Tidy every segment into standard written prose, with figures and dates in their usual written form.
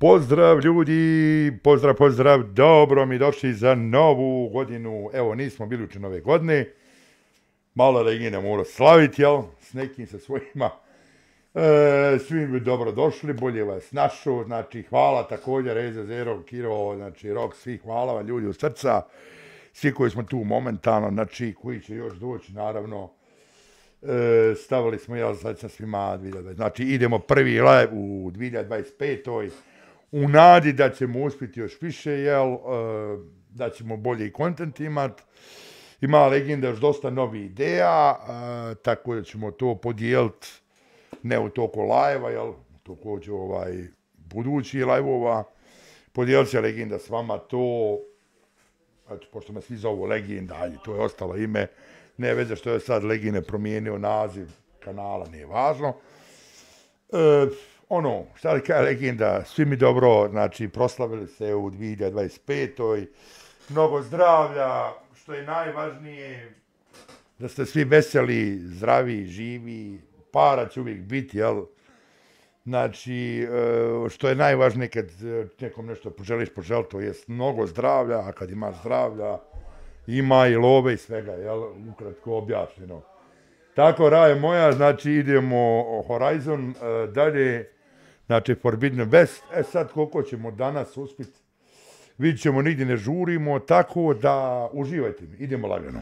Pozdrav ljudi, pozdrav, dobro mi došli za novu godinu. Evo, nismo bili uče nove godine, malo legine mora slaviti, jel, s nekim, sa svojima. Svi bi dobro došli, bolje vas našo, znači hvala također, Reza, Zero, Kiro, znači Rok, svi hvala vam ljudi od srca, svi koji smo tu momentalno, znači koji će još doći, naravno. Stavili smo, jel, sad sa svima 2020. Znači idemo prvi live u 2025. U nadi da ćemo uspjeti još više, jel, da ćemo bolji kontent imati. Ima legenda još dosta novih ideja, tako da ćemo to podijeliti, ne u toliko live-a, jel, toliko će budući live-ova. Podijelit će legenda s vama to, znači, pošto me svi zovu legenda, ajde, to je ostalo ime. Ne veze što je sad legende promijenio naziv kanala, nije važno. Šta li kaže legenda, svi mi dobro, znači proslavili se u 2025. Mnogo zdravlja, što je najvažnije, da ste svi veseli, zdravi, živi, para će uvijek biti, jel? Znači, što je najvažnije kad nekom nešto poželiš, to jest mnogo zdravlja, a kad ima zdravlja, ima i love i svega, jel? Ukratko objašnjeno. Tako, raje moja, znači idemo Horizon, dalje, znači Forbidden West. Sad koliko ćemo danas uspjeti, vidjet ćemo, nigdje ne žurimo, tako da uživajte mi, idemo lagano.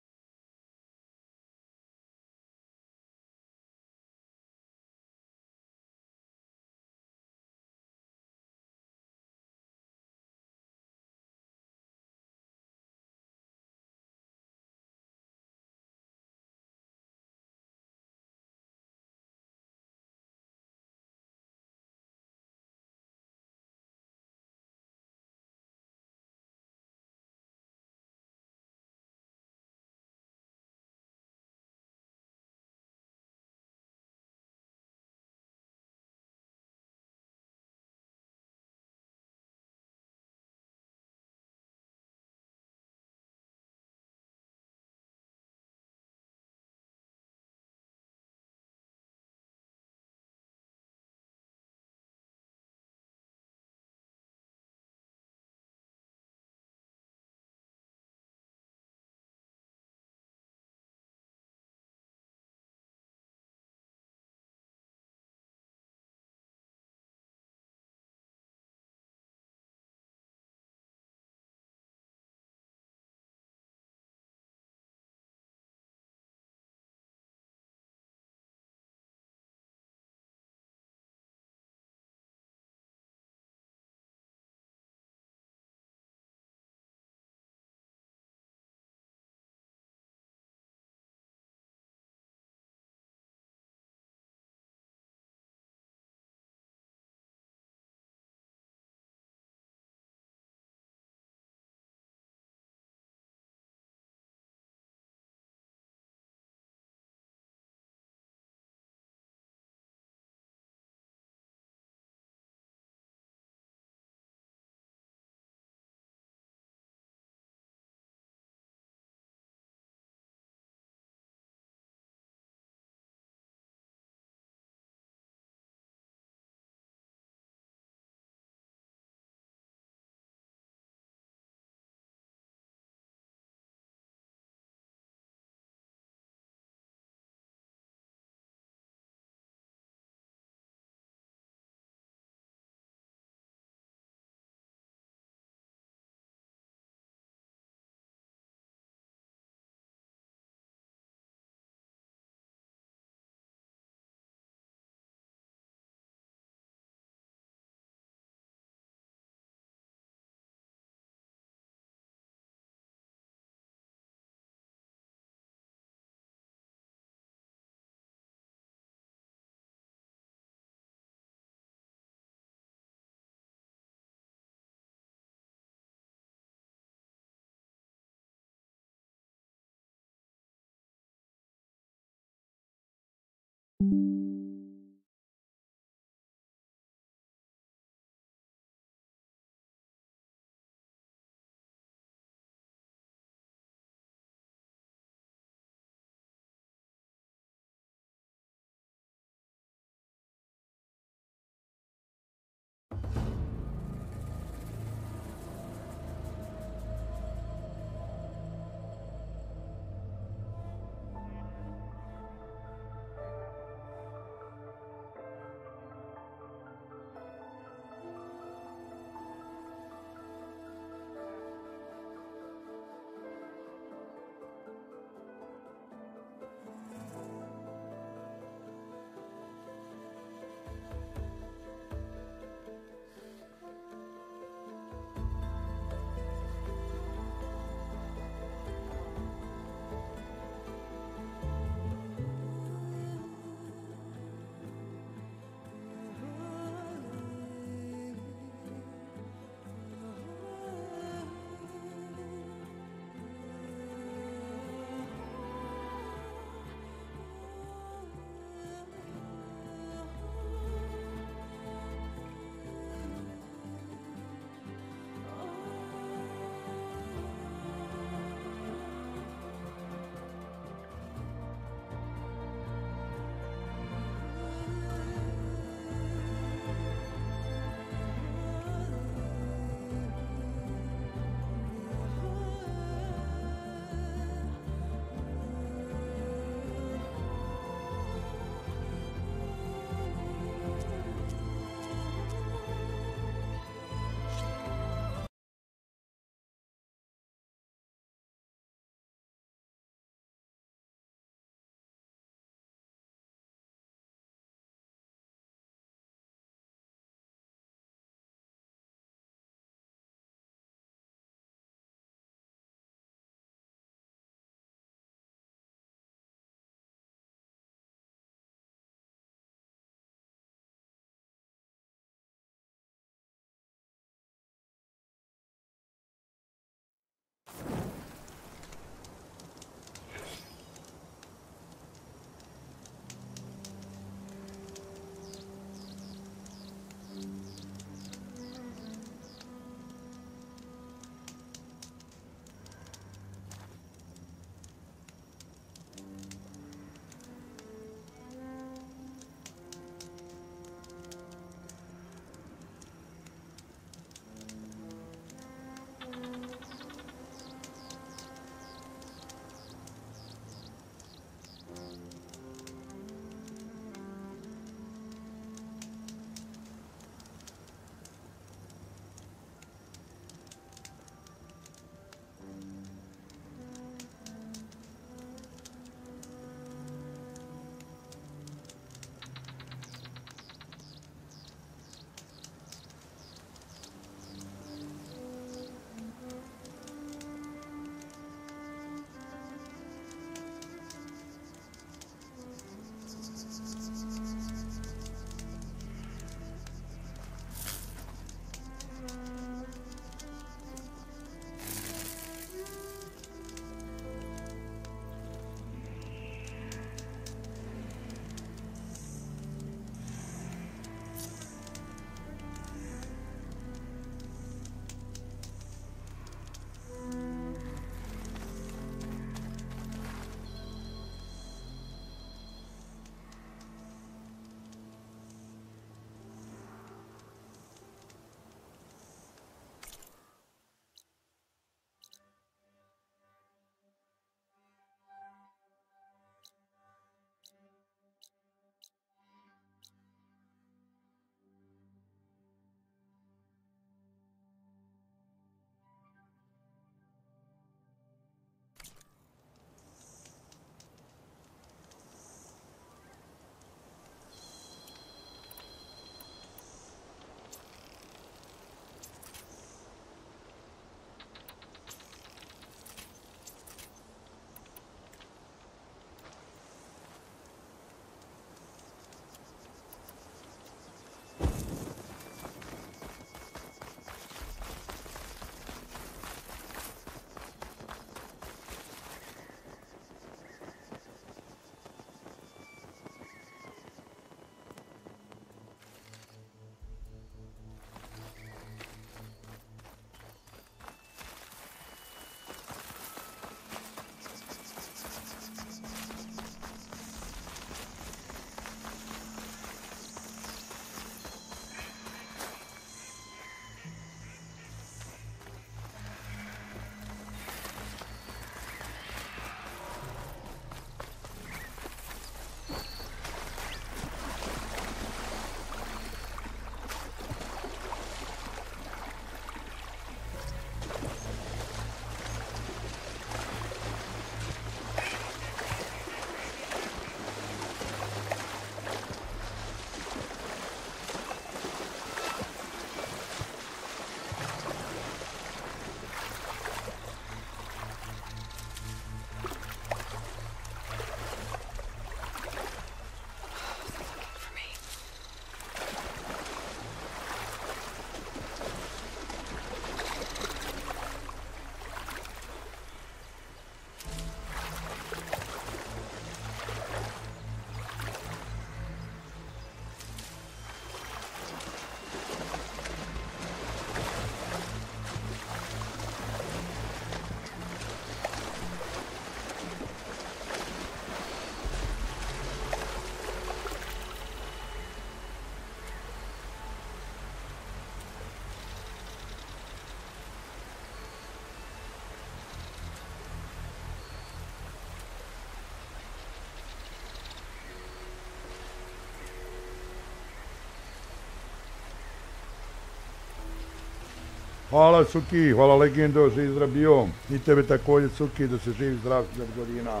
Hvala Suki, hvala Legendo, živ zdrav bio. I tebe također Suki, da se živi zdrav 1000 godina.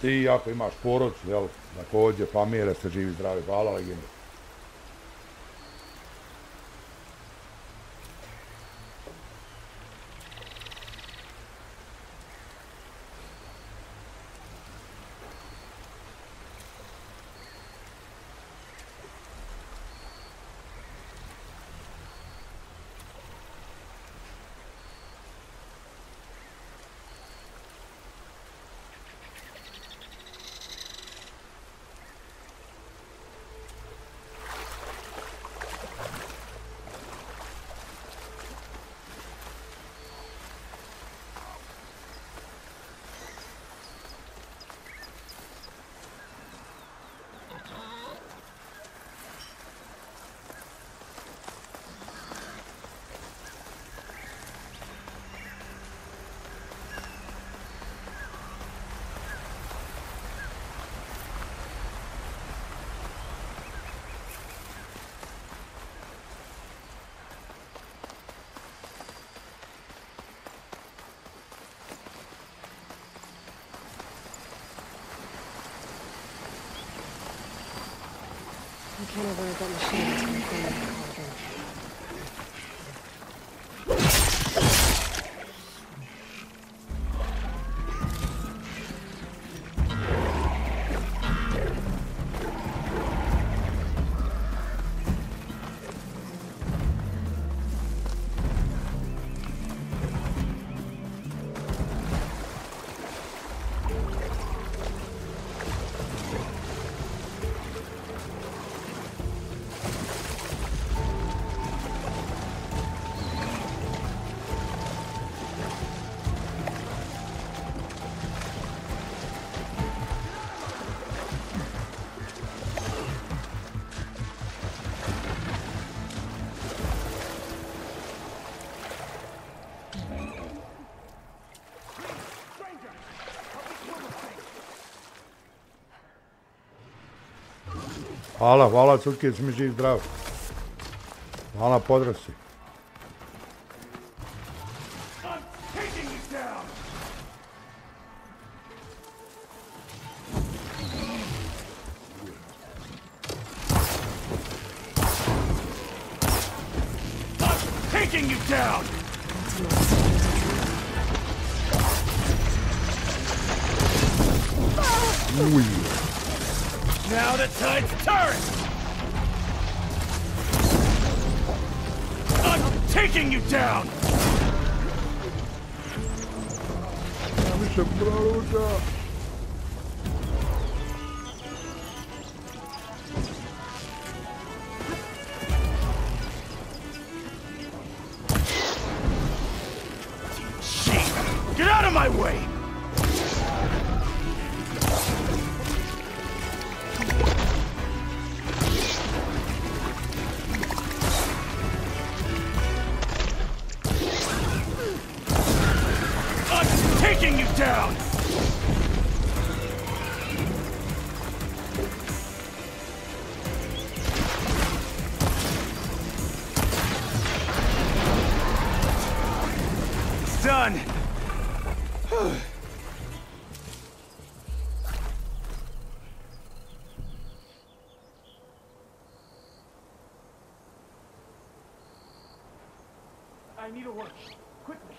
Ti ako imaš porod, jel, također familija se živi zdravi. Hvala Legendo. I can't override that machine until I'm going to call again. Hvala, hvala Cuki, da si mi živ zdrav. Hvala, pozdrav si. Taking you down! Uj. Now the tide's turned! I'm taking you down! Ja mi se prouča. Get out of my way! I'm taking you down! It's done! I need a work. Quickly.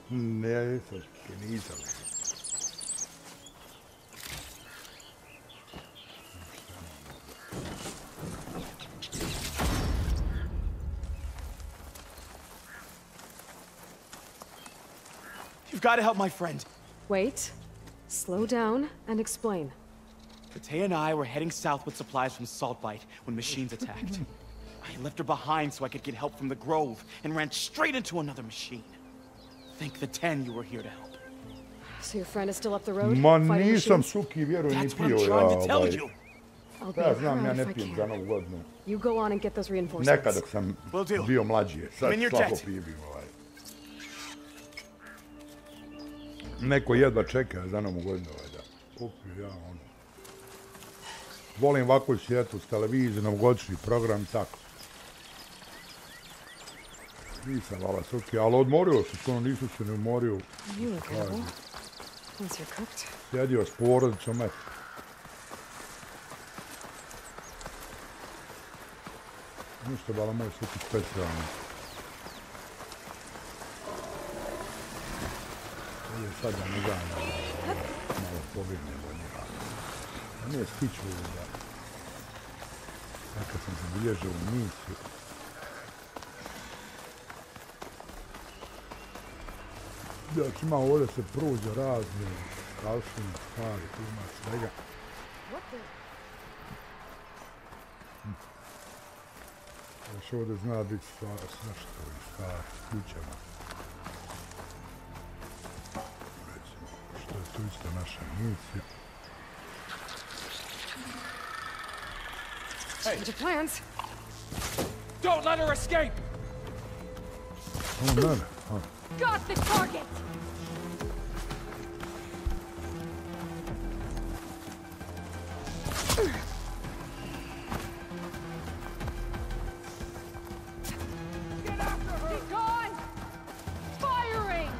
Ne, Srki, nisam. You've got to help my friend. Wait. Slow down and explain. Mattea and I were heading south with supplies from Saltbite when machines attacked. I left her behind so I could get help from the Grove and ran straight into another machine. Thank the 10 you were here to help. So your friend is still up the road? Ma fighting nisam machines? Suki, vjeruj, ni That's what pio I'm ja. trying to tell you. I'll be Ja znam, ja around if ne I pijem za can. Novu godinu. You go on and get those reinforcements. Nekad dok sam Will do. bio mlađi, sad I'm in your slabo jet. pijem. Neko jedva čeka za novu godinu da kupio ja ono. Volim ovakvu svijetu s televizijom, novogodišnji program, tako. Nisam vala suki, ali odmorio se, što nisu se ne umorio. Sjedio s porodicom, eto. Ništa vala moj suki specijalno. Ovdje sad da ne znam, malo pobjegnem od njega. A nije stiću da... Nekad sam se bilježio u misiju. Znači ima ovdje se prođe razne kalšine, stvari, tu ima svega. Još ovdje zna biti svašta i stvari s kućama. Recimo, što je tu isto naša misija. Hey, your plans? Don't let her escape! Oh, no. Oh. Got the target! Get after her! Be gone! Firing!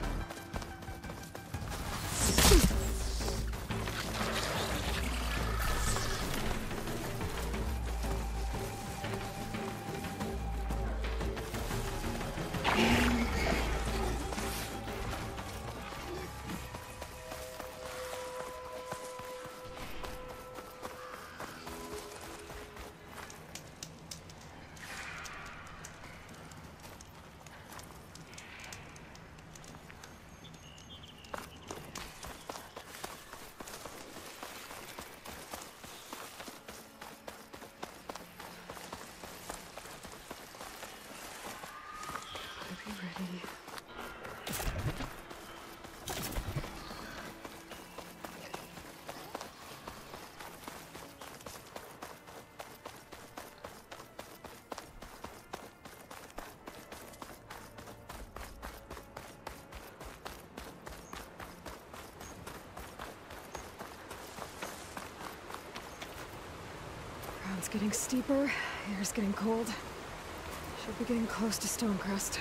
Ground's getting steeper, air's getting cold. Should be getting close to Stonecrest.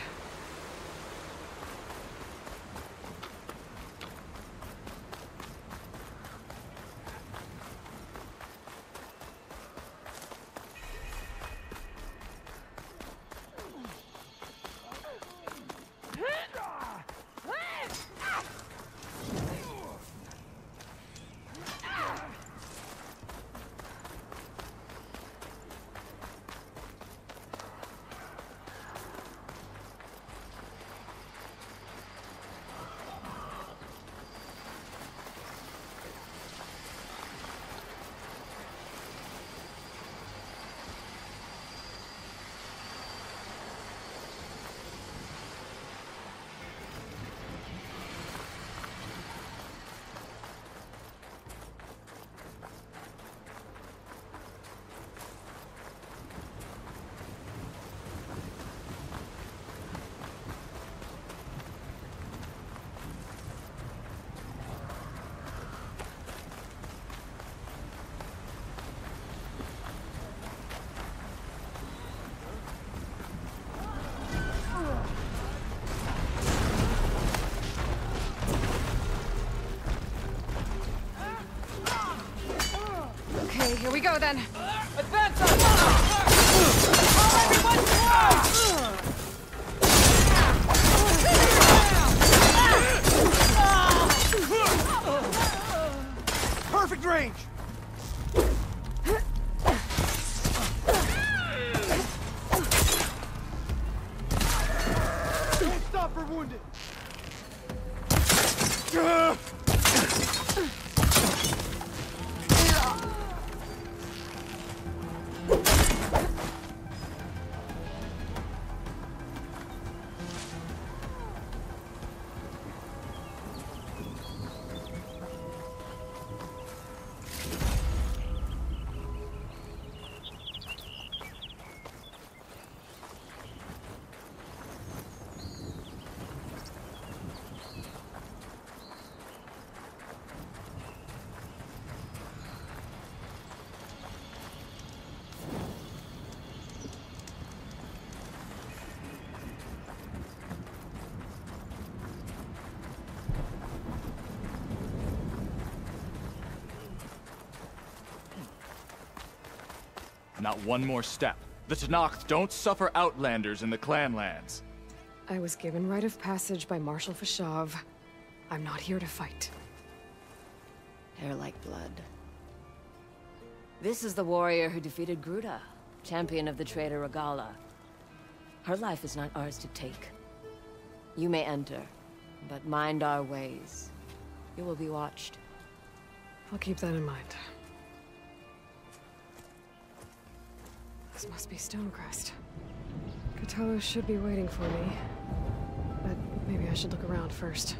Okay, here we go then. Advance on everyone perfect range! Don't stop for wounded! Not one more step. The Tenakth don't suffer outlanders in the clanlands. I was given rite of passage by Marshal Fashav. I'm not here to fight. Hair like blood. This is the warrior who defeated Gruda, champion of the traitor Regala. Her life is not ours to take. You may enter, but mind our ways. You will be watched. I'll keep that in mind. This must be Stonecrest. Catello should be waiting for me. But maybe I should look around first.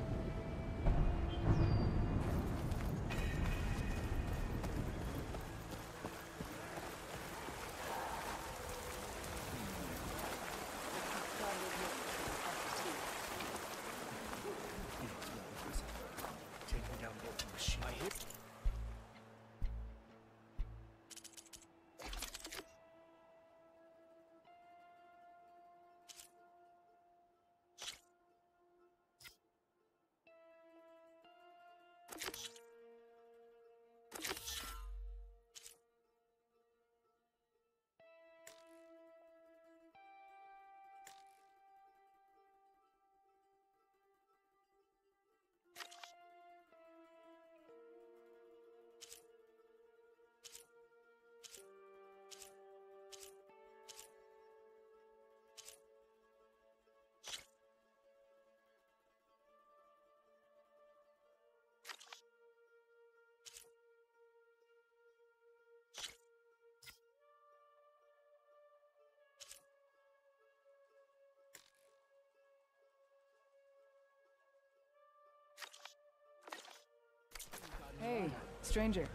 Hey, stranger.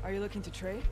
Are you looking to trade?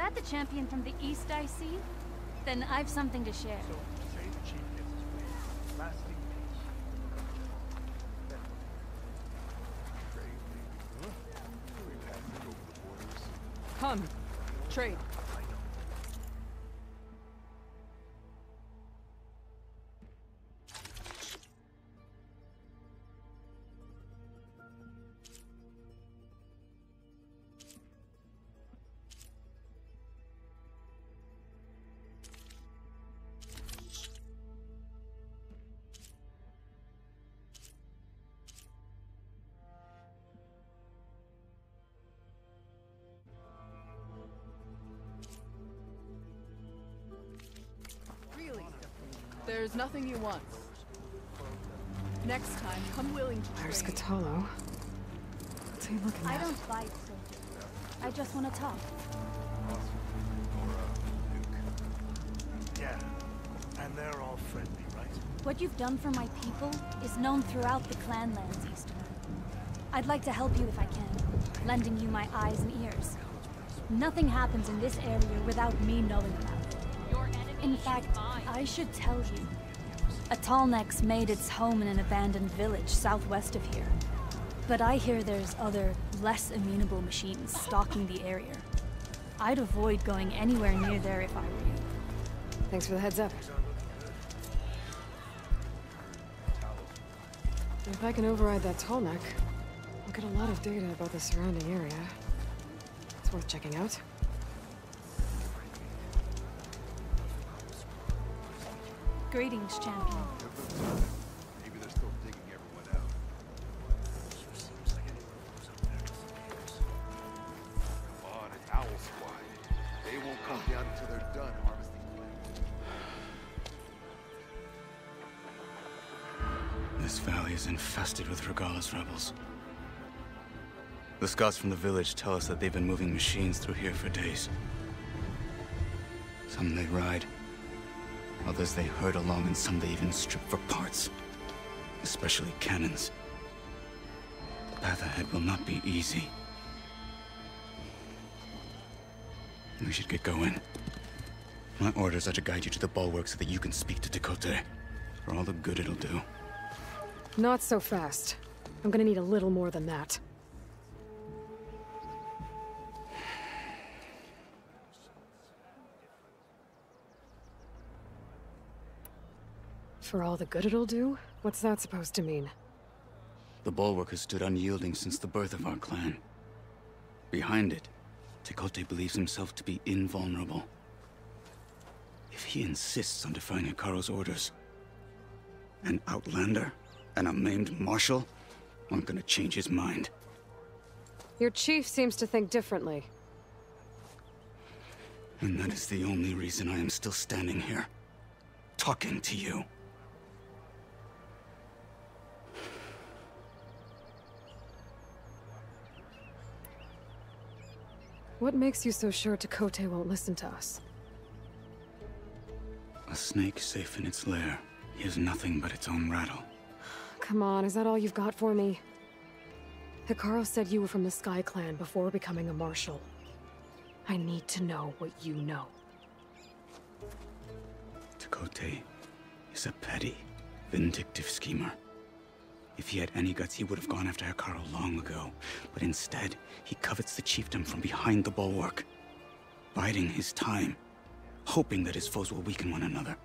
that the champion from the east I see? Then I've something to share. Come, trade. There's nothing you want. Next time, come willing to There's trade. Cthulhu. What's he looking I at? don't fight, Sophie. I just want to talk. Yeah, and they're all friendly, right? What you've done for my people is known throughout the clan lands, Eastern. I'd like to help you if I can, lending you my eyes and ears. Nothing happens in this area without me knowing about it. In fact, I should tell you. A Tallneck's made its home in an abandoned village southwest of here. But I hear there's other, less amenable machines stalking the area. I'd avoid going anywhere near there if I were you. Thanks for the heads up. If I can override that Tallneck, I'll get a lot of data about the surrounding area. It's worth checking out. Greetings, champion. Maybe they're still digging everyone out. Seems like anyone goes up there just appears. Come on, it's Owl Squad. They won't come down until they're done harvesting plants. This valley is infested with Regala's rebels. The scouts from the village tell us that they've been moving machines through here for days. Some they ride, others they herd along, and some they even strip for parts. Especially cannons. The path ahead will not be easy. We should get going. My orders are to guide you to the bulwark so that you can speak to Tekote. For all the good it'll do. Not so fast. I'm gonna need a little more than that. For all the good it'll do? What's that supposed to mean? The bulwark has stood unyielding since the birth of our clan. Behind it, Tekote believes himself to be invulnerable. If he insists on defying Hikaru's orders, an outlander and a maimed marshal aren't gonna change his mind. Your chief seems to think differently. And that is the only reason I am still standing here, talking to you. What makes you so sure Tekote won't listen to us? A snake safe in its lair hears nothing but its own rattle. Come on, is that all you've got for me? Hikaru said you were from the Sky Clan before becoming a marshal. I need to know what you know. Tekote is a petty, vindictive schemer. If he had any guts, he would have gone after Hikaru long ago. But instead, he covets the chiefdom from behind the bulwark, biding his time, hoping that his foes will weaken one another.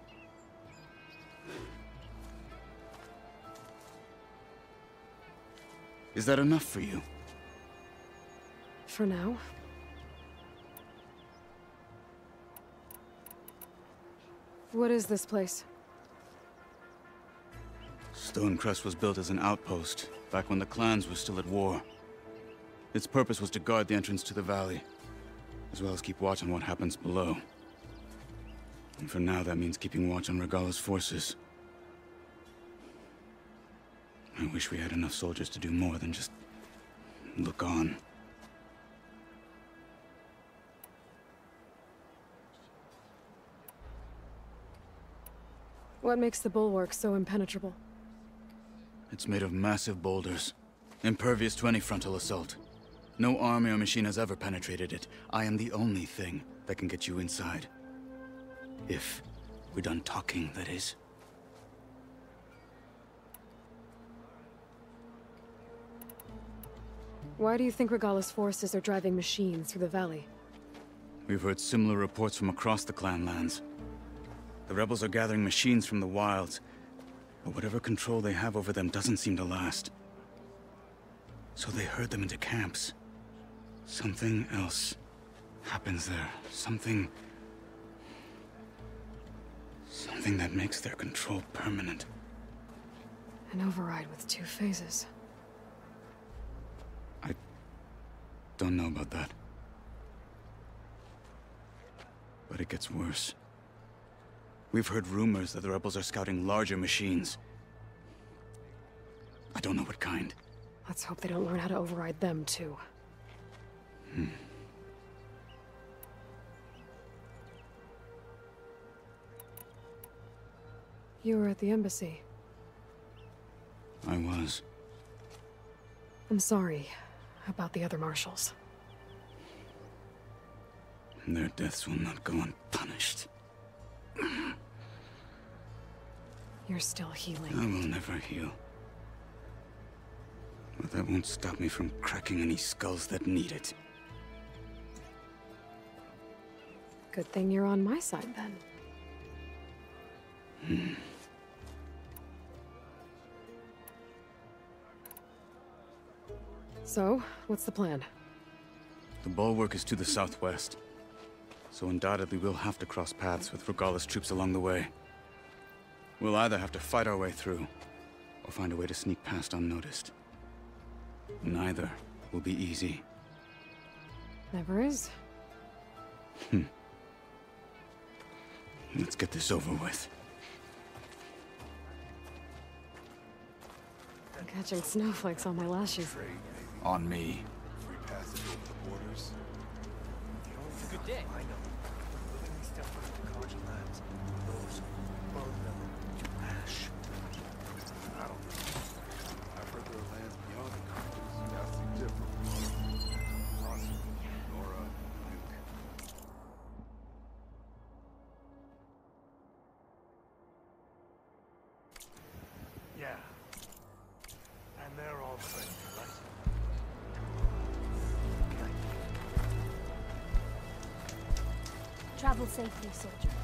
Is that enough for you? For now. What is this place? Stonecrest was built as an outpost, back when the clans were still at war. Its purpose was to guard the entrance to the valley, as well as keep watch on what happens below. And for now, that means keeping watch on Regala's forces. I wish we had enough soldiers to do more than just look on. What makes the bulwark so impenetrable? It's made of massive boulders, impervious to any frontal assault. No army or machine has ever penetrated it. I am the only thing that can get you inside. If we're done talking, that is. Why do you think Regala's forces are driving machines through the valley? We've heard similar reports from across the clan lands. The rebels are gathering machines from the wilds, but whatever control they have over them doesn't seem to last. So they herd them into camps. Something else happens there. Something that makes their control permanent. An override with 2 phases. I don't know about that. But it gets worse. We've heard rumors that the rebels are scouting larger machines. I don't know what kind. Let's hope they don't learn how to override them, too. You were at the embassy. I was. I'm sorry about the other marshals. Their deaths will not go unpunished. You're still healing. I will never heal. But that won't stop me from cracking any skulls that need it. Good thing you're on my side, then. So, what's the plan? The bulwark is to the southwest, so undoubtedly we'll have to cross paths with Regala's troops along the way. We'll either have to fight our way through, or find a way to sneak past unnoticed. Neither will be easy. Never is. Let's get this over with. I'm catching snowflakes on my lashes. On me. Free passage over the borders. It's a good day. I know. Living these different college lands, those burn them to ash. I don't know. I've heard there are lands beyond the colleges. That seem different. Awesome. Nora, Luke. Yeah. And they're all friendly, right? Travel safely, soldier.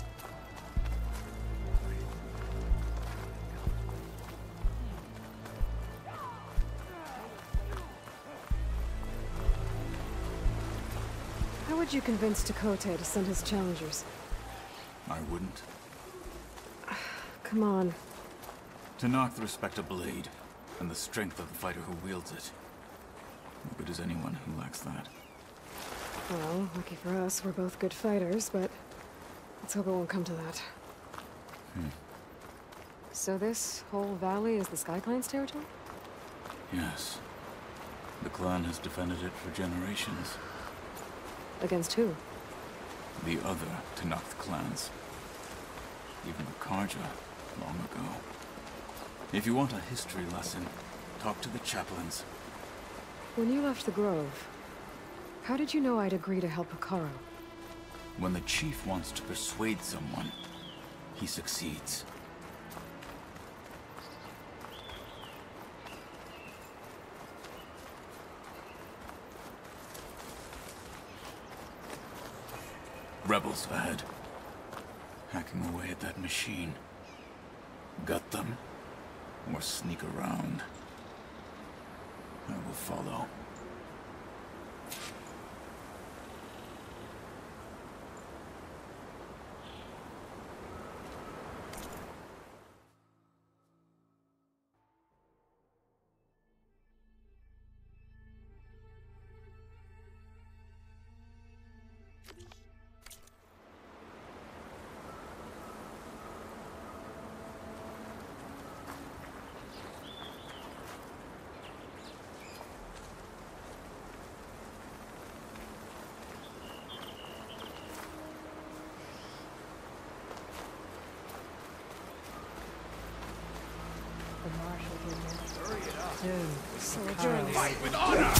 How would you convince Tekote to send his challengers? I wouldn't. Come on. To knock the respect of blade, and the strength of the fighter who wields it. No good is anyone who lacks that. Well, lucky for us, we're both good fighters, but let's hope it won't come to that. So this whole valley is the Sky Clan's territory? Yes. The clan has defended it for generations. Against who? The other Tenakth clans. Even the Karja, long ago. If you want a history lesson, talk to the chaplains. When you left the Grove, how did you know I'd agree to help Hekarro? When the chief wants to persuade someone, he succeeds. Rebels ahead. Hacking away at that machine. Gut them, or sneak around. I will follow. Fight with honor!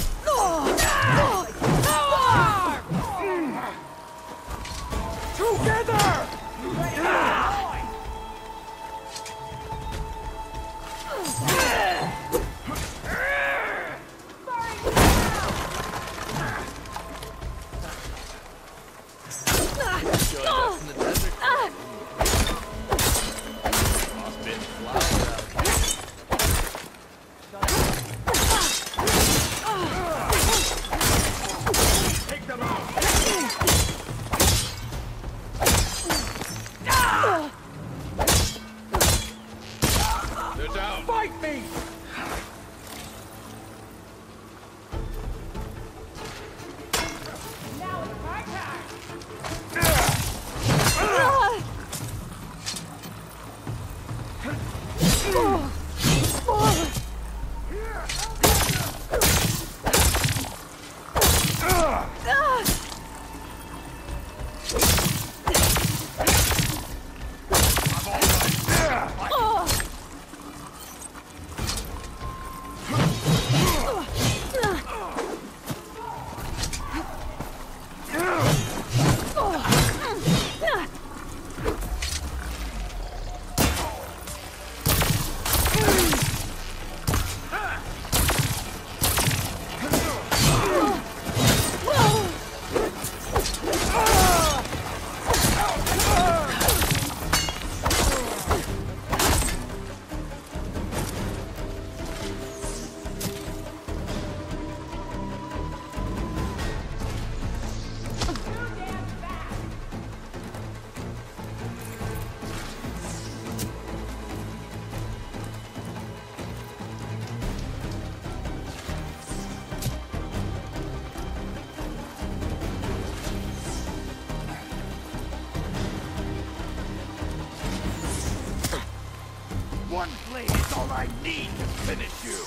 One blade is all I need to finish you!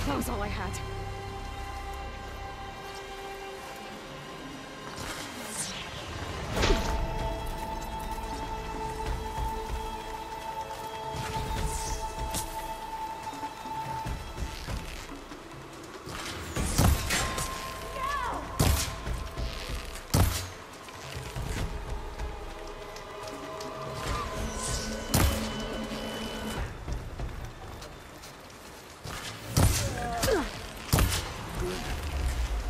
That was all I had.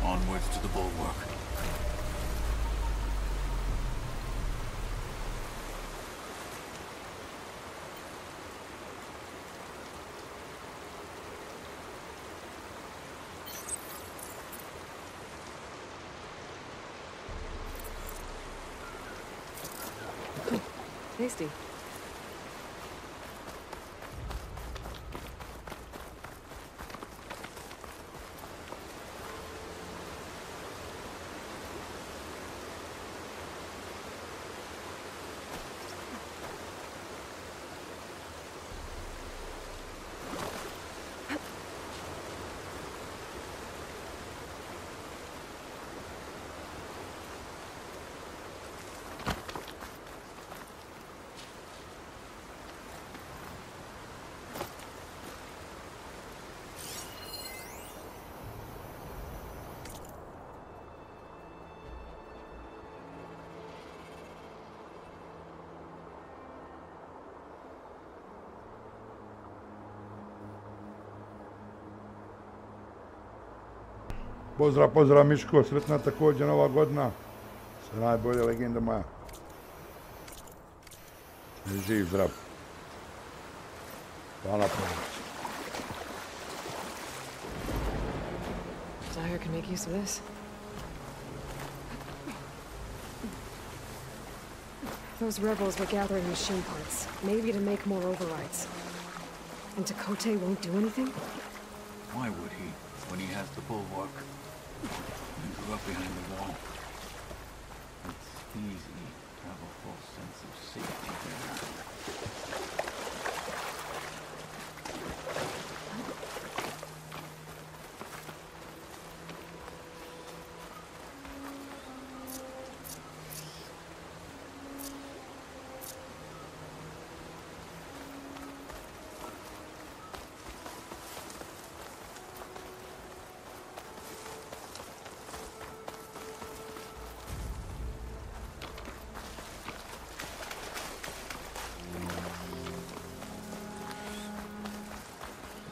Onwards to the bulwark. Tasty. Pozdrav, pozdrav Miško, sretna također nova godina. Sve najbolje, legenda moja. Živ, zdrav. Hvala pomoć. Dyer can make use of this. Those rebels were gathering machine parts, maybe to make more overrides. And Tekote won't do anything? Why would he, when he has the bulwark? He grew up behind the wall. It's easy to have a false sense of safety there.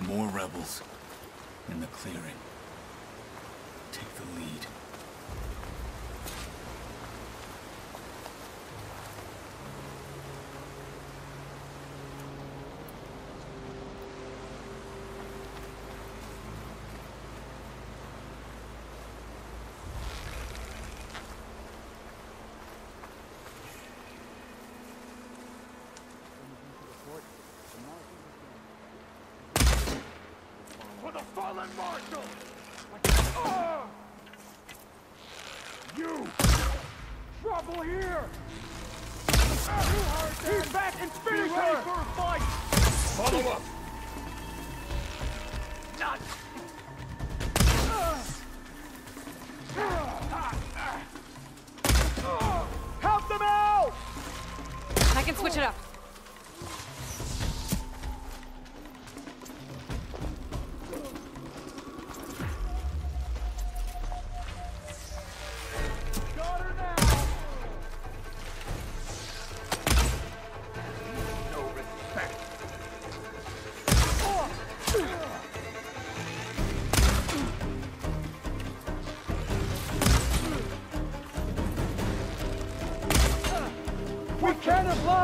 More rebels in the clearing. Take the lead. For the fallen marshal! You! Trouble here! He's back and finish her! For a fight! Follow up! Nuts!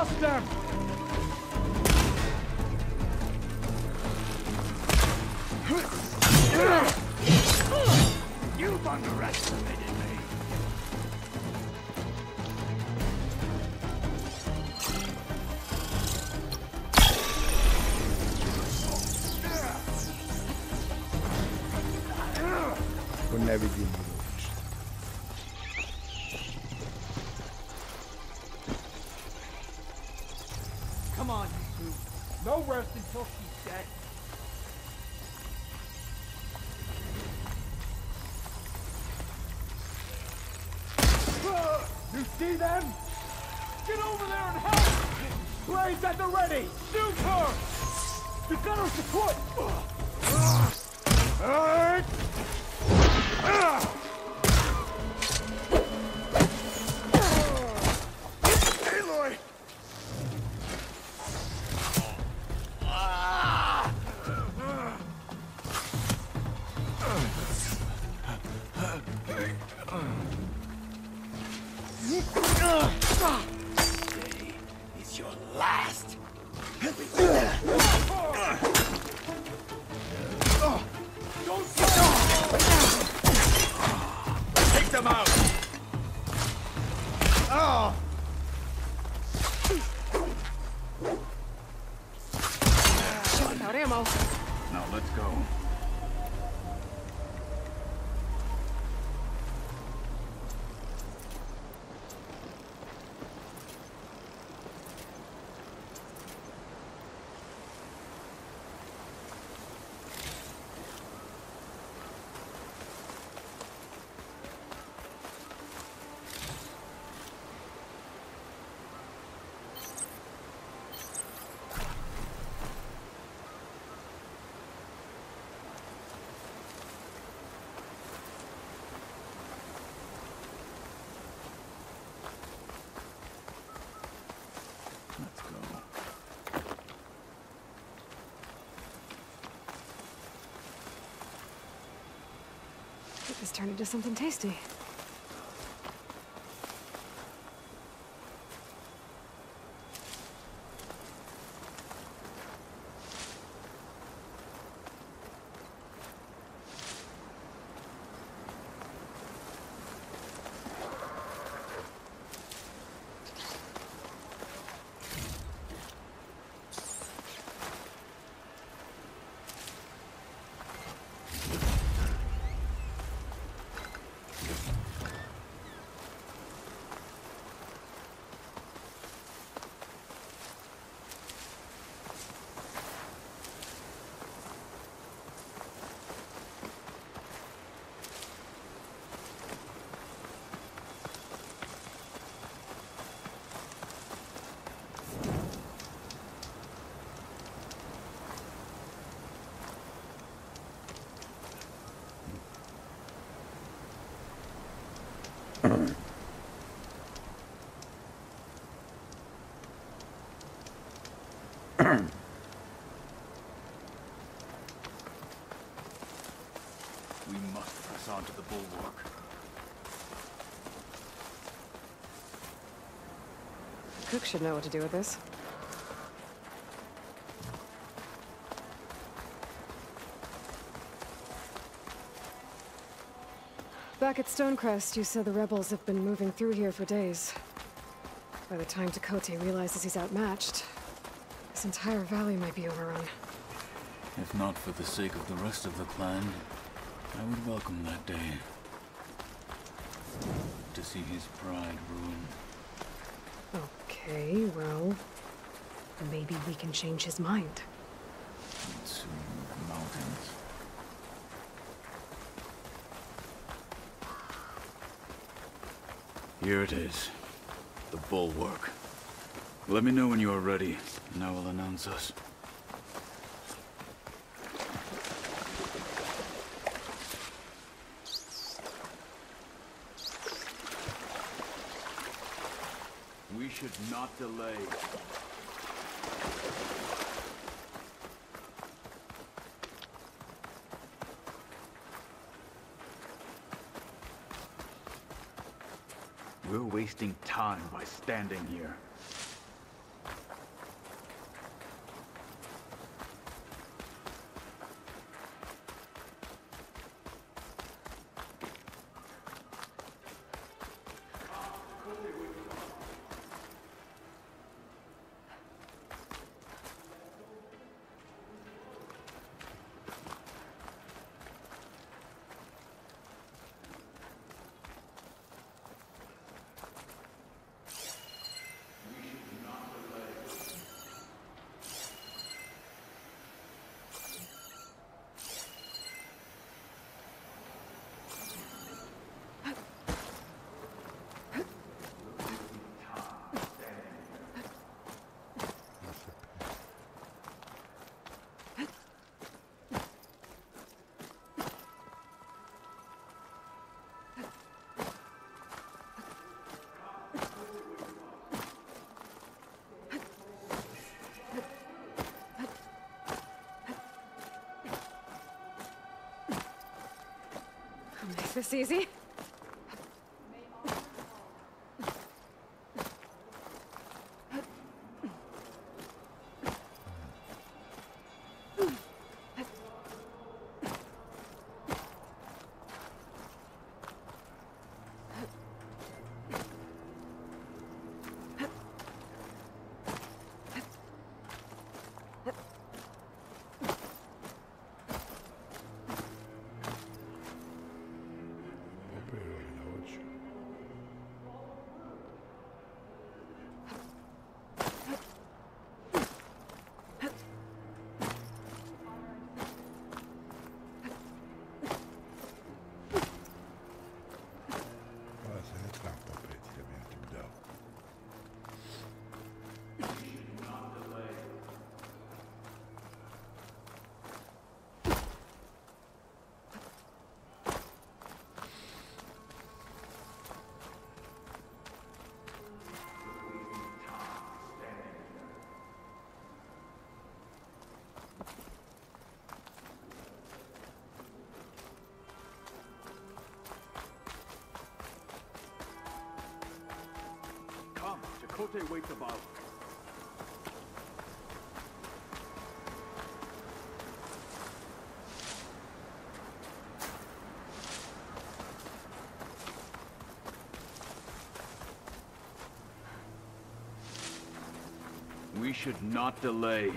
lost them! You've underestimated me. To ne vidim. Come on, you two. No rest until she's dead. You see them? Get over there and help! Blades at the ready! Shoot her! You got her support! Aloy! Today is your last. Take them out. Without ammo. Now let's go. Let's go. This turned into something tasty. We must press on to the bulwark. Cook should know what to do with this. Back at Stonecrest, you said the rebels have been moving through here for days. By the time Tekote realizes he's outmatched, this entire valley might be overrun. If not for the sake of the rest of the clan, I would welcome that day. To see his pride ruined. Okay, well, maybe we can change his mind. Into mountains. Here it is. The bulwark. Let me know when you are ready, and I will announce us. We should not delay. We're wasting time by standing here. I'll make this easy. Kote waits above. We should not delay.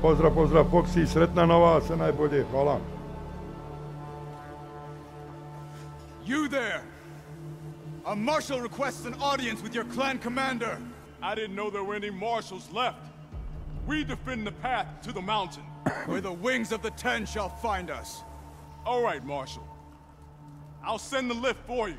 Pozdrav, pozdrav, Foxy, sretna nova, sve najbolje, hvala. You there! A marshal requests an audience with your clan commander. I didn't know there were any marshals left. We defend the path to the mountain. Where the wings of the 10 shall find us. All right, Marshal. I'll send the lift for you.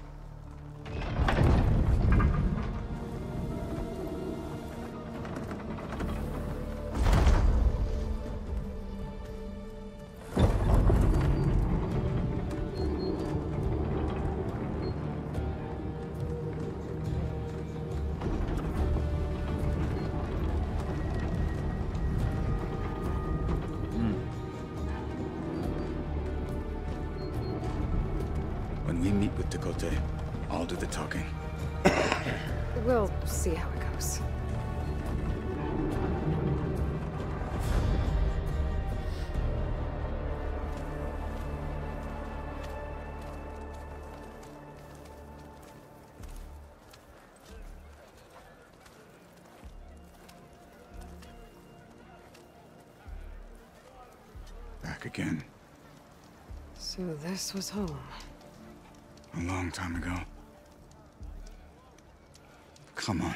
When we meet with Kote, I'll do the talking. We'll see how it goes. Back again. So this was home. A long time ago. Come on. Is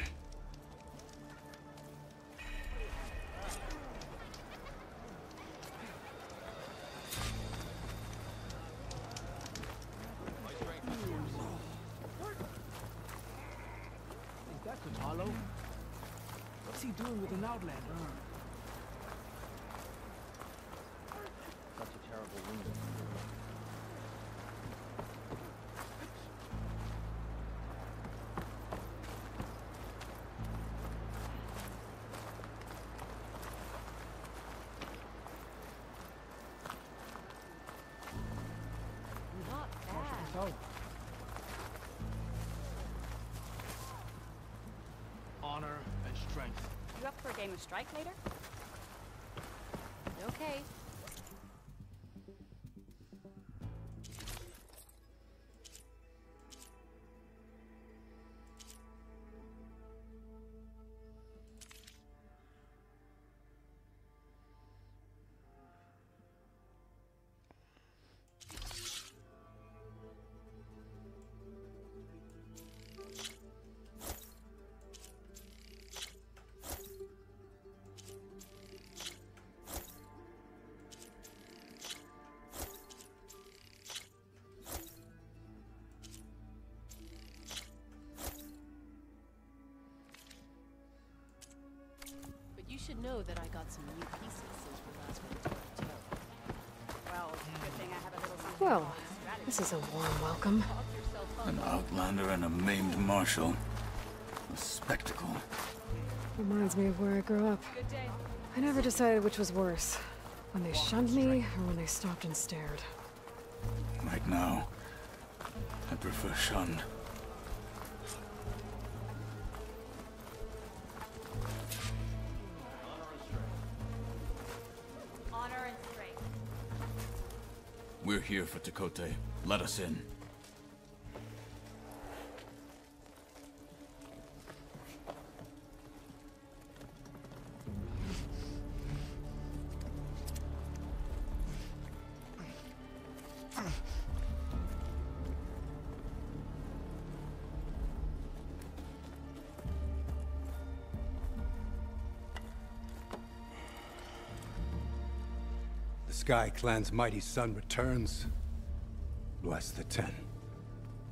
that Kontalo? What's he doing with an outlander? Such a terrible wound. Honor and strength. You up for a game of strike later? Okay. You should know that I got some new pieces since we last went to the hotel. Well, good thing I have a little something. Well, this is a warm welcome. An outlander and a maimed marshal. A spectacle. Reminds me of where I grew up. I never decided which was worse. When they shunned me, or when they stopped and stared. Right now, I prefer shunned. Honor and strength. We're here for Tekote. Let us in. The Sky Clan's mighty son returns. Bless the Ten.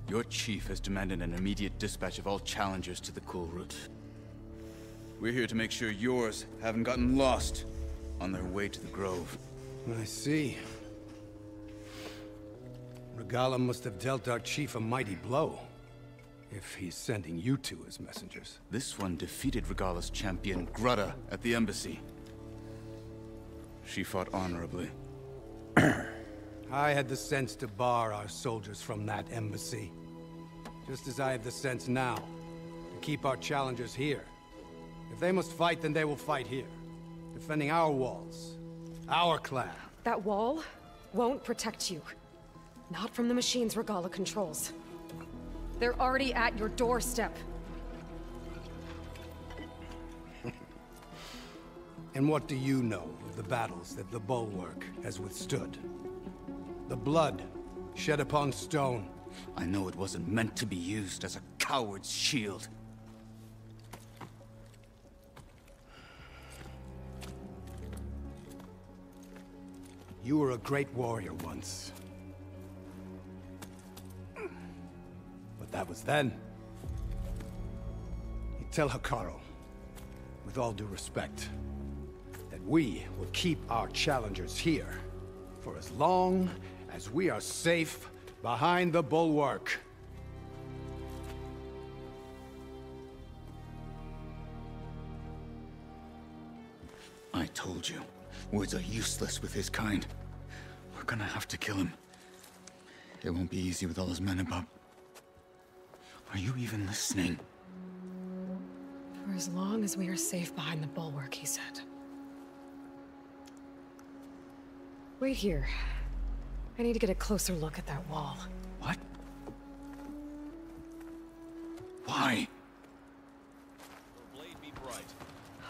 Your chief has demanded an immediate dispatch of all challengers to the cool route. We're here to make sure yours haven't gotten lost on their way to the grove. I see. Regala must have dealt our chief a mighty blow, if he's sending you two as messengers. This one defeated Regala's champion, Grudda, at the embassy. She fought honorably. I had the sense to bar our soldiers from that embassy. Just as I have the sense now, to keep our challengers here. If they must fight, then they will fight here. Defending our walls. Our clan. That wall won't protect you. Not from the machines Regala controls. They're already at your doorstep. And what do you know of the battles that the Bulwark has withstood? The blood shed upon stone. I know it wasn't meant to be used as a coward's shield. You were a great warrior once. But that was then. You tell Hikaru, with all due respect, that we will keep our challengers here for as long as we are safe behind the Bulwark. I told you, words are useless with his kind. We're gonna have to kill him. It won't be easy with all his men about. Are you even listening? For as long as we are safe behind the Bulwark, he said. Wait here. I need to get a closer look at that wall. What? Why? Blade be bright.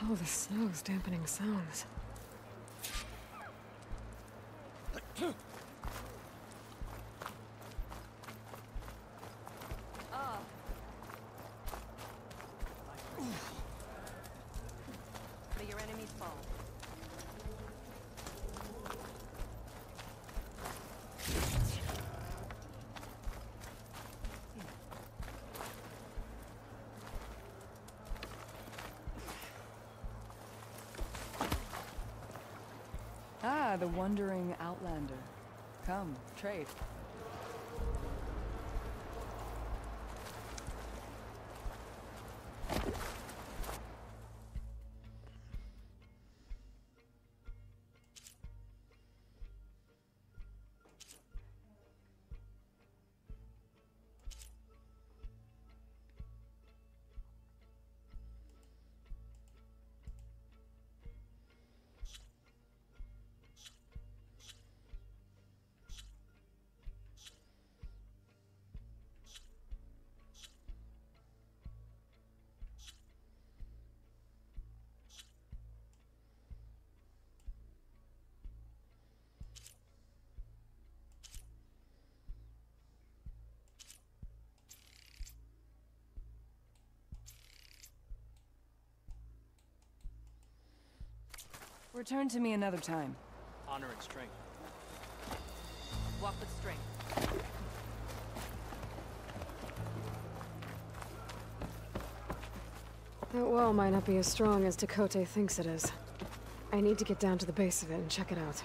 Oh, the snow's dampening sounds. May your enemies fall. Ah, the wandering outlander. Come, trade. Return to me another time. Honor and strength. Walk with strength. That wall might not be as strong as Tekote thinks it is. I need to get down to the base of it and check it out.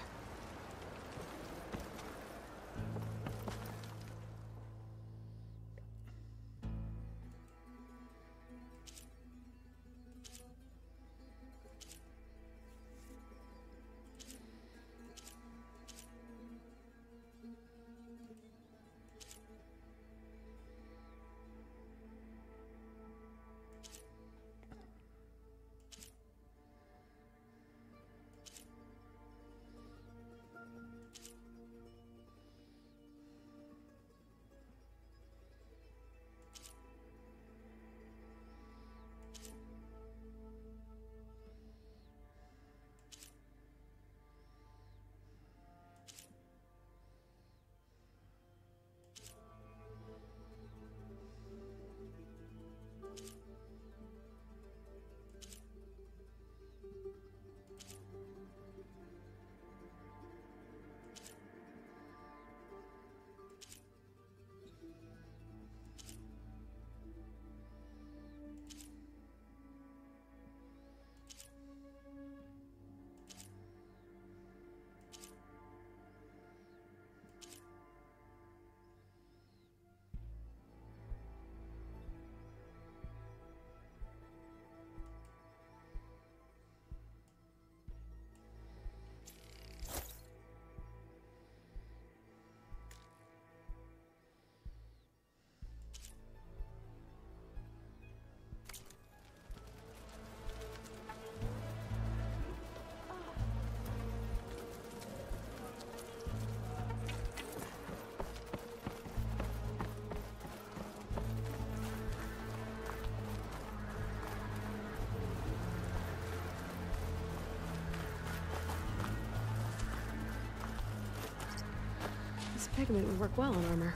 This pigment would work well on armor.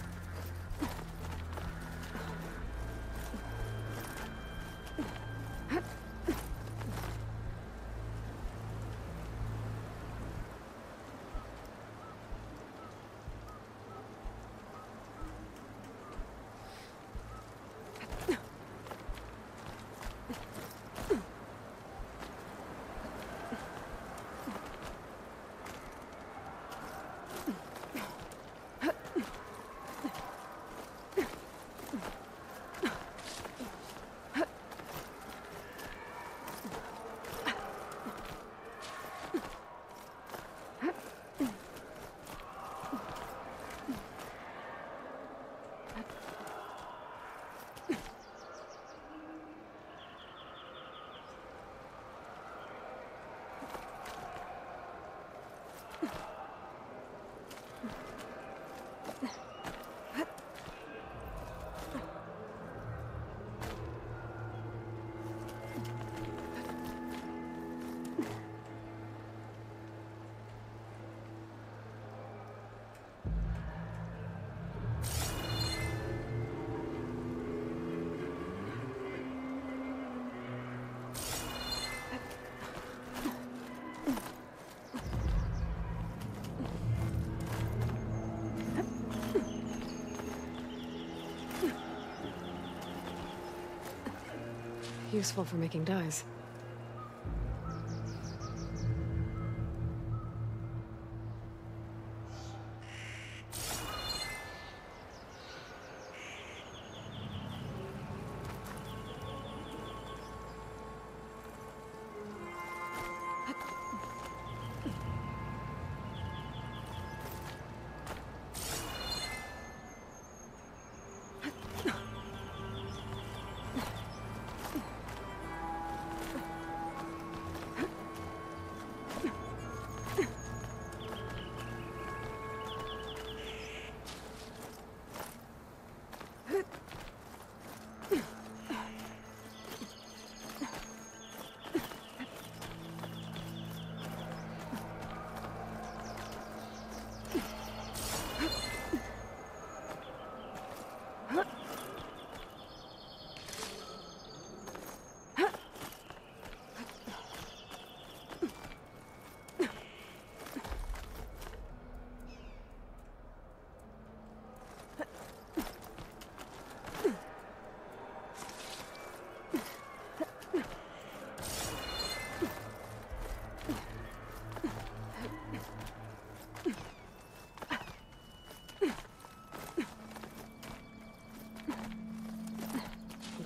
Useful for making dyes.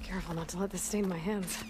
Careful not to let this stain my hands.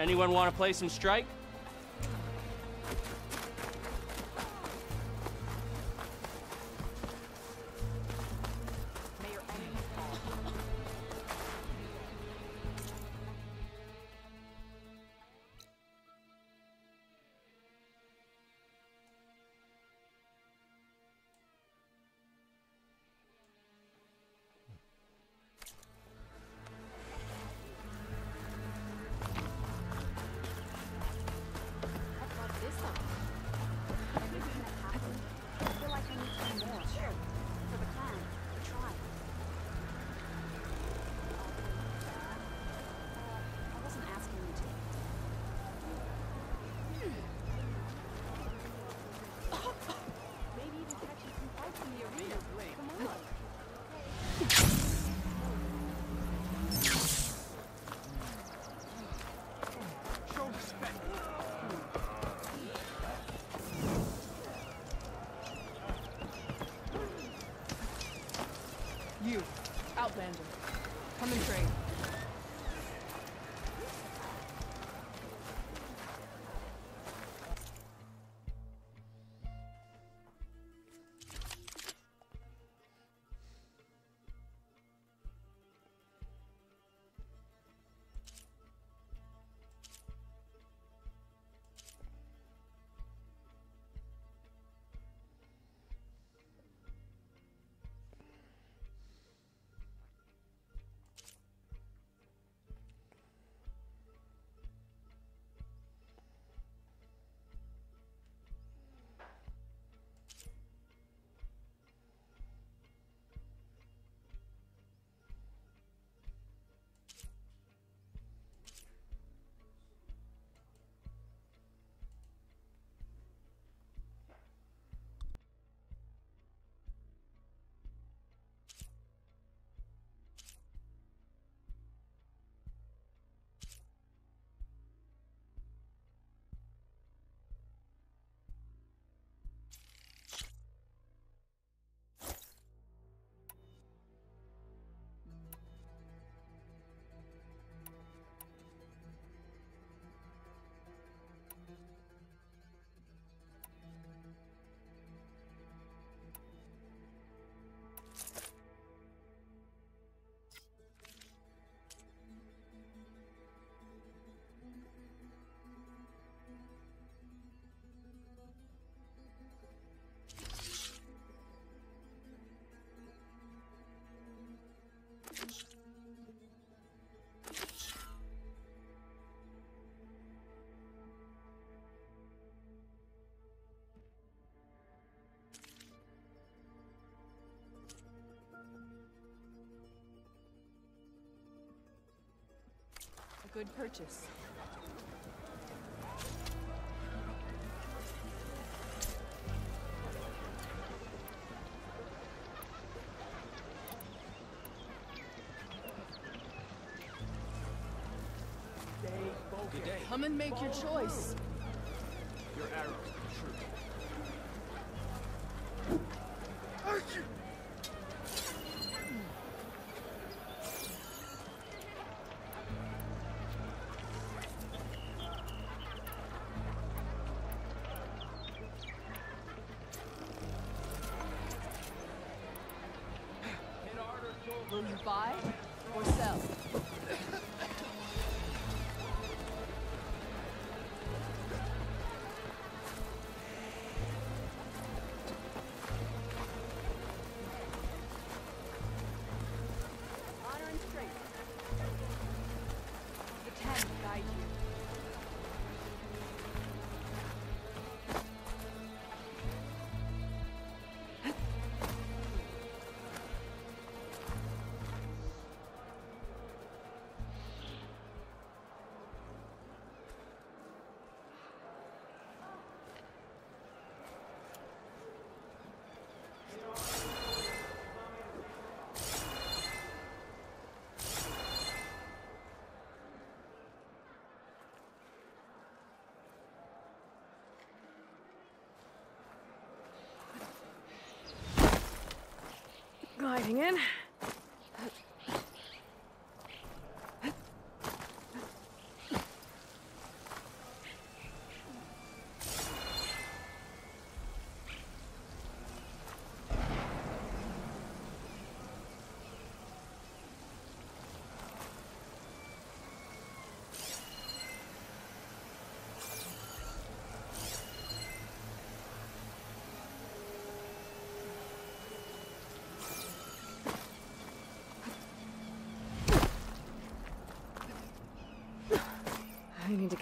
Anyone want to play some strike? You, Outlander, come and train. A good purchase. Good day. Come and make your choice. Your arrows, true. Will you buy or sell? Honor and strength. The ten guide you. Gliding in.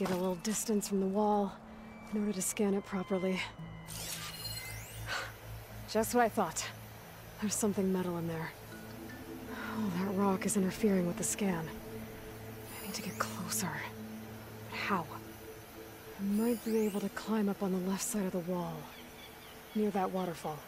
get a little distance from the wall in order to scan it properly. Just what I thought. There's something metal in there. Oh, that rock is interfering with the scan. I need to get closer. But how? I might be able to climb up on the left side of the wall, near that waterfall.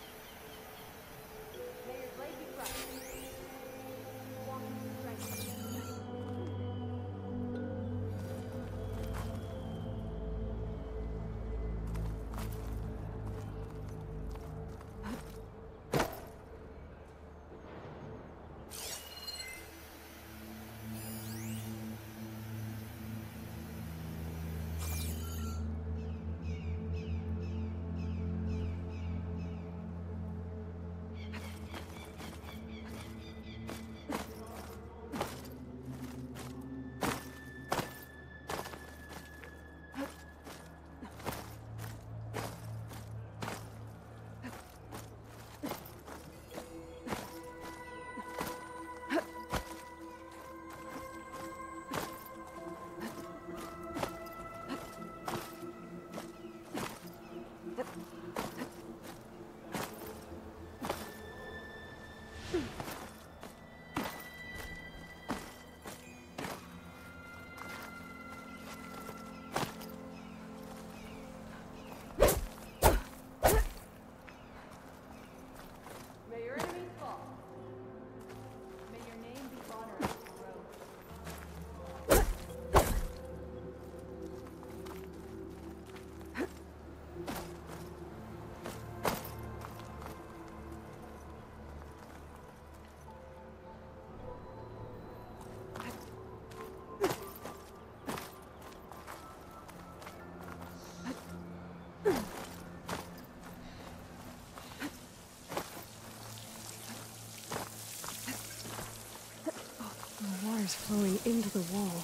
Water's flowing into the wall.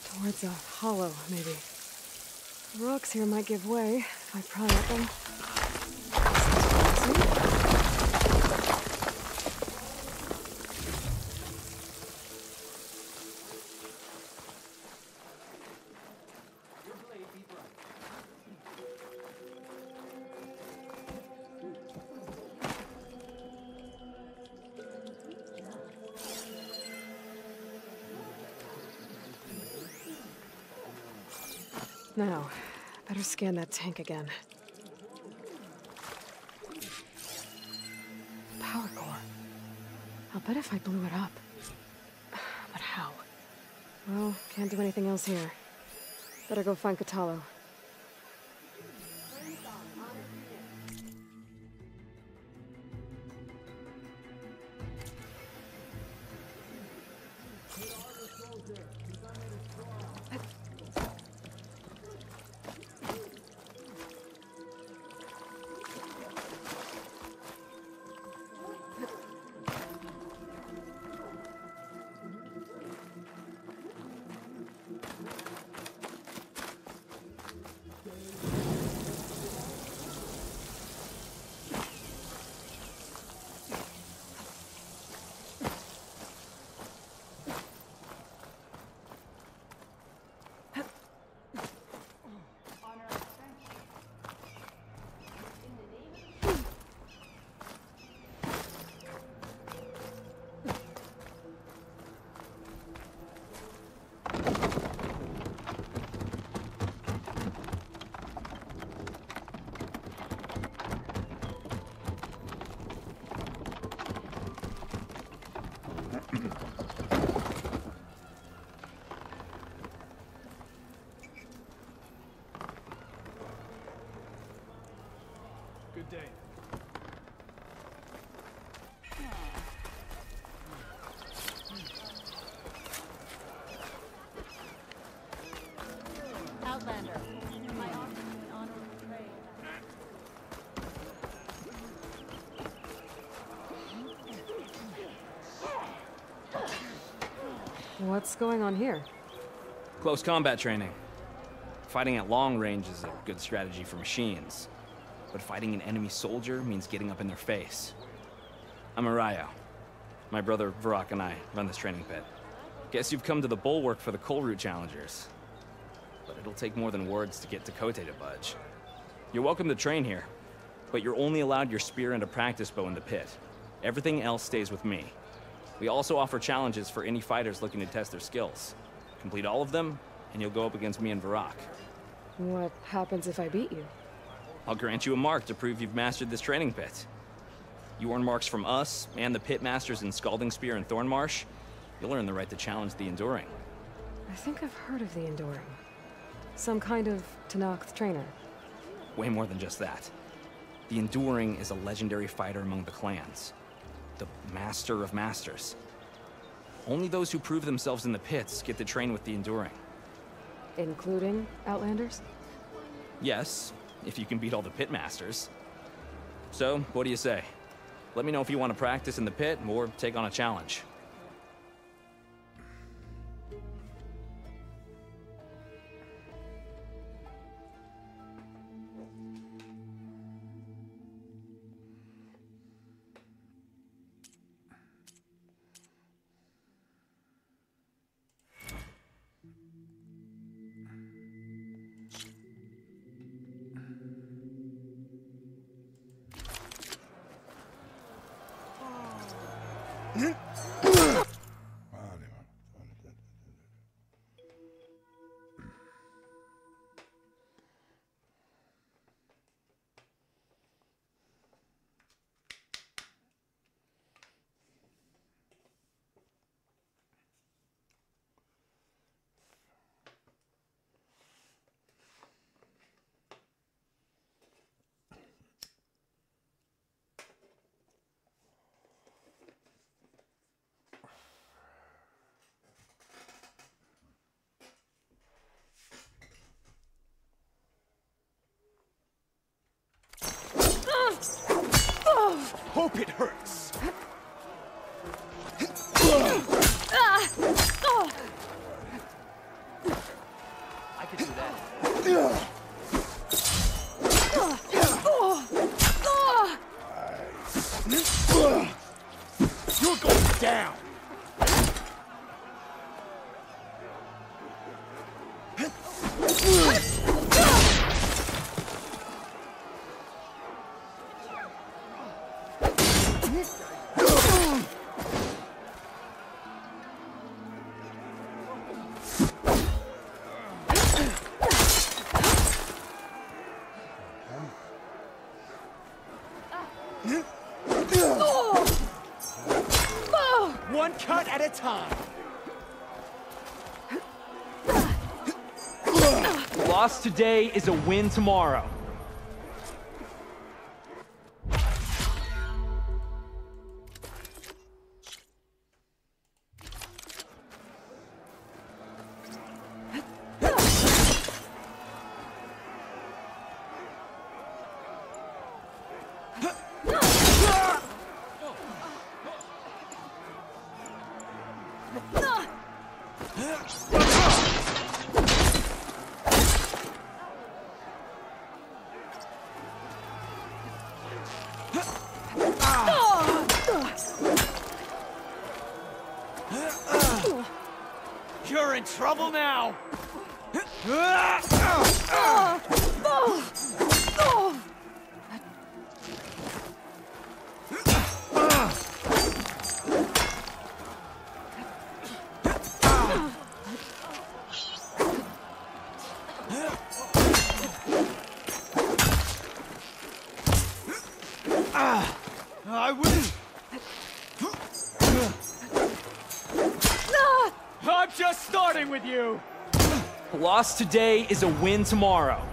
Towards a hollow, maybe. The rocks here might give way if I pry at them. Now, better scan that tank again. Power core. I'll bet if I blew it up. But how? Well, can't do anything else here. Better go find Katalo. Good day. Outlander, my offer you an honorable trade. What's going on here? Close combat training. Fighting at long range is a good strategy for machines. But fighting an enemy soldier means getting up in their face. I'm Arayo. My brother Varrock and I run this training pit. Guess you've come to the bulwark for the coal route challengers. but it'll take more than words to get Kote to budge. You're welcome to train here, but you're only allowed your spear and a practice bow in the pit. Everything else stays with me. We also offer challenges for any fighters looking to test their skills. Complete all of them, and you'll go up against me and Varrock. What happens if I beat you? I'll grant you a mark to prove you've mastered this training pit. You earn marks from us and the pit masters in Scalding Spear and Thornmarsh. You'll earn the right to challenge the Enduring. I think I've heard of the Enduring. Some kind of Tenakth trainer. Way more than just that. The Enduring is a legendary fighter among the clans. The Master of Masters. Only those who prove themselves in the pits get to train with the Enduring. Including Outlanders? Yes, if you can beat all the pit masters. So, what do you say? Let me know if you want to practice in the pit or take on a challenge. Hope it hurts. I could do that. You're going down. One cut at a time. Loss today is a win tomorrow. You're in trouble now. I wouldn't. I'm just starting with you. Loss today is a win tomorrow.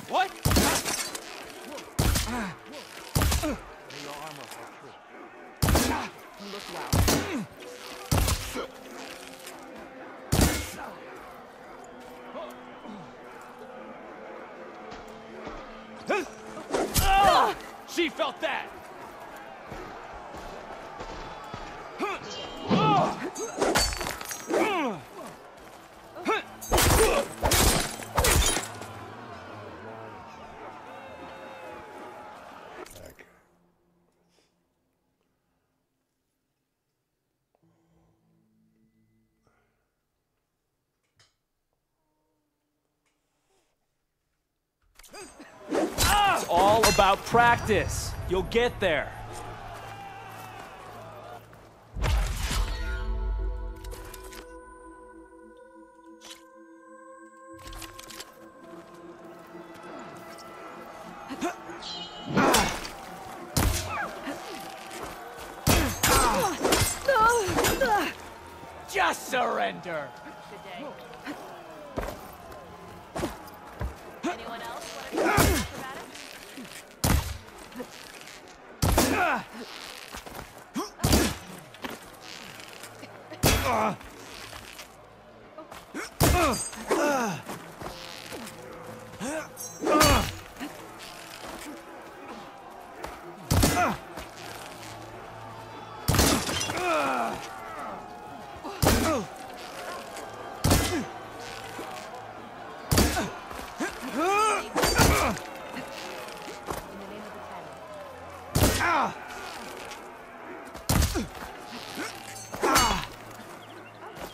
What? She felt that! It's all about practice. You'll get there. Just surrender! Anyone else want to try acrobatics?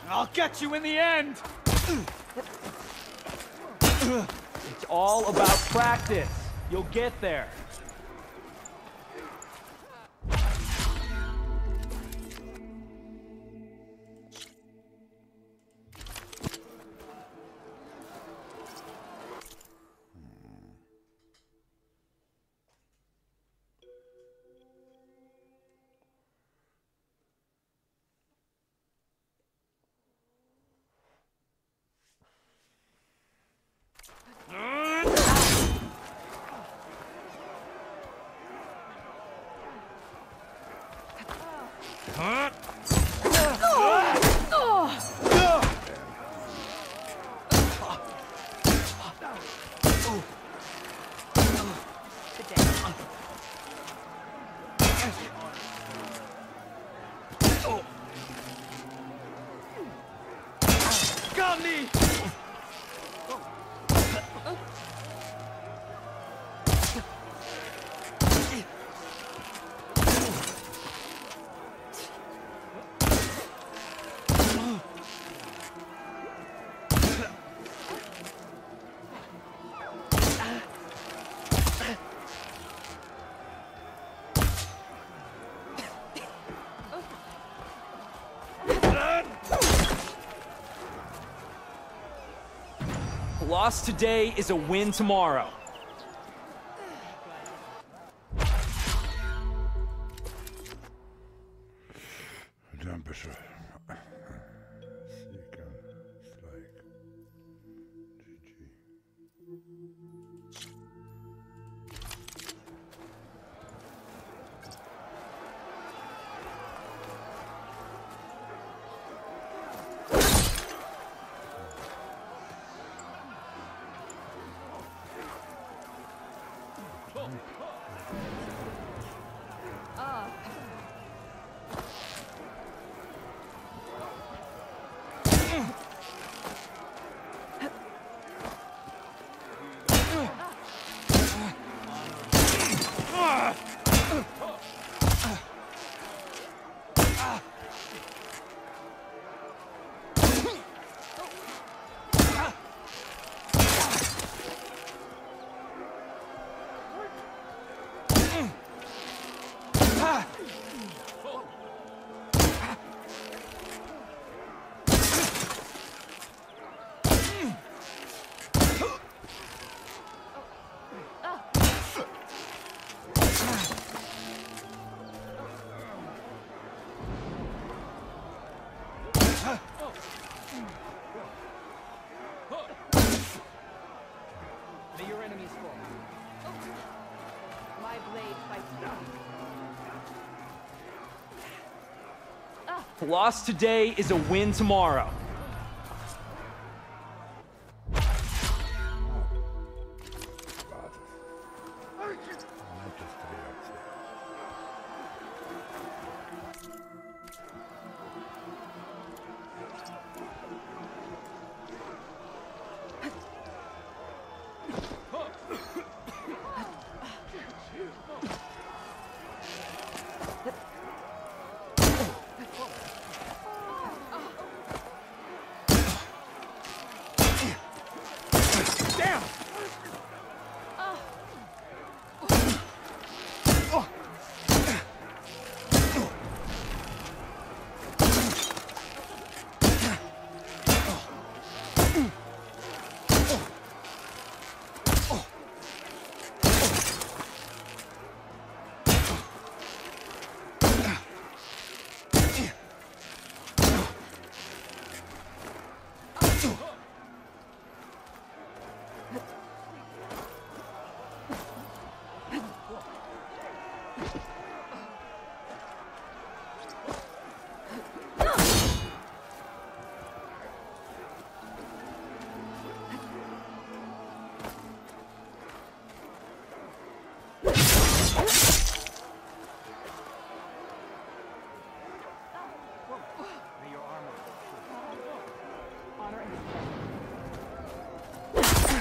I'll get you in the end! It's all about practice. You'll get there. Got me! A loss today is a win tomorrow. Dankeschön. Seeker, Strike. GG. May your enemies fall. My blade fights back. A loss today is a win tomorrow. Damn!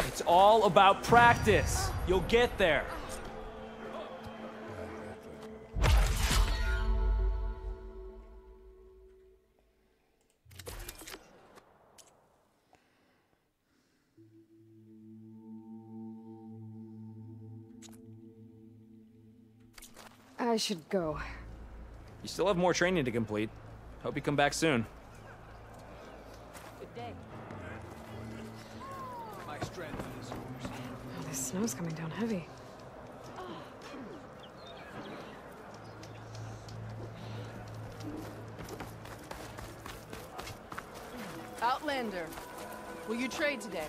It's all about practice. You'll get there. I should go. You still have more training to complete. Hope you come back soon. Good day. My strength is yours. Oh, this snow's coming down heavy. Outlander, will you trade today?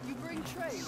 You bring trade.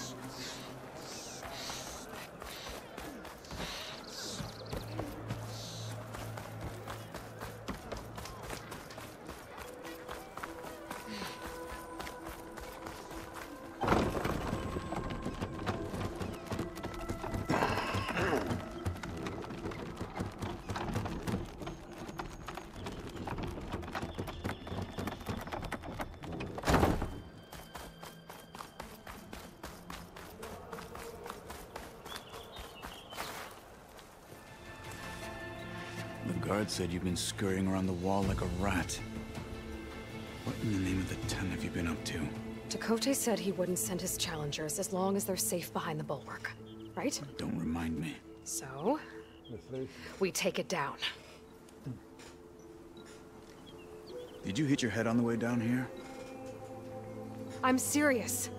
The guard said you've been scurrying around the wall like a rat. What in the name of the ten have you been up to? Chakotay said he wouldn't send his challengers as long as they're safe behind the bulwark, right? Don't remind me. So, we take it down. Did you hit your head on the way down here? I'm serious.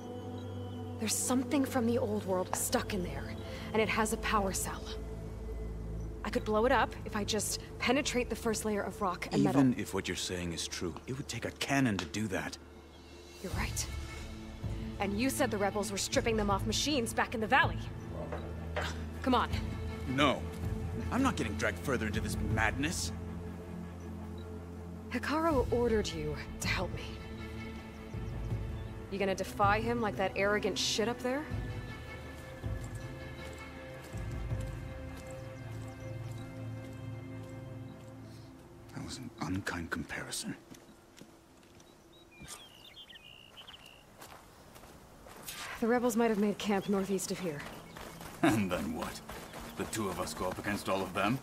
There's something from the old world stuck in there, and it has a power cell. I could blow it up if I just penetrate the first layer of rock and metal. Even if what you're saying is true, it would take a cannon to do that. You're right. And you said the rebels were stripping them off machines back in the valley. Come on. No. I'm not getting dragged further into this madness. Hikaru ordered you to help me. You gonna defy him like that arrogant shit up there? That was an unkind comparison. The rebels might have made camp northeast of here. And then what? The two of us go up against all of them?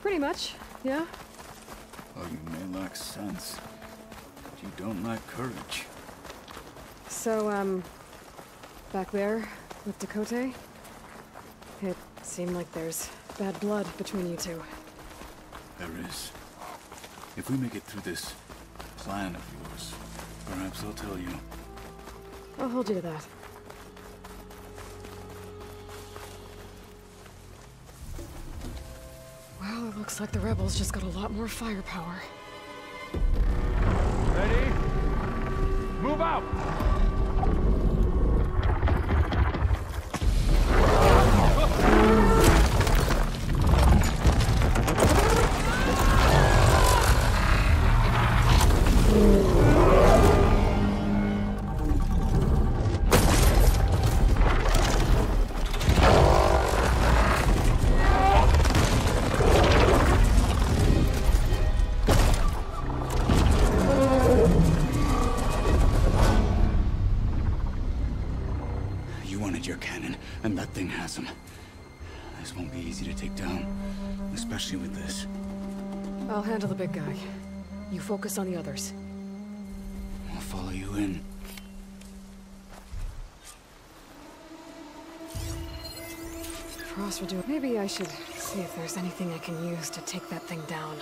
Pretty much, yeah. Oh, you may lack sense, but you don't lack courage. So, back there with Dakota, it seemed like there's bad blood between you two. There is. If we make it through this plan of yours, perhaps I'll tell you. I'll hold you to that. Well, it looks like the rebels just got a lot more firepower. Ready? Move out! Your cannon, and that thing has him. This won't be easy to take down, especially with this. I'll handle the big guy. You focus on the others. I'll follow you in. Frost will do it. Maybe I should see if there's anything I can use to take that thing down.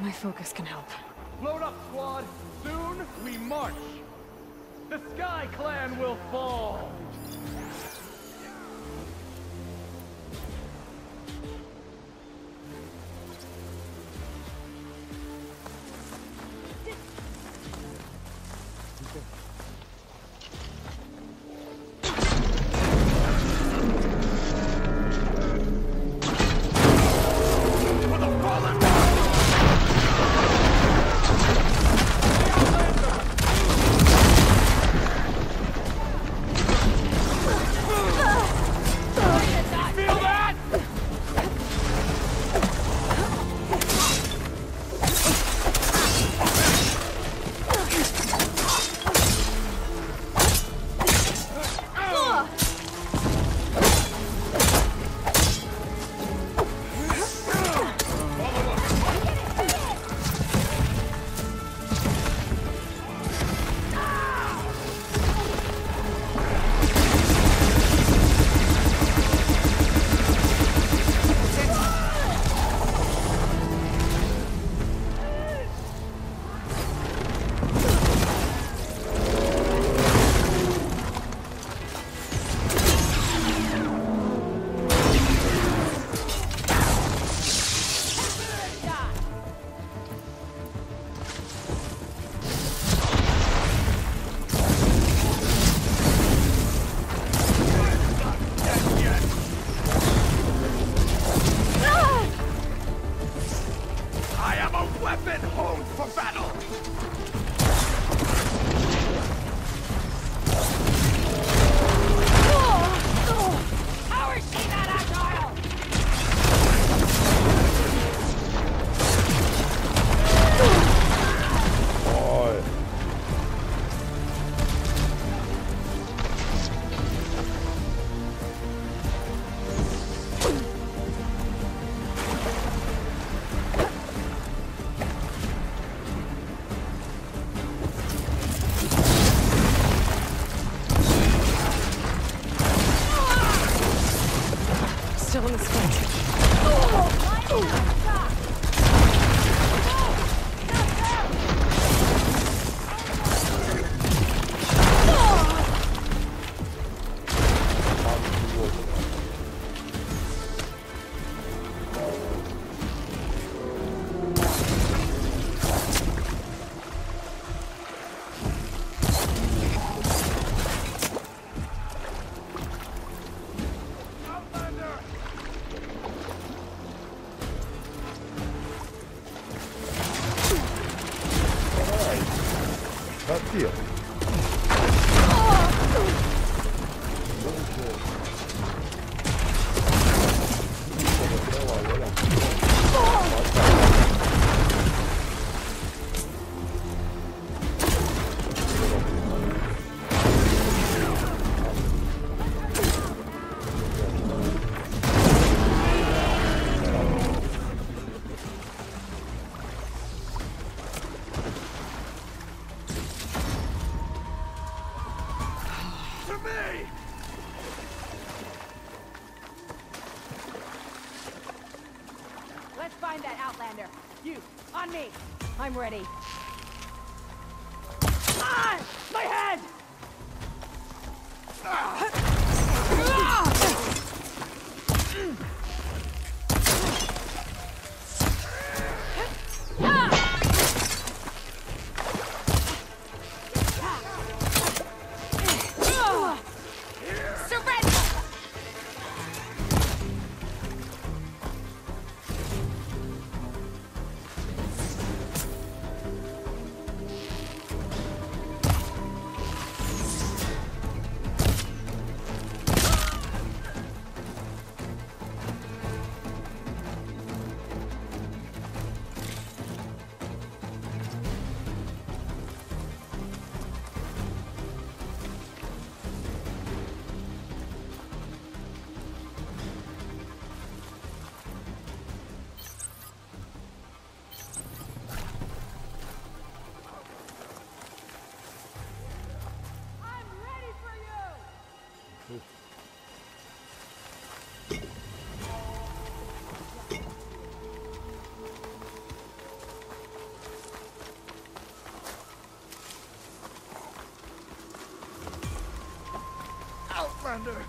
My focus can help. Load up, squad! Soon we march! The Sky Clan will fall! misije. Let's find that Outlander. You, on me. I'm ready. Ah! My head! Outlander!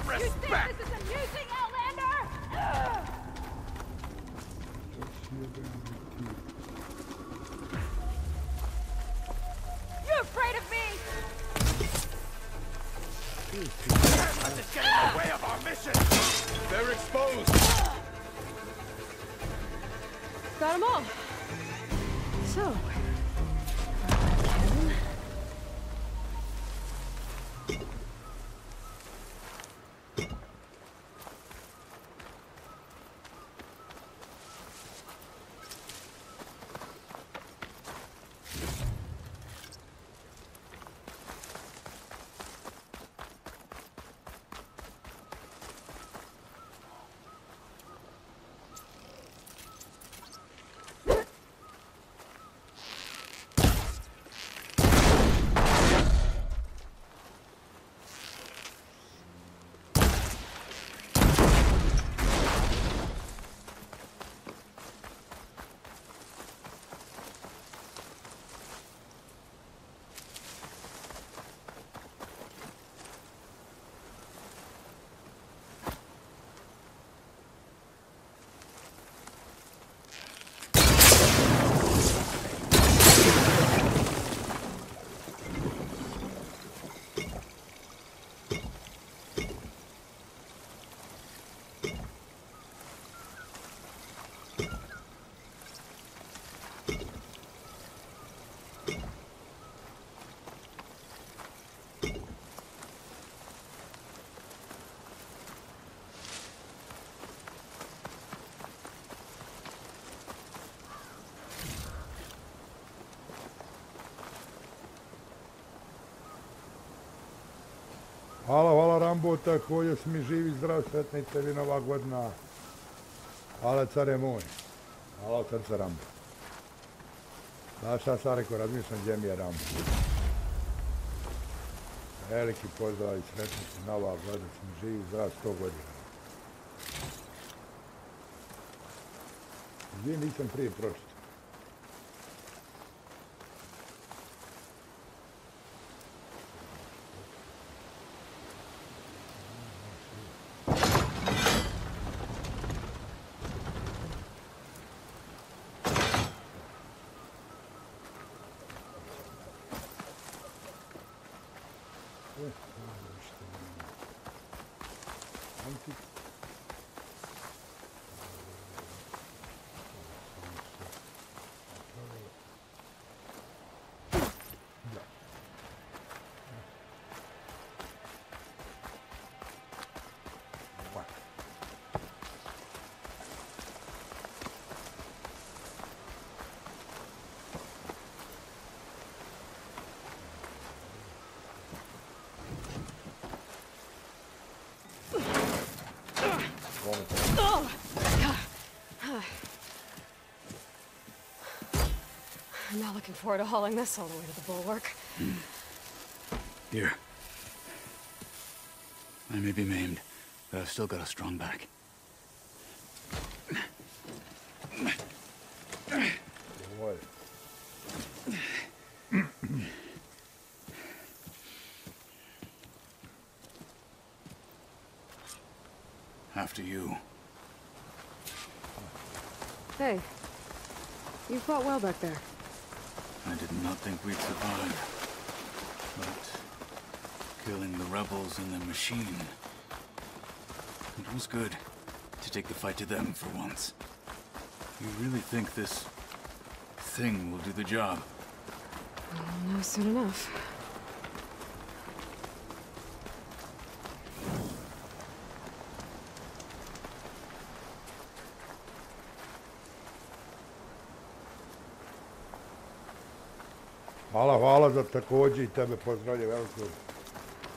Respect! This is amusing, Outlander! You afraid of me? Can't let this get in the way of our mission! They're exposed! Got them all. So... Hvala Rambo, također si mi živi, zdrav, sretna i tebi nova godina. Hvala care moj. Hvala od srca Rambo. Znaš šta sam rekao, razmišljam gdje mi je Rambo. Veliki pozdrav i sretnici, nova vlada, sam živ, zdrav 100 godina. Gdje nisam prije pročitao. I'm not looking forward to hauling this all the way to the bulwark. Here. I may be maimed, but I've still got a strong back. After you. Hey, you fought well back there. I did not think we'd survive. But killing the rebels and the machine, it was good to take the fight to them for once. You really think this thing will do the job? I'll know soon enough. Hvala za također i tebe pozdravlja veliko.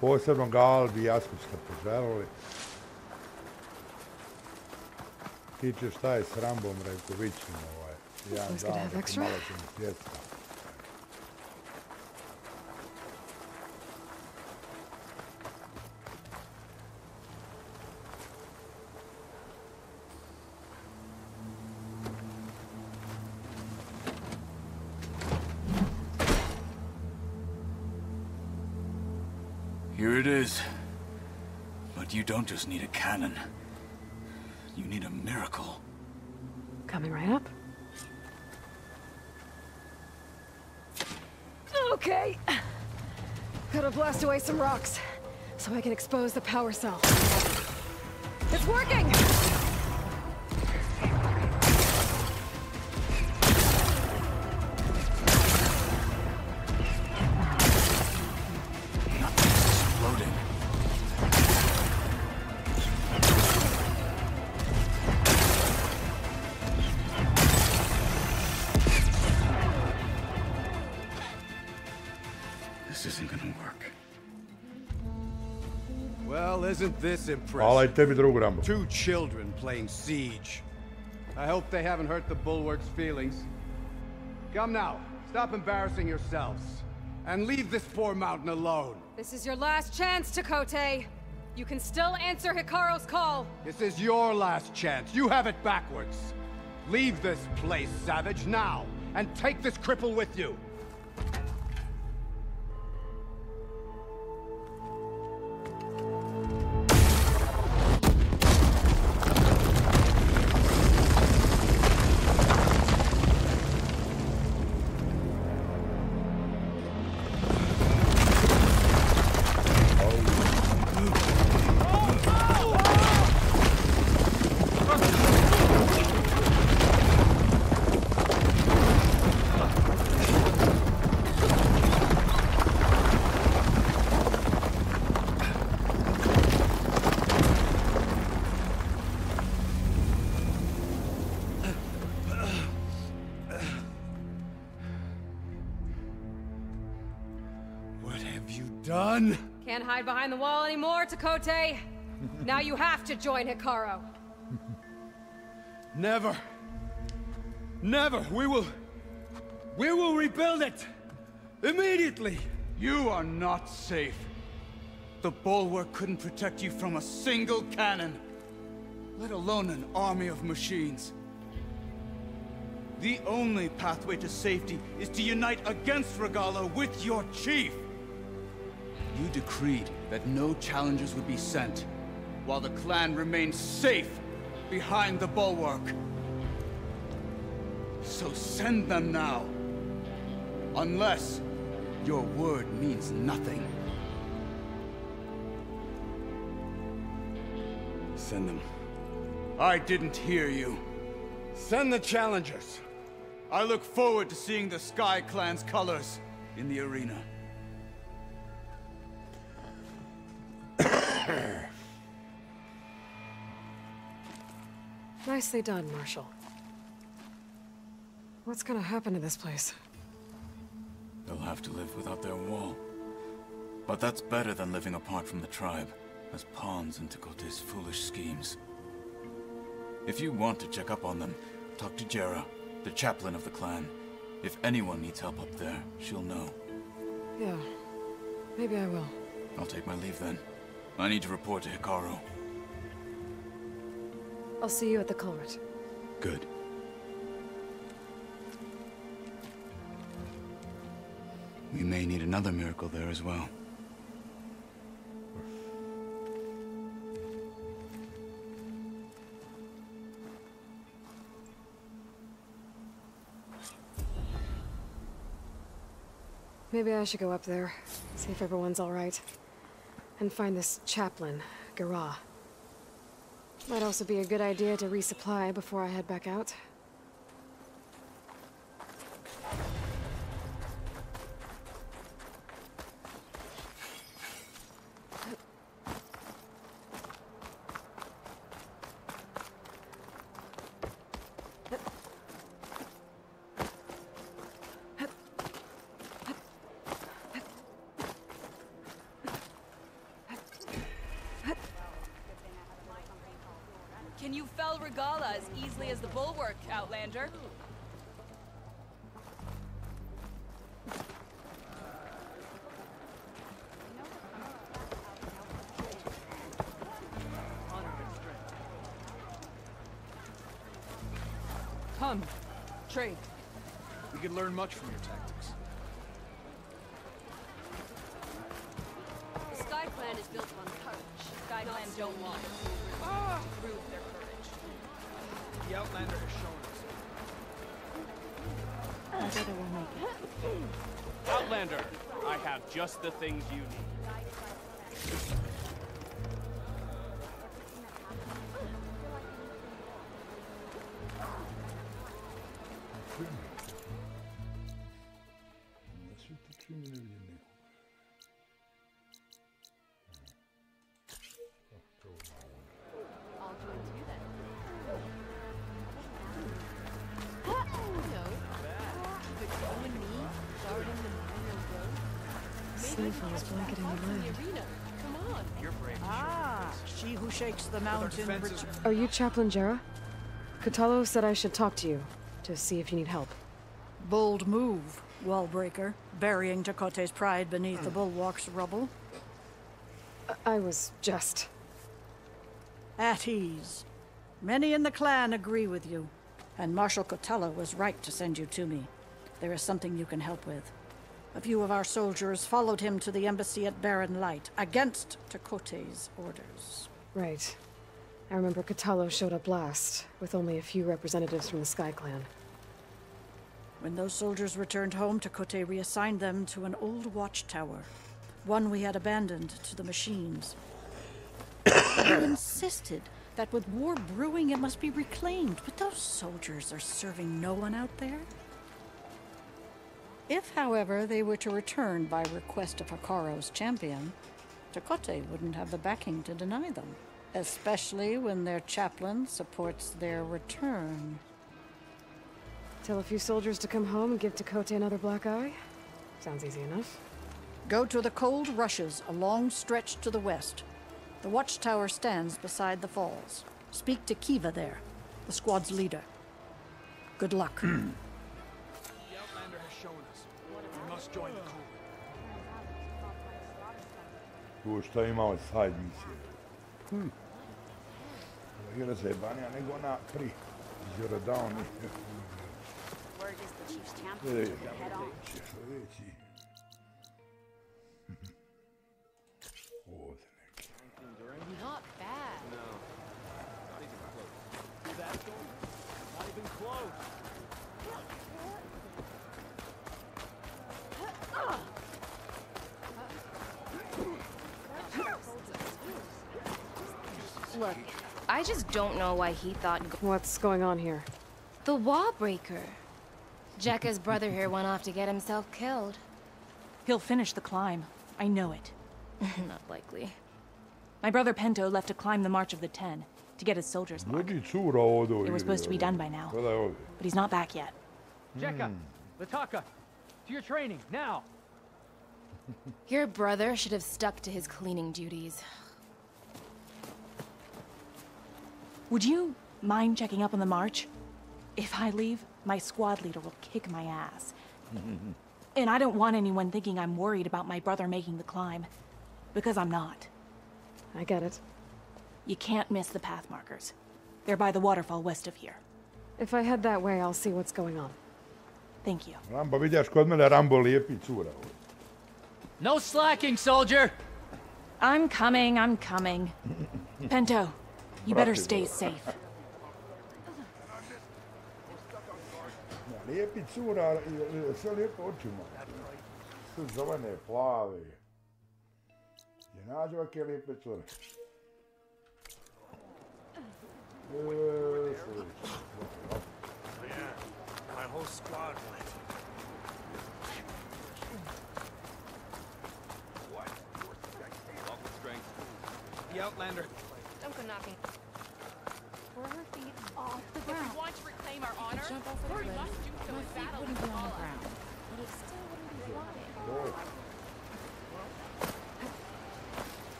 Posebno Galbi i Jasku ste poželili. Tiče šta je s Rambom, rekao, bit ćemo jedan dan, rekao, malo ćemo svjetska. Here it is. But you don't just need a cannon. You need a miracle. Coming right up. Okay. Gotta blast away some rocks so I can expose the power cell. It's working! Isn't this impressive? Hvala i tebi, drugu Rambo. 2 children playing siege. I hope they haven't hurt the bulwark's feelings. Come now, stop embarrassing yourselves. And leave this poor mountain alone. This is your last chance, Takote. You can still answer Hikaru's call. This is your last chance. You have it backwards. Leave this place, Savage, now. And take this cripple with you. Done? Can't hide behind the wall anymore, Takote. Now you have to join Hikaru. Never. Never! We will rebuild it! Immediately! You are not safe. The bulwark couldn't protect you from a single cannon, let alone an army of machines. The only pathway to safety is to unite against Regala with your chief. You decreed that no challengers would be sent, while the clan remained safe behind the bulwark. So send them now. Unless your word means nothing. Send them. I didn't hear you. Send the challengers. I look forward to seeing the Sky Clan's colors in the arena. Nicely done, Marshal. What's gonna happen to this place? They'll have to live without their wall. But that's better than living apart from the tribe, as pawns in Tekote's foolish schemes. If you want to check up on them, talk to Jera, the chaplain of the clan. If anyone needs help up there, she'll know. Yeah, maybe I will. I'll take my leave then. I need to report to Hikaru. I'll see you at the culvert. Good. We may need another miracle there as well. Maybe I should go up there, see if everyone's all right, and find this chaplain, Gara. Might also be a good idea to resupply before I head back out. Can you fell Regala as easily as the bulwark, Outlander? Come, trade. We could learn much from your tactics. The Sky Clan is built on courage. Sky Clan don't want to prove their courage. The Outlander has shown us. Outlander, I have just the things you need. Snowfall is blanketing the land. Ah, she who shakes the mountain. Are you Chaplain Jera? Kutalo said I should talk to you, to see if you need help. Bold move, wallbreaker, burying Tekote's pride beneath the bulwark's rubble. I was just... At ease. Many in the clan agree with you, and Marshal Kutalo was right to send you to me. There is something you can help with. A few of our soldiers followed him to the embassy at Barren Light, against Tekote's orders. Right. I remember Kutalo showed up last, with only a few representatives from the Sky Clan. When those soldiers returned home, Tekote reassigned them to an old watchtower, one we had abandoned to the machines. You insisted that with war brewing it must be reclaimed, but those soldiers are serving no one out there. If, however, they were to return by request of Hikaru's champion, Tekote wouldn't have the backing to deny them, especially when their chaplain supports their return. Tell a few soldiers to come home and give Tekote another black eye? Sounds easy enough. Go to the cold rushes, a long stretch to the west. The watchtower stands beside the falls. Speak to Kiva there, the squad's leader. Good luck. The Outlander has shown us. We must join the crew. Tu šta imao side misije. Igra se jebanija nego ona pri. Zero down. Word is the chief's champion. Head on. Sljedeći. Ovdje neki. Not bad. No. Not even close. See that door? Not even close. Look, I just don't know why he thought... What's going on here? The wall breaker. Jekka's brother here went off to get himself killed. He'll finish the climb. I know it. Not likely. My brother Pento left to climb the March of the Ten, to get his soldier's mark. Vodi cura ovdje. It was supposed to be done by now, Gledaj ovdje. but he's not back yet. Jekka, Lataka, to your training, now! Your brother should have stuck to his cleaning duties. Would you mind checking up on the march? If I leave, my squad leader will kick my ass. And I don't want anyone thinking I'm worried about my brother making the climb. Because I'm not. I get it. You can't miss the path markers. They're by the waterfall west of here. If I head that way, I'll see what's going on. Thank you. Rambo, vidiš kod mene Rambo lijepi cura ovdje. No slacking, soldier! I'm coming. Pento, you better stay safe. Lijepi cura, sve lijepo očima. Sve zelene, plave. Je nađe ovakve lijepe cure. My whole squad went. What? Local strength. The Outlander. Don't go knocking. Were her feet off the If ground? we want to reclaim our honor, Jump off we the cliff. must do so My in feet battle wouldn't with be on the Valhalla. ground, but it still wouldn't be flying.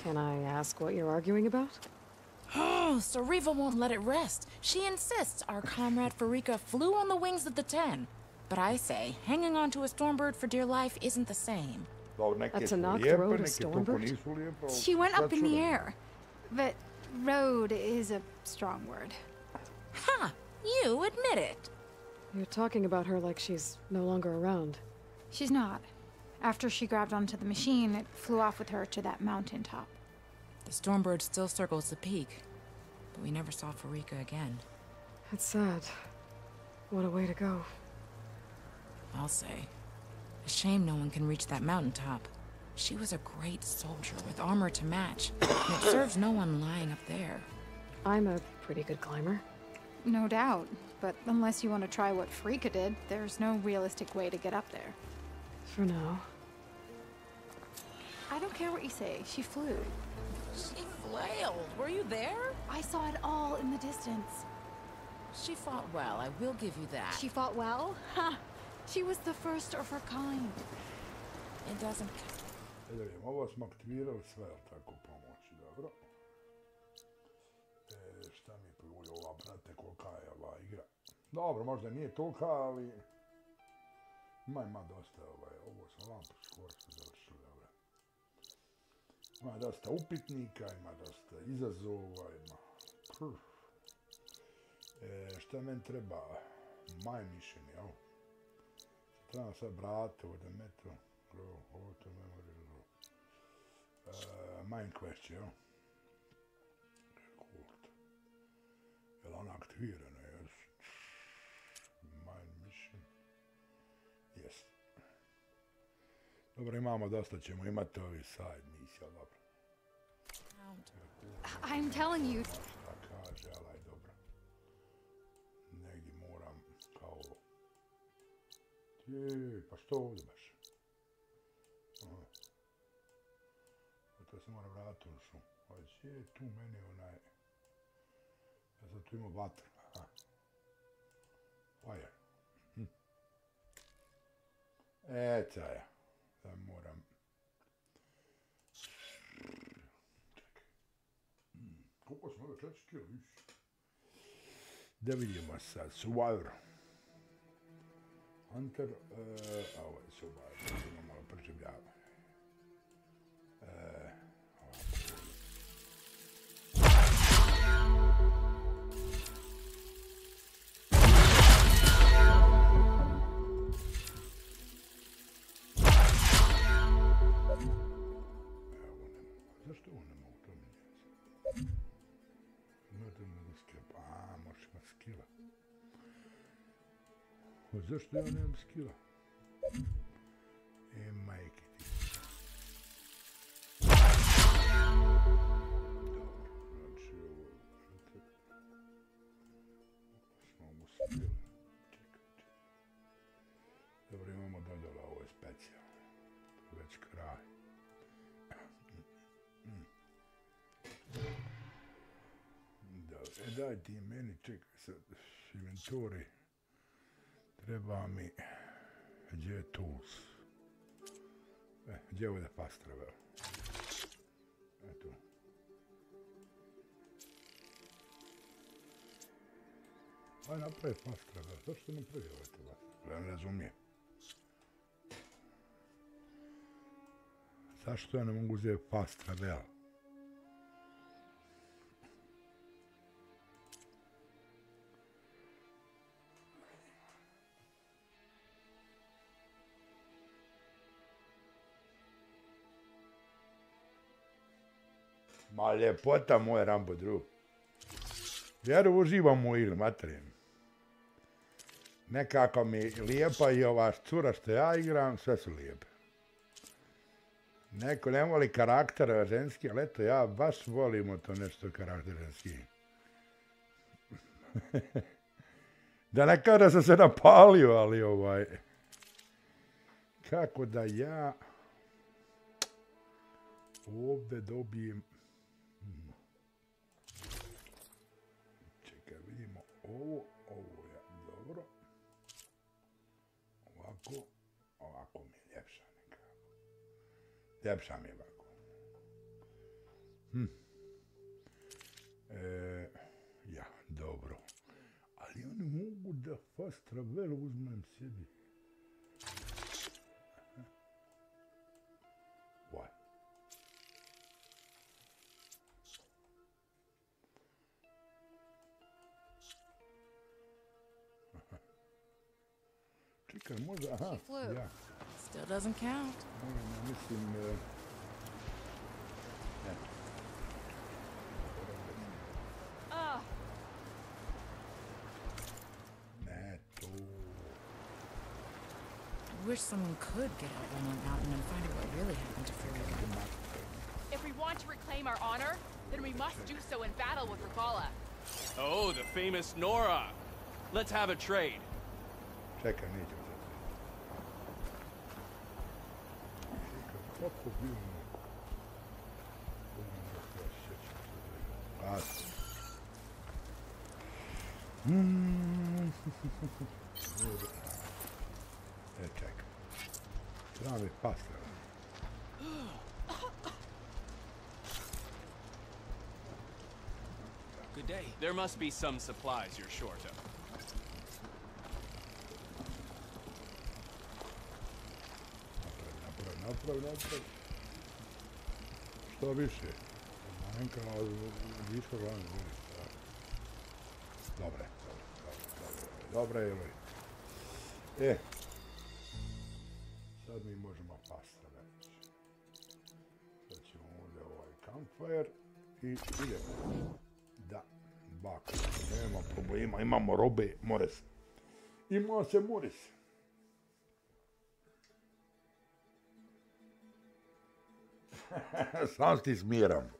Can I ask what you're arguing about? Oh, Sariva won't let it rest. She insists our comrade Farika flew on the wings of the Ten. But I say, hanging on to a stormbird for dear life isn't the same. That's a knocked road, a stormbird? She went up in the air. But road is a strong word. Ha! You admit it. You're talking about her like she's no longer around. She's not. After she grabbed onto the machine, it flew off with her to that mountaintop. The stormbird still circles the peak, but we never saw Farika again. It's sad. What a way to go. I'll say. A shame no one can reach that mountaintop. She was a great soldier with armor to match, and it serves no one lying up there. I'm a pretty good climber. No doubt. But unless you want to try what Farika did, there's no realistic way to get up there. For now. I don't care what you say. She flew. She flailed. Were you there? I saw it all in the distance. She fought well, I will give you that. She fought well? Ha! She was the first of her kind. It doesn't... Ovo smo aktivirali sve, ali tako pomoći, dobro. Šta mi pljuje ova, brate, kolika je ova igra. Dobro, možda nije tolika, ali... Ima dosta, ovo smo lampu skoro smo završili, dobro. Ima dosta upitnika, ima dosta izazova, ima... Šta meni treba? My mission, jel? Trebam sad brate ovdje meto. Ovo to memory. Main quest, jel? Record. Je li ona aktivirana, jes? Main mission. Jes. Dobro, imamo dosta, ćemo imati ovi side misija, dobro. I'm telling you. Šta kaže, ali dobro. Negdje moram, kao... Pa što ovdje baš? To se mora vratiti u šum. Je tu meni onaj... Ja sam tu imao vatru. Fire. Eto ja. Da moram... Čekaj. Koliko smo ove 4 kilo? Da vidimo sad, Survivor. Hunter, ovo je Survivor, imamo malo preživljavanje. Zašto ovo ne mogu to mijenjati? A, možeš imati skila. Zašto ja nemam skila? Majke ti. Dobro, znači ovo... Mogu skila. Čekajte. Dobro, imamo dodala, ovo je specijalno. To je već kraj. Dobro, daj ti meni, čekaj sad, inventori. Treba mi, gdje je tools? Gdje je ovdje fast travel? Eto. Aj napravi fast travel, zašto ne pravi ovaj fast travel? Ne razumijem. Zašto ja ne mogu uzeti fast travel? Ma ljepota moj Rambo drug. Jer uživam u igri, materijem. Nekako mi lijepa i ova cura što ja igram, sve su lijepe. Neko ne voli karakter ženski, ali eto ja baš volim to nešto karakter ženski. Da ne kada sam se napalio, ali kako da ja ovdje dobijem... Čekaj, vidimo ovo je dobro. Ovako mi je ljepša nekako. Ljepša mi je ovako. Ja, dobro. Ali oni mogu da fast travel uzmem sebi. What? Čekaj, možda, aha, ja. Still doesn't count. Mislim, ne, to... I wish someone could get out on that mountain and find out what really happened to Furica. If we want to reclaim our honor, then we must do so in battle with Regala. Oh, the famous Nora. Let's have a trade. Čekaj, nećemo sad. Čekaj, kako bi ono... Čekaj. Treba mi pasta. Good day. There must be some supplies you're short of. Napravi. Što više? Manjka viška glavne zbog. Dobre, ili? Sad mi možemo pasta reći. Sad ćemo ovdje ovaj campfire i idemo. Da, bak, nema problema, imamo robe, more se. Ima se more se. Sam ti smiram.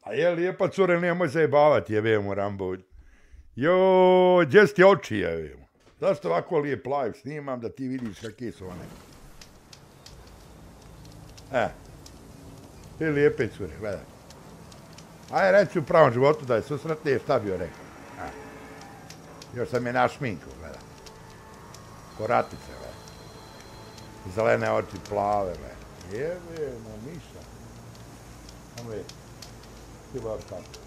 A je lijepa cure, nemoj se jebavati, jebemo Rambo. Joj, gdje ste oči, jebemo. Zašto ovako lijep live snimam da ti vidiš kakve su one? Te lijepe cure, gledaj. Aj, reći u pravom životu da je susretnije, šta bi joj rekao? Još sam je našminku, gledaj. Koratice, gledaj. Zelene oči, plave, gledaj. Jebemo, miša. Ono je. Ti bar tako.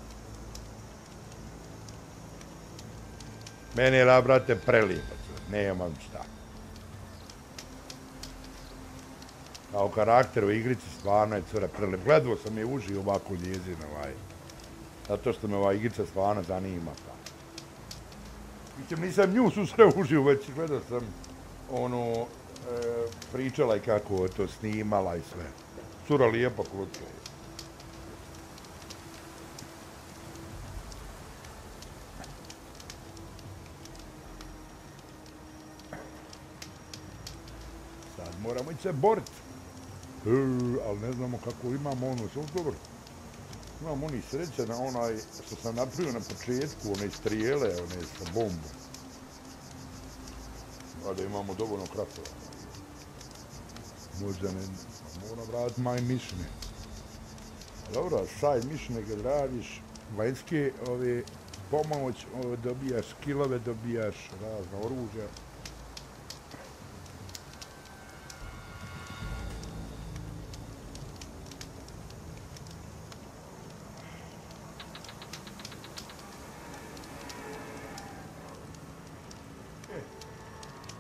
Meni je, brate, prelijepo. Nemam šta. Kao karakter u igrici stvarno je cura prelijepo. Gledao sam je uživo ovako njezin, zato što me ova igrica stvarno zanima. Nisam nju susreo uživo, već gledao sam pričala i kako to snimala i sve. Cura lijepa, krutka je. Sad moramo ići se boriti. Ali ne znamo kako imamo dobro. Imam oni sreće na onaj što sam napravio na početku, one strijele, one sa bombom. A da imamo dovoljno kratova. Možda ne, moram vratiti maj mišljenje. Dobro, side mišljenje kad radiš vanjske pomoć, dobijaš skillove, dobijaš razna oružja.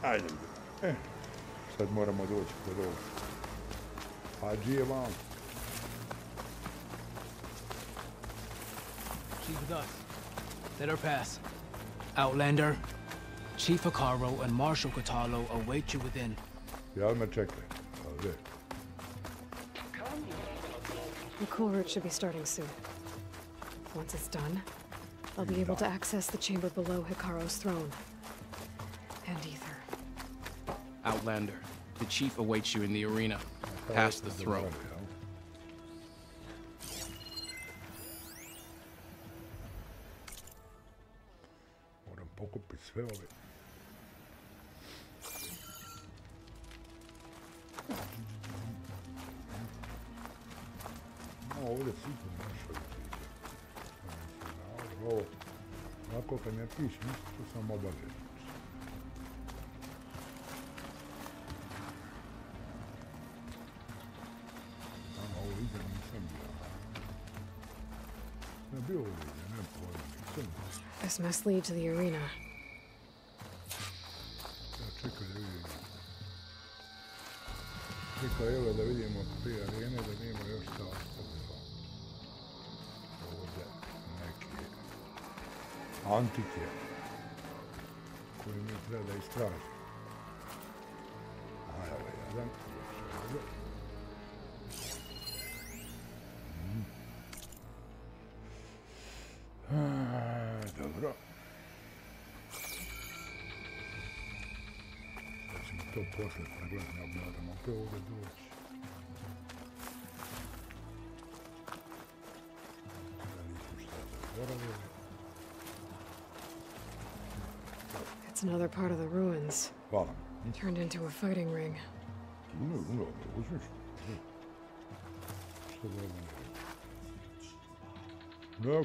Ajde, sad moramo doći kod ovog hađije vam. Chief with us. Let her pass. Outlander, Chief Hikaru and Marshal Katalo await you within. Ja me čekaj. Ovdje. The cool route should be starting soon. Once it's done, I'll be able to access the chamber below Hikaru's throne. And ether. Outlander, the chief awaits you in the arena, past the throne. Moram pokupiti sve ove. Ovdje sigurno nešto ovo. Ovako kad ne piše ništa, to sam obavio. This must lead to the arena. Čekaj, evo da vidimo prije arene, da nema još šta ostalo. Ovdje neke antike koje mi treba da istražimo. A evo jedan, još ovdje. Dobro. Da ćemo to posle pregledati, ne moramo opet ovdje doći. Da nismo šta zaboravili. It's another part of the ruins. Hvala. Turned into a fighting ring. Uzmiš? Što da ovo ne reći? Dobro,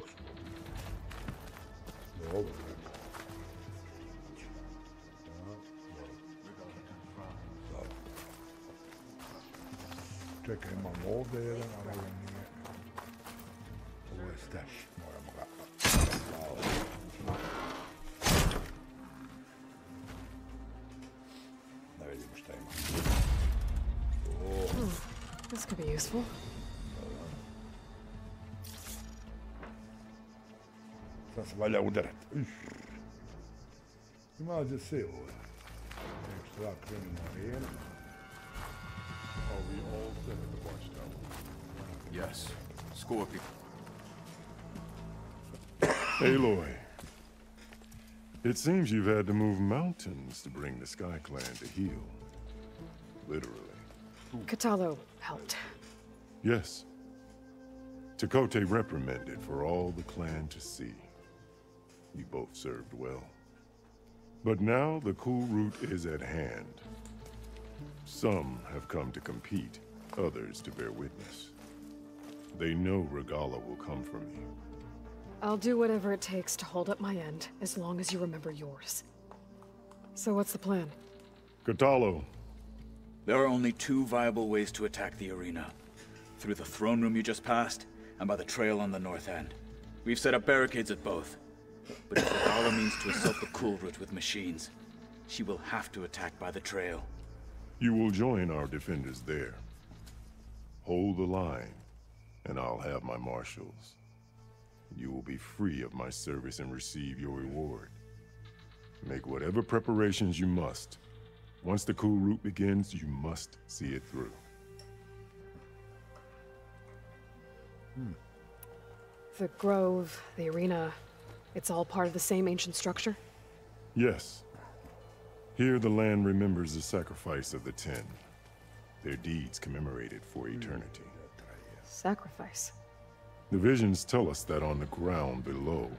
čekaj, imamo ovdje jedan, ali ovo nije. Ovo je stash, moramo ga. Da vidimo šta ima. This could be useful. Sad se valja udarat. Ima gdje se ovdje. Nek što ja krenim na arenu. Are we all set at the watchtower? Yes. Scorpion. Aloy. It seems you've had to move mountains to bring the Sky Clan to heal. Literally. Katalo helped. Yes. Tekote reprimanded for all the clan to see. You both served well. But now the cool route is at hand. Some have come to compete, others to bear witness. They know Regala will come for me. I'll do whatever it takes to hold up my end, as long as you remember yours. So what's the plan? Katalo. There are only two viable ways to attack the arena. Through the throne room you just passed, and by the trail on the north end. We've set up barricades at both. But if Regala means to assault the cool route with machines, she will have to attack by the trail. You will join our defenders there. Hold the line, and I'll have my marshals. You will be free of my service and receive your reward. Make whatever preparations you must. Once the cool route begins, you must see it through. The grove, the arena, it's all part of the same ancient structure? Yes. Here the land remembers the sacrifice of the 10. Their deeds commemorated for eternity. Sacrifice? The visions tell us that on the ground below,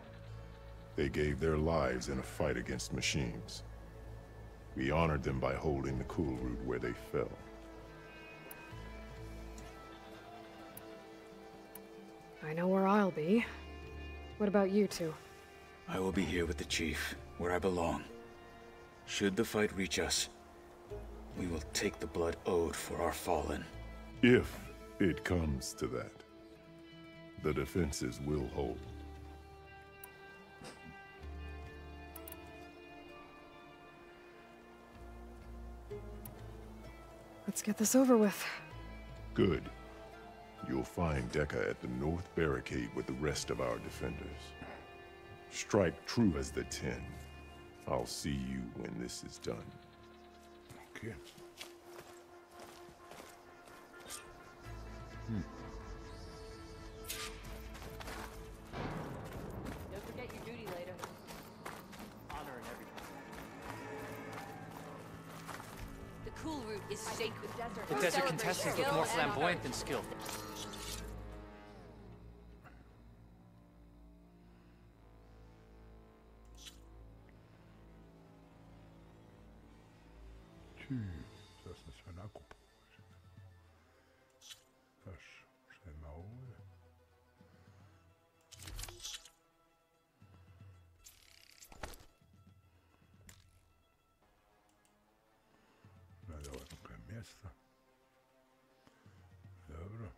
they gave their lives in a fight against machines. We honored them by holding the cool route where they fell. I know where I'll be. What about you two? I will be here with the chief, where I belong. Should the fight reach us, we will take the blood owed for our fallen. If it comes to that, the defenses will hold. Let's get this over with. Good. You'll find Dekka at the north barricade with the rest of our defenders. Strike true as the 10. I'll see you when this is done. Okay. Don't forget your duty later. Honor and everything. The cool route is sacred. The desert contestants look more flamboyant than skilled. Sad sam sve nakupao. Znaš, šta ima ovdje? Nadavljeno koje mjesta. Dobro.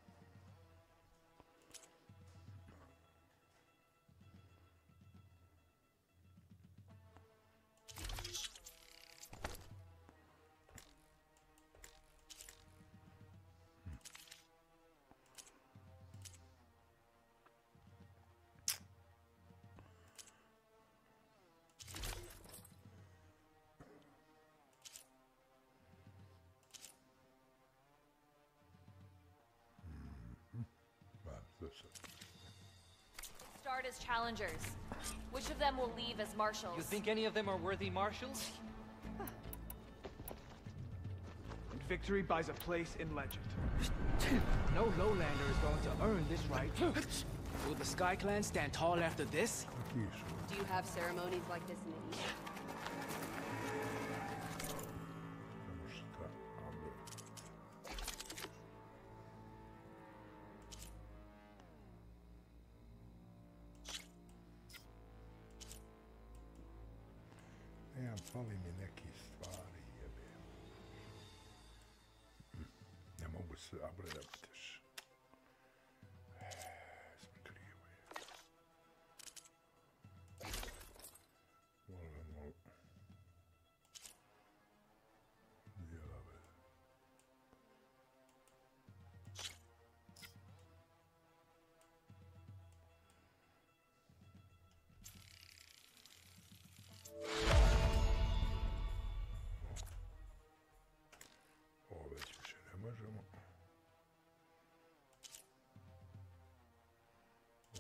Start as challengers. Which of them will leave as marshals? You think any of them are worthy marshals? Victory buys a place in legend. No lowlander is going to earn this right. Will the Sky Clan stand tall after this? Do you have ceremonies like this in the East? Fali mi neki stvari, jebe. Ne mogu se upgradeati još. Sam krivo je. Volimo dijelove. Možemo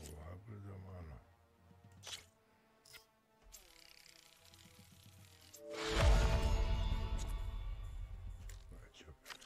ovako da malo znači opet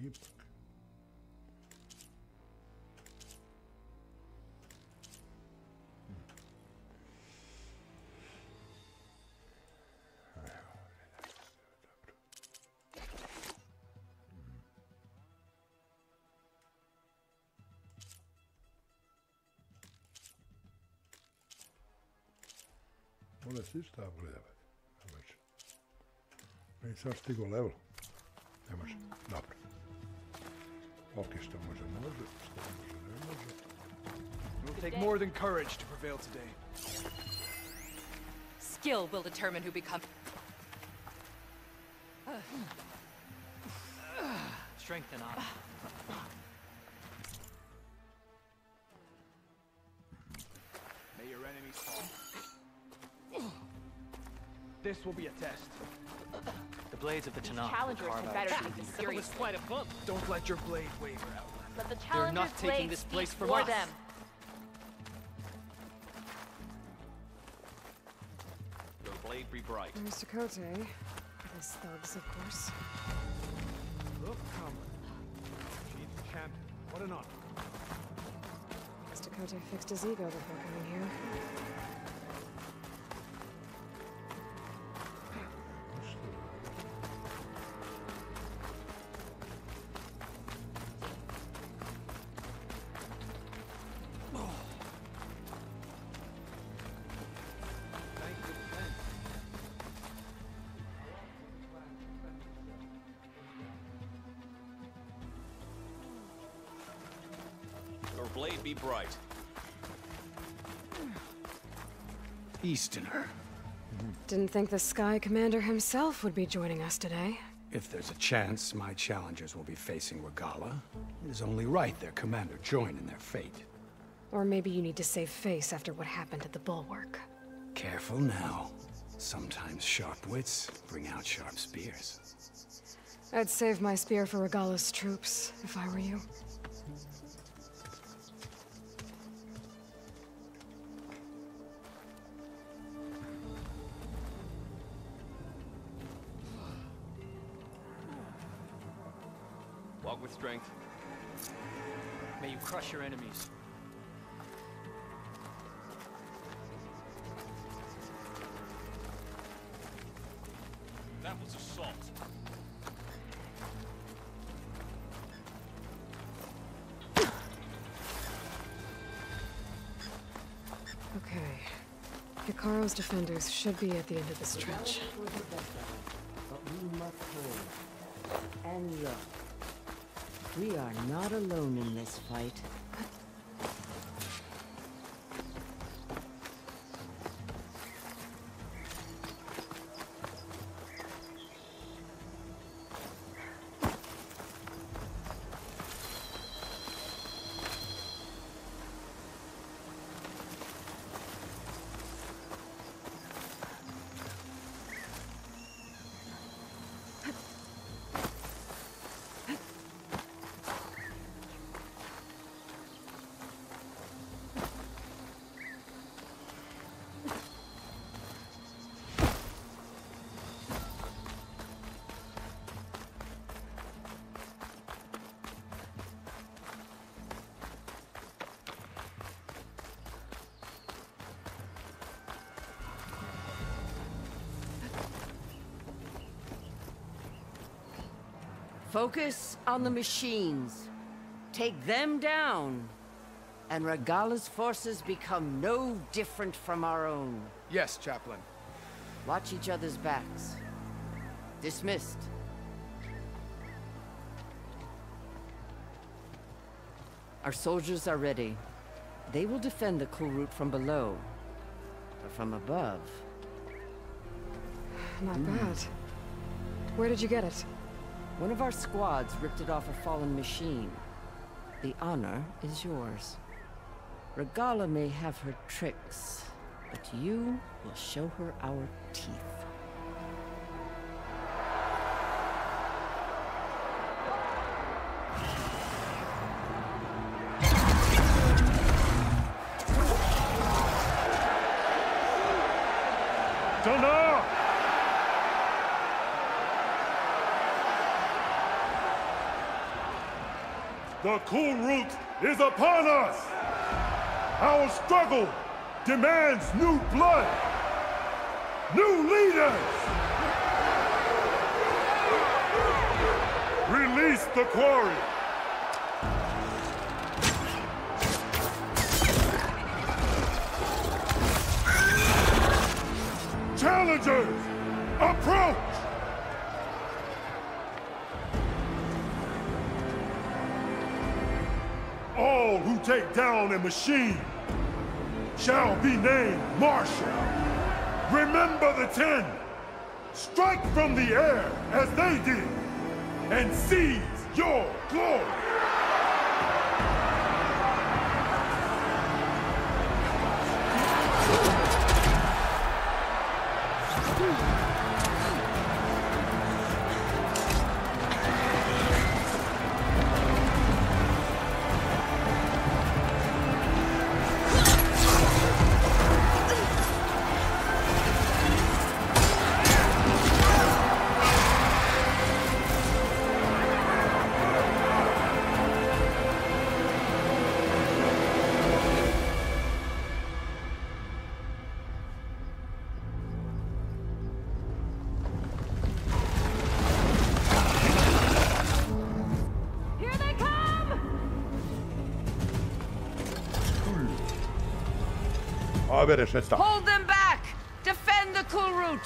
ipak. Ove si šta gledavati. Meni sad stigo level. Ne može. Dobro. Ok, što može, može. Što može, ne može. It will take more than courage to prevail today. Skill will determine who becomes. Strength and honor. May your enemies fall. This will be a test. The blades of the Tanakh Challengers carve had out better trees. take this That serious. was quite a bump. Don't let your blade waver out. Let the They're not challengers' taking blades this place speak from for us. them. Your blade be bright. Mr. Kote. His thugs, of course. Look, comrade. Chief champion. What an honor. Mr. Kote fixed his ego before coming here. Your blade be bright. Easterner. Didn't think the Sky Commander himself would be joining us today. If there's a chance my challengers will be facing Regala, it is only right their commander join in their fate. Or maybe you need to save face after what happened at the Bulwark. Careful now. Sometimes sharp wits bring out sharp spears. I'd save my spear for Regala's troops, if I were you. Walk with strength. May you crush your enemies. That was assault. Okay. Hikaru's defenders should be at the end of the stretch. But we must hold. And look, we are not alone in this fight. Focus on the machines. Take them down. And Regala's forces become no different from our own. Yes, Chaplain. Watch each other's backs. Dismissed. Our soldiers are ready. They will defend the cool route from below. But from above... Not bad. Where did you get it? One of our squads ripped it off a fallen machine. The honor is yours. Regala may have her tricks, but you will show her our teeth. Enough! The cool route is upon us! Our struggle demands new blood! New leaders! Release the quarry! Challengers, approach! All who take down a machine shall be named Marshal. Remember the 10. Strike from the air as they did, and seize your glory. Hold them back! Defend the cool route!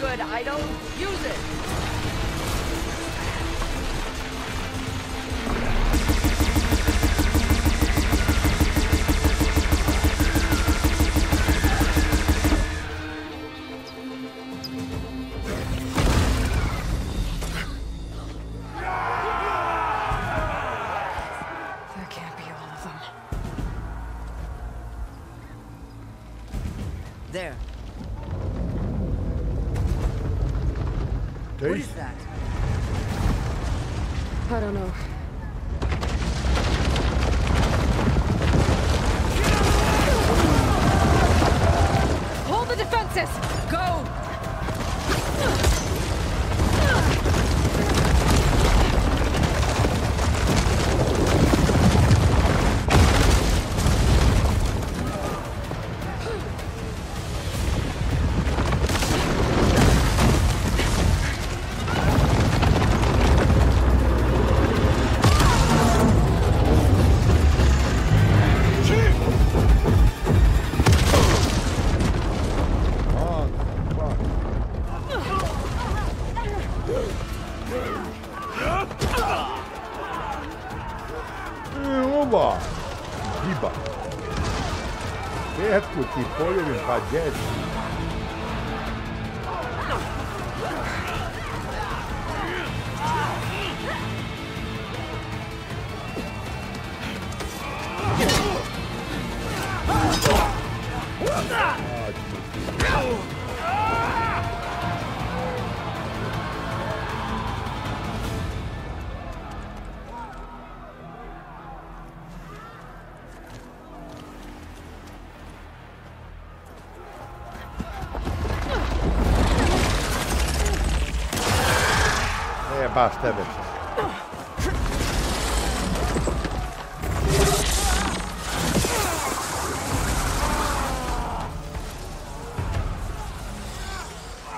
Good, I don't use it. There can't be all of them. There. What is that? I don't know. Hold the defenses! Go! Ova! Riba! Perto ti poljevi pa djeci. spas tebe.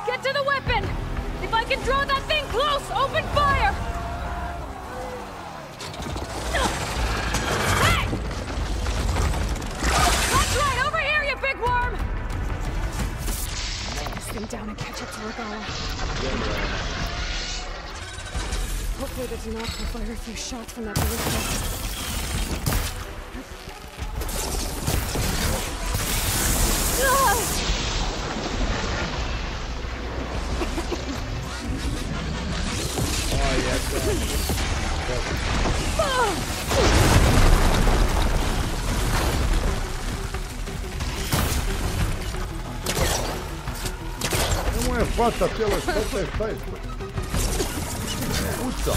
Get to the weapon! If I can draw that thing close, open fire! Hey! That's right, over here, you big worm! Take this thing down and catch up to Regala. Hopefully the Denox will fire a few shots from that ballista. Não é fácil pelas costas, puta!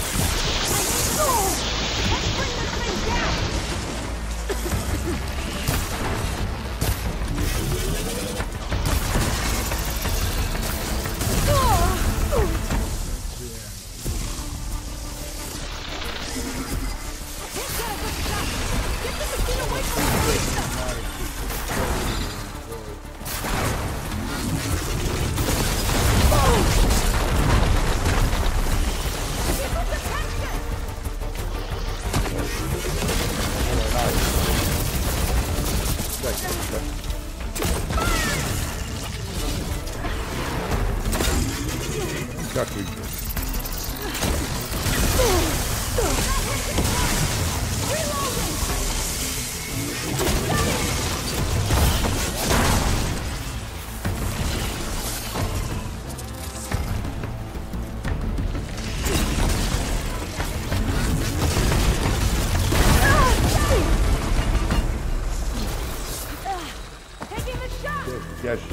Kako ide?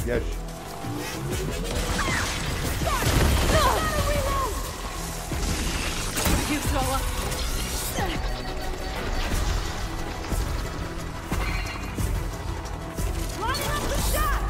Yes. You throw up. Lining up the shot.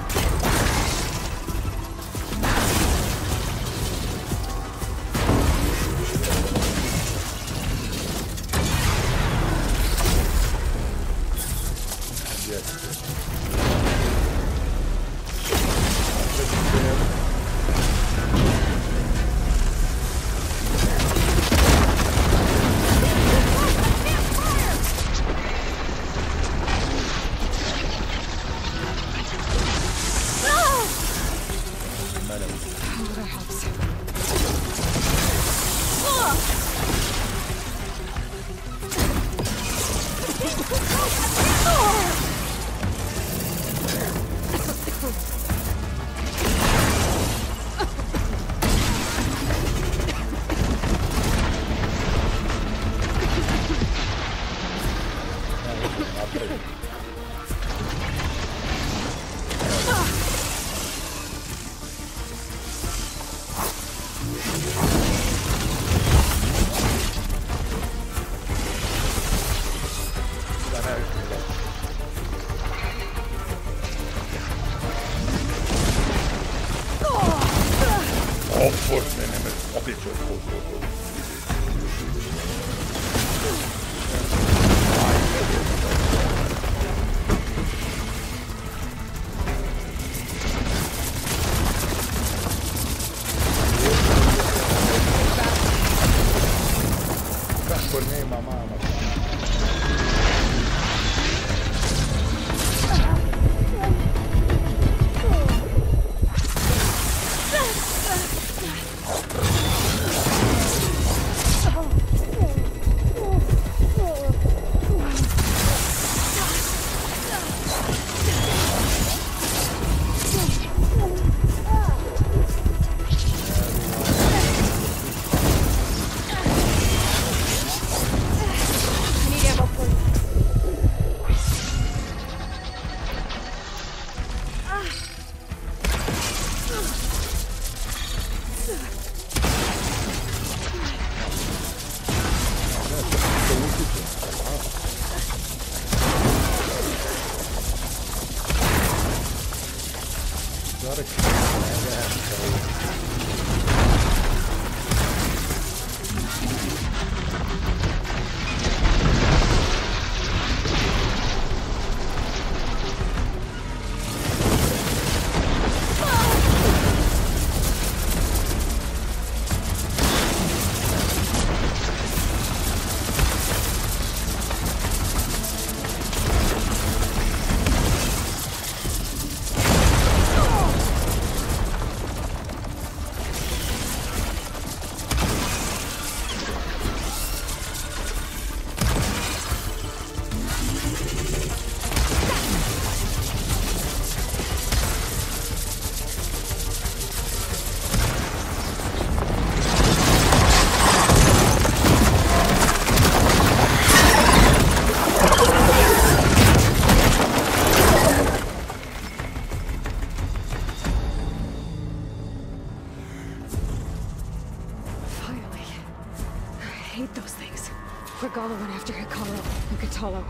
Regala went after Hikaru and Katalo.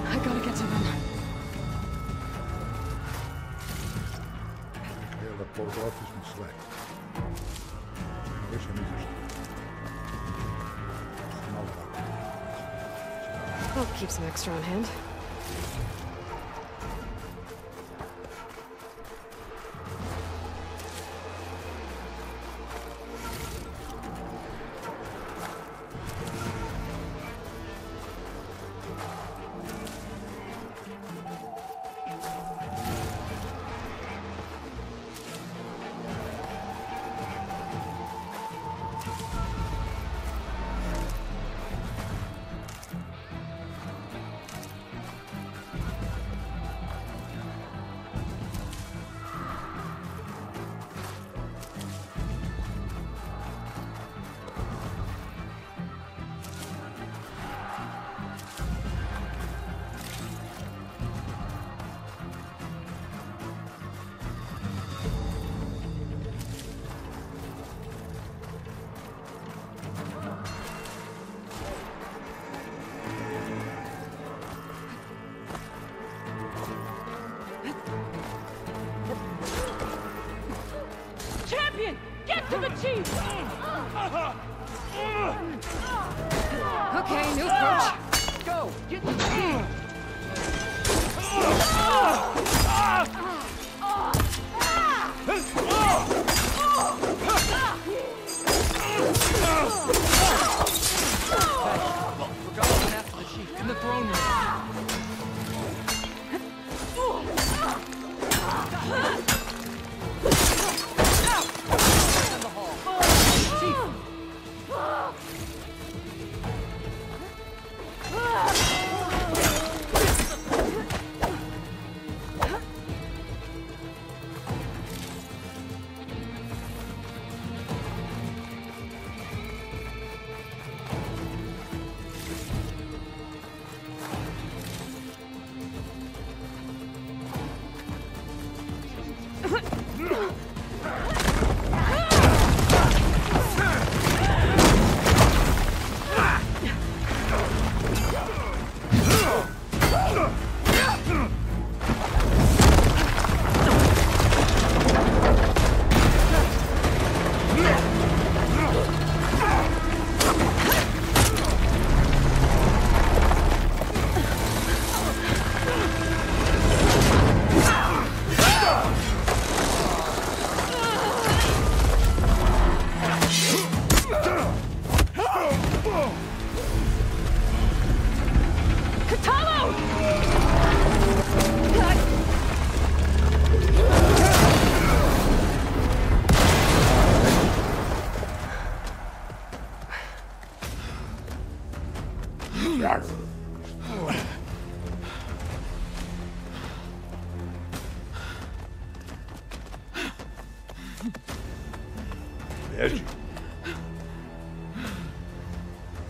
I gotta get to them. Evo da pogledati smo sve. Više mi zašto. Malo tako. I'll keep some extra on hand. Get to the chief! Okay, new approach. Go! Get to the chief! Forgot one after the chief in the throne room.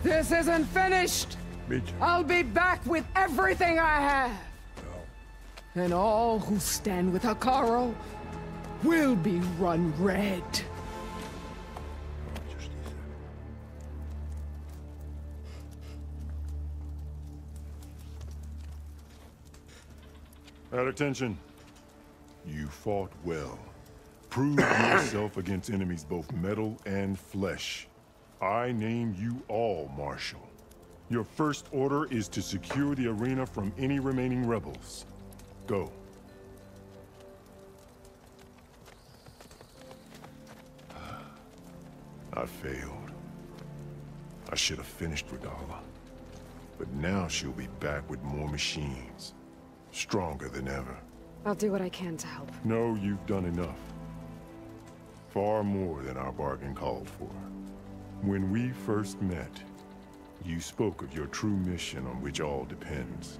This isn't finished. I'll be back with everything I have. And all who stand with Hikaru will be run red. At attention. You fought well. Prove yourself against enemies both metal and flesh. I name you all Marshal. Your first order is to secure the arena from any remaining rebels. Go. I failed. I should have finished Regala. But now she'll be back with more machines. Stronger than ever. I'll do what I can to help. No, you've done enough. Far more than our bargain called for. When we first met, you spoke of your true mission on which all depends.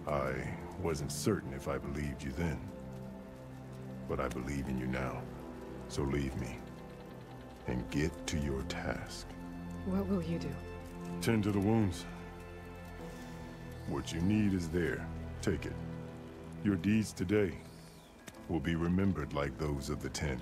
I wasn't certain if I believed you then. But I believe in you now. So leave me. And get to your task. What will you do? Tend to the wounds. What you need is there. Take it. Your deeds today will be remembered like those of the 10.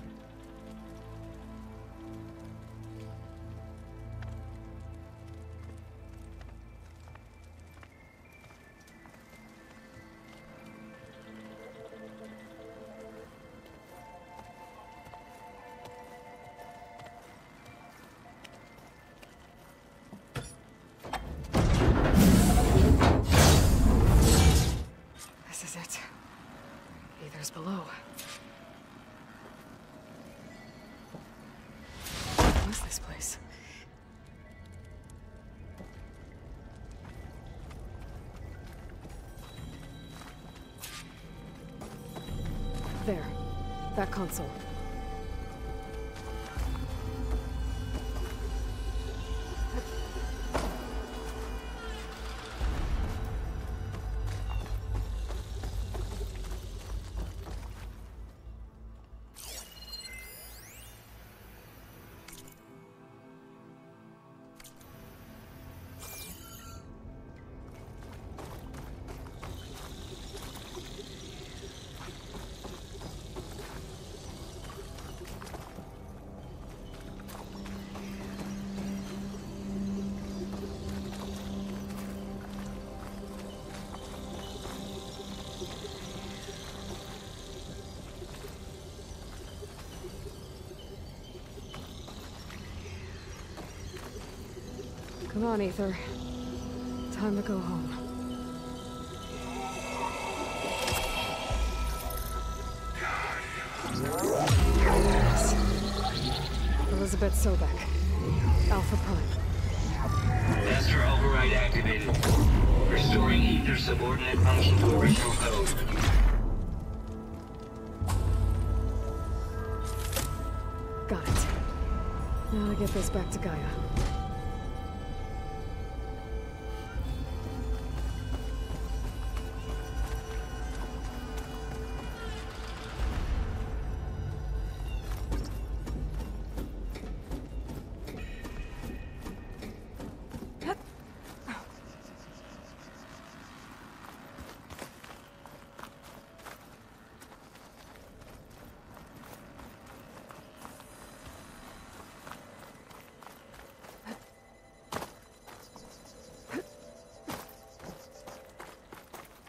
This is it. Ether's below. What's this place? There. That console. Come on, Ether. Time to go home. Yes. Elizabeth Sobek. Alpha Prime. Master override activated. Restoring Ether subordinate function to original code. Got it. Now to get this back to Gaia.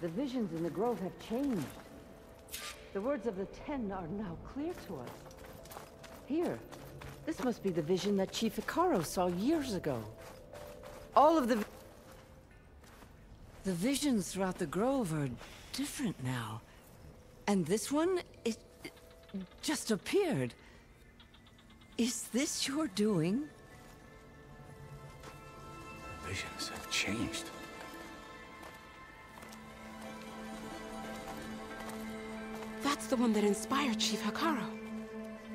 The visions in the grove have changed. The words of the 10 are now clear to us. Here, this must be the vision that Chief Icaro saw years ago. All of the visions throughout the grove are different now. And this one, it just appeared. Is this your doing? Visions have changed. That's the one that inspired Chief Icaro.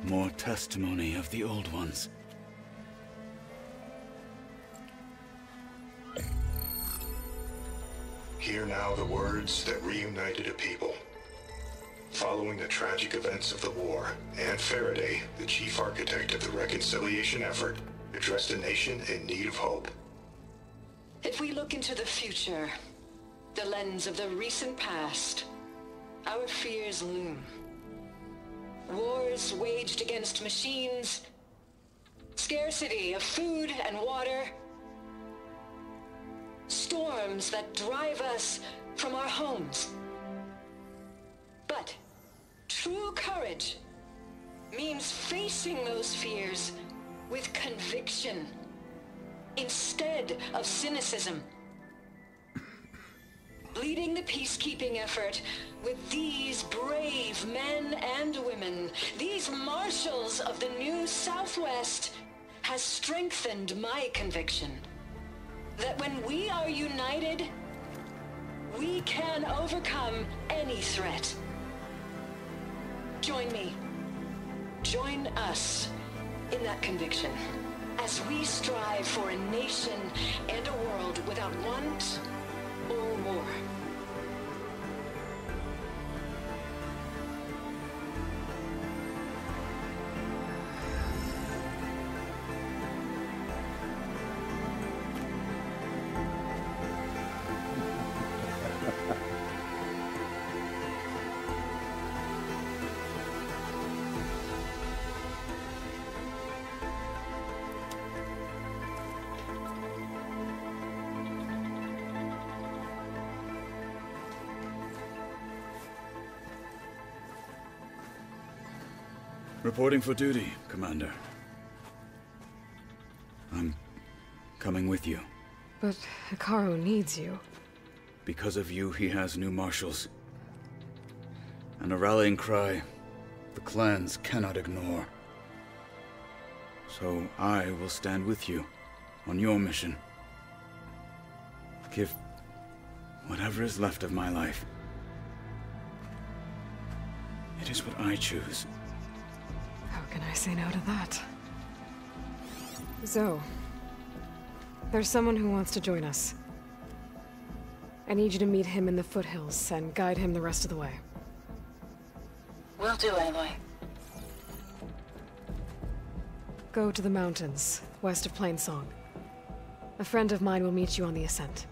More testimony of the old ones. Hear now the words that reunited a people. Following the tragic events of the war, Anne Faraday, the chief architect of the reconciliation effort, addressed a nation in need of hope. If we look into the future, the lens of the recent past, our fears loom. Wars waged against machines, scarcity of food and water, storms that drive us from our homes. But true courage means facing those fears with conviction instead of cynicism. Leading the peacekeeping effort with these brave men and women, these marshals of the new Southwest, has strengthened my conviction that when we are united, we can overcome any threat. Join me. Join us in that conviction as we strive for a nation and a world without want or war. Reporting for duty, Commander. I'm coming with you. But Hikaru needs you. Because of you, he has new marshals. And a rallying cry the clans cannot ignore. So I will stand with you on your mission. Give whatever is left of my life. It is what I choose. How can I say no to that? Zoe, there's someone who wants to join us. I need you to meet him in the foothills and guide him the rest of the way. Will do, Aloy. Go to the mountains, west of Plainsong. A friend of mine will meet you on the ascent.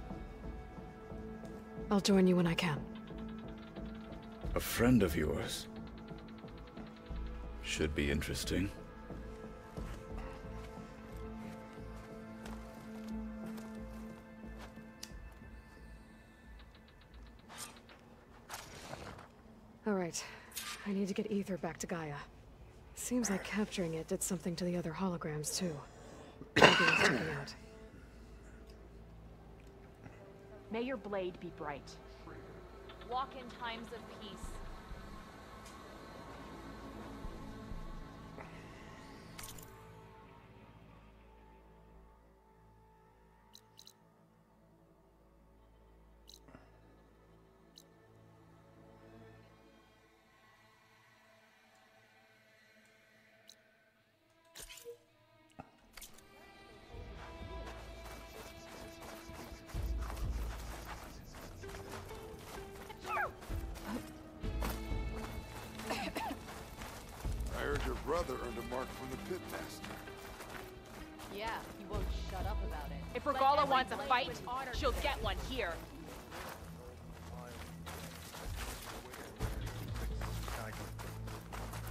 I'll join you when I can. A friend of yours? Should be interesting. All right. I need to get Ether back to Gaia. Seems like capturing it did something to the other holograms, too. Maybe it's checking out. May your blade be bright. Walk in times of peace. Your brother earned a mark from the pitmaster. Yeah, he won't shut up about it. If Regala wants a fight, she'll get one here.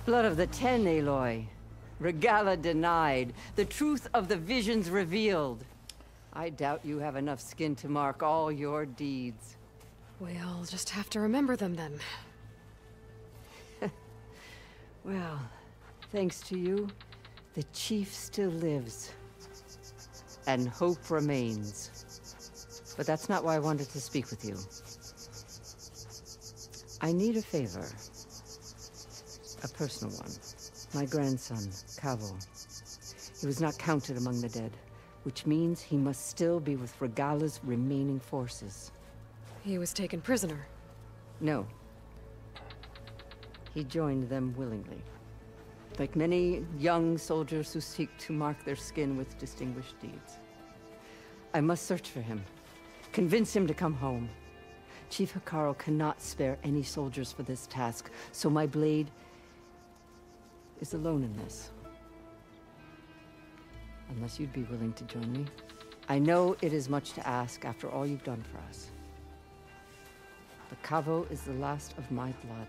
Blood of the Ten, Aloy. Regala denied. The truth of the visions revealed. I doubt you have enough skin to mark all your deeds. We'll just have to remember them then. Well, thanks to you, the chief still lives. And hope remains. But that's not why I wanted to speak with you. I need a favor. A personal one. My grandson, Kavo. He was not counted among the dead, which means he must still be with Regala's remaining forces. He was taken prisoner? No. He joined them willingly. Like many young soldiers who seek to mark their skin with distinguished deeds. I must search for him. Convince him to come home. Chief Hikaru cannot spare any soldiers for this task, so my blade is alone in this. Unless you'd be willing to join me. I know it is much to ask after all you've done for us. But Kavo is the last of my blood.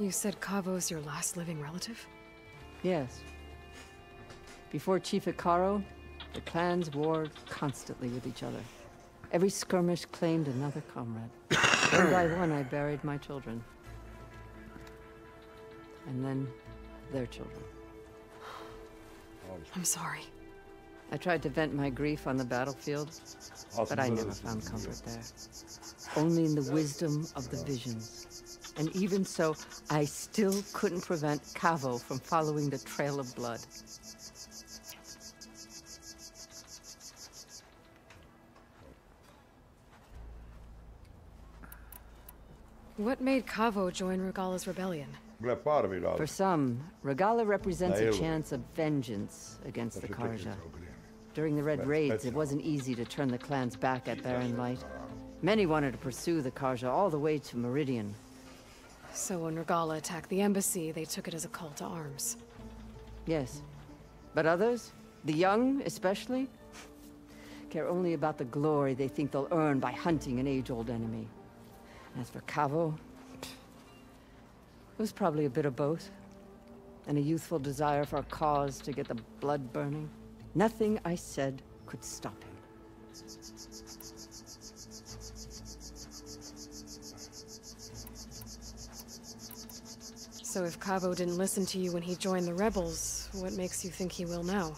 You said Kavo's your last living relative? Yes. Before Chief Hikaru, the clans warred constantly with each other. Every skirmish claimed another comrade. One by one, I buried my children. and then their children. I'm sorry. I tried to vent my grief on the battlefield, but I never found comfort there. Only in the wisdom of the visions. And even so, I still couldn't prevent Cavo from following the trail of blood. What made Cavo join Regala's rebellion? For some, Regala represents a chance of vengeance against the Karja. During the Red Raids, it wasn't easy to turn the clan's back at Barren Light. Many wanted to pursue the Karja all the way to Meridian. So when Regala attacked the embassy, they took it as a call to arms. Yes. But others, the young especially, care only about the glory they think they'll earn by hunting an age-old enemy. As for Cavo, it was probably a bit of both. And a youthful desire for a cause to get the blood burning. Nothing I said could stop him. So if Cavo didn't listen to you when he joined the rebels, what makes you think he will now?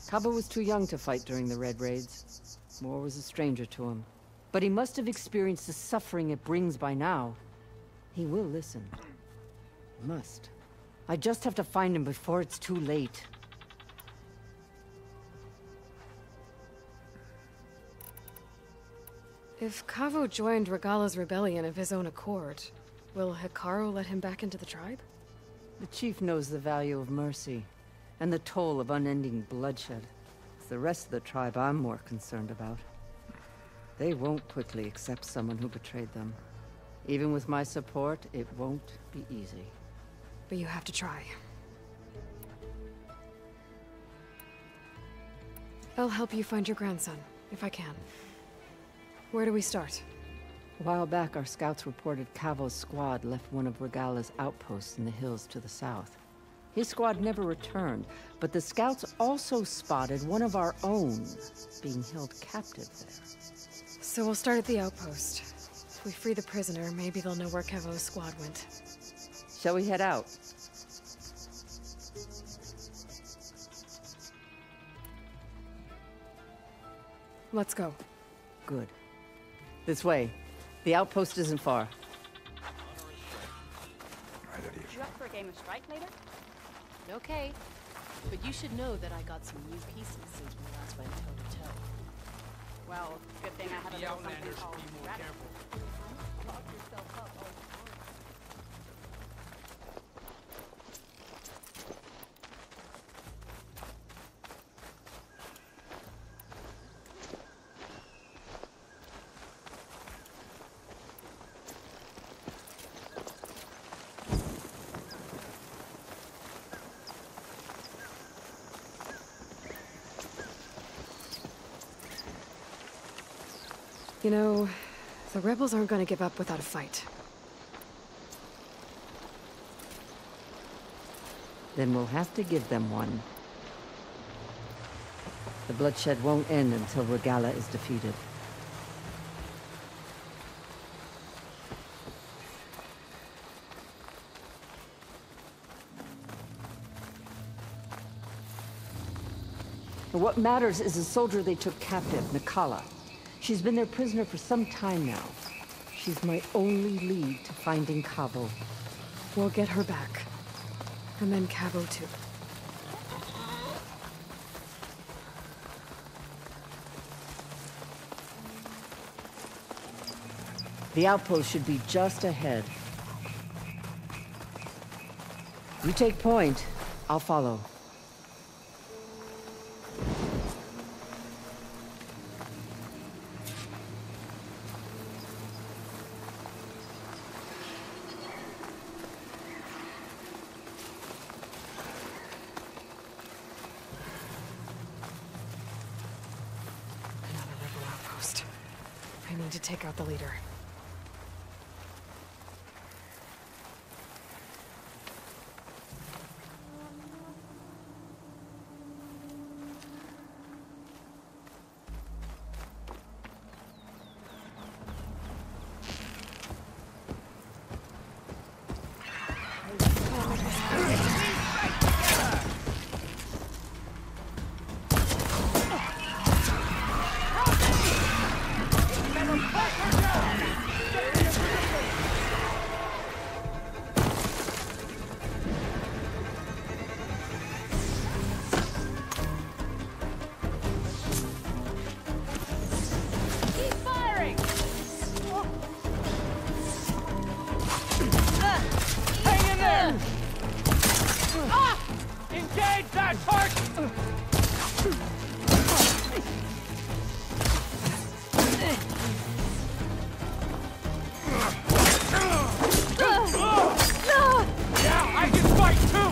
Cavo was too young to fight during the Red Raids. War was a stranger to him. But he must have experienced the suffering it brings by now. He will listen. He must. I just have to find him before it's too late. If Cavo joined Regala's rebellion of his own accord, will Hekarro let him back into the tribe? The chief knows the value of mercy, and the toll of unending bloodshed. It's the rest of the tribe I'm more concerned about. They won't quickly accept someone who betrayed them. Even with my support, it won't be easy. But you have to try. I'll help you find your grandson, if I can. Where do we start? A while back, our scouts reported Cavo's squad left one of Regala's outposts in the hills to the south. His squad never returned, but the scouts also spotted one of our own being held captive there. So we'll start at the outpost. If we free the prisoner, maybe they'll know where Cavo's squad went. Shall we head out? Let's go. Good. This way. The outpost isn't far. You up for a game of strike later? Okay. But you should know that I got some new pieces since we last went toe-to-toe. Well, good thing I have a little something called rabbit. Lock yourself up. You know, the rebels aren't going to give up without a fight. Then we'll have to give them one. The bloodshed won't end until Regala is defeated. What matters is the soldier they took captive, Nakala. She's been their prisoner for some time now. She's my only lead to finding Cavo. We'll get her back. And then Cavo too. The outpost should be just ahead. You take point, I'll follow. I need to take out the leader. Ah! Engage that target! Yeah, I can fight too!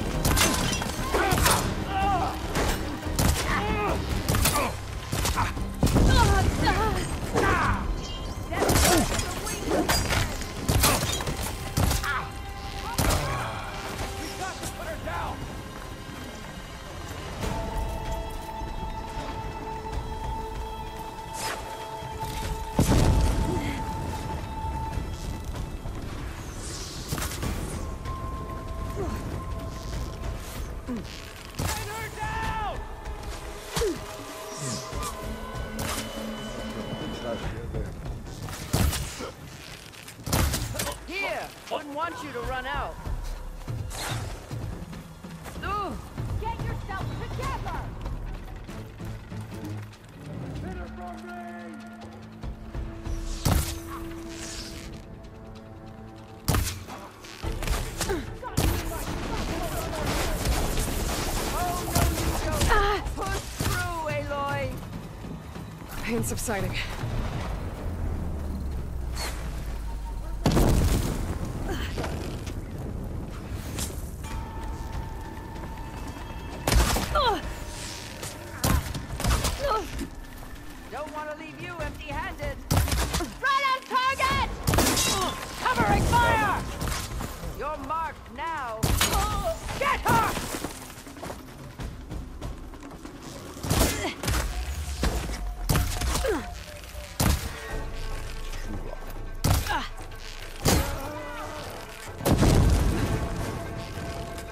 Here! Wouldn't want you to run out. Ooh! Get yourself together! Push through, Aloy! Pain subsiding. Don't want to leave you empty-handed. Right on target! Covering fire! You're marked now. Get her!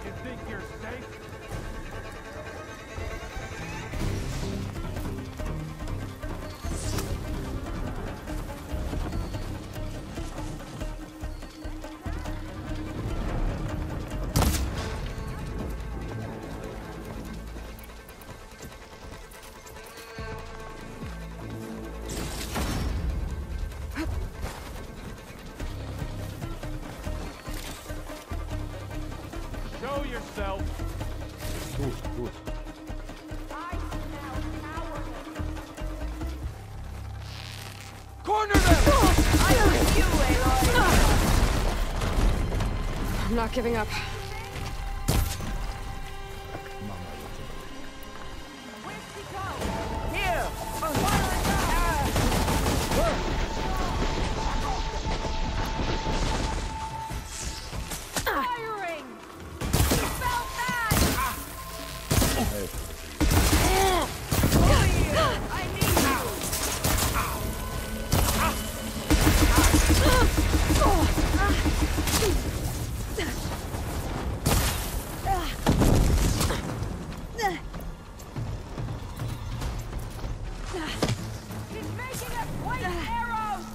You think you're safe? Show yourself. Gut. Corner them! I'm with you, Aloy. I'm not giving up. Here! Firing! Felt that! I need you! He's making us white arrows!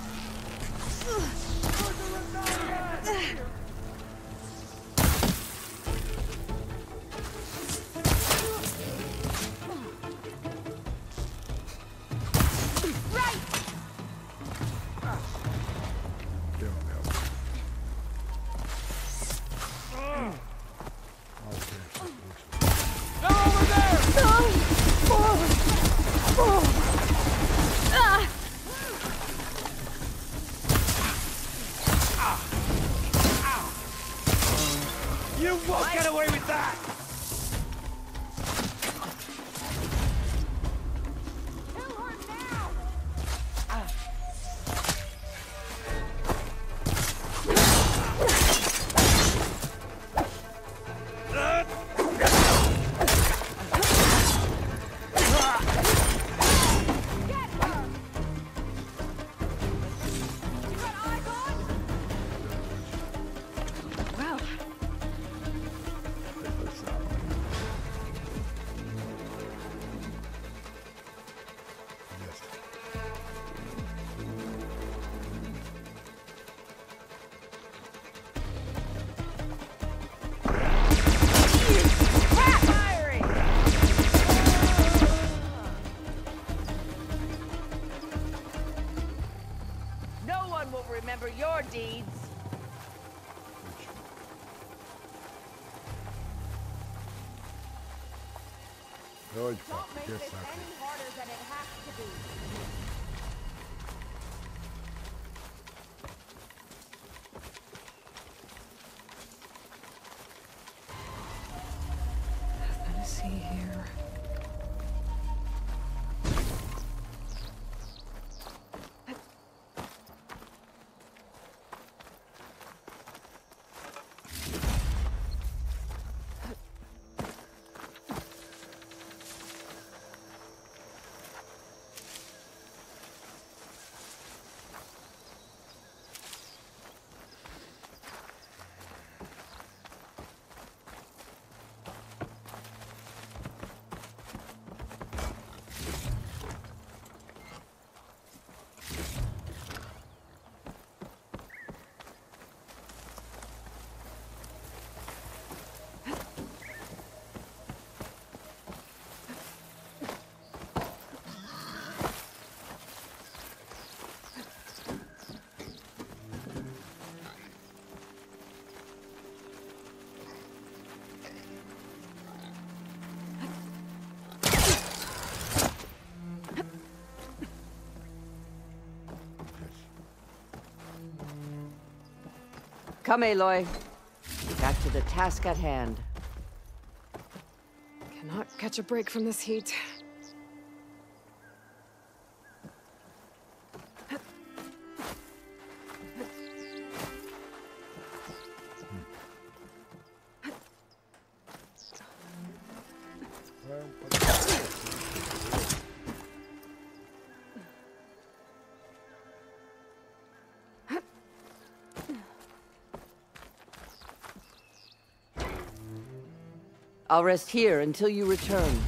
Right! They're over there! You won't get away with that! Kill her now! Well, No one will remember your deeds. Dođi pa, Don't make gdje this sakri? any harder than it has to be. Nothing to see here. Come, Aloy. Back to the task at hand. Cannot catch a break from this heat. I'll rest here until you return.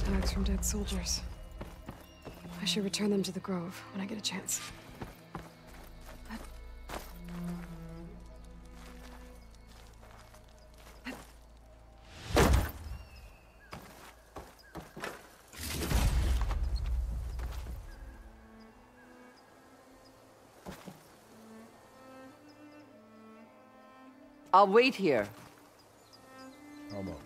Tags from dead soldiers. I should return them to the grove when I get a chance. I'll wait here. Come on.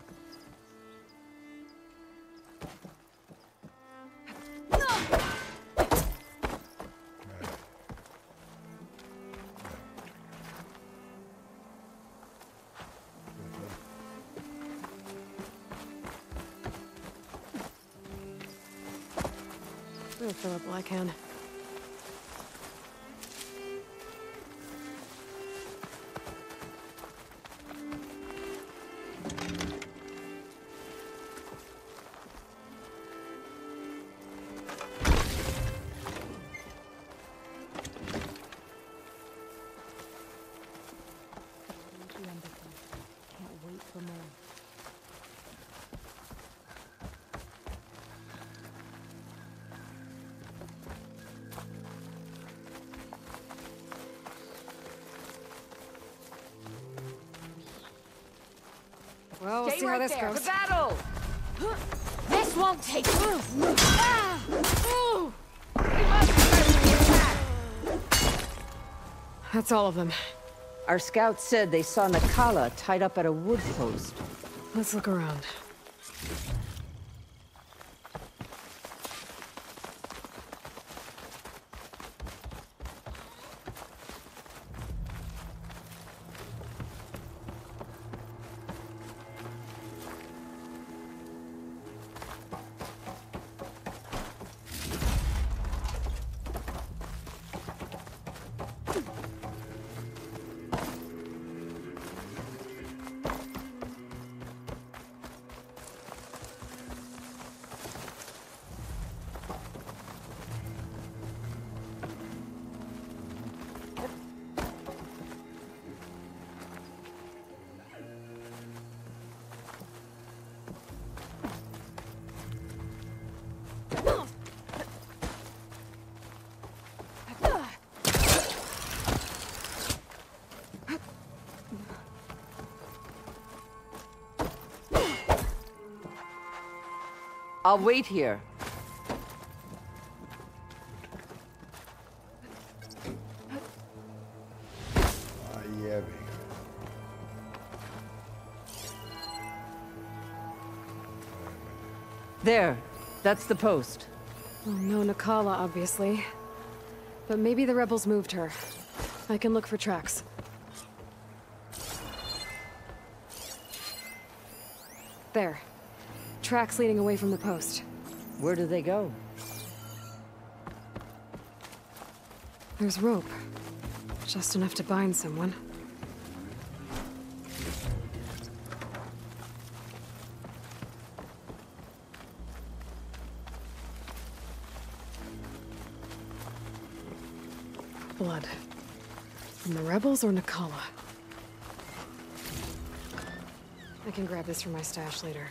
I'll fill up while I can. Well, we'll Stay see how right this there. goes. To battle! This won't take long. That's all of them. Our scouts said they saw Nakala tied up at a wood post. Let's look around. I'll wait here. There. That's the post. Well, no Nakala, obviously. But maybe the rebels moved her. I can look for tracks. There. Tracks leading away from the post. Where do they go? There's rope. Just enough to bind someone. Blood. From the rebels or Nakala? I can grab this from my stash later.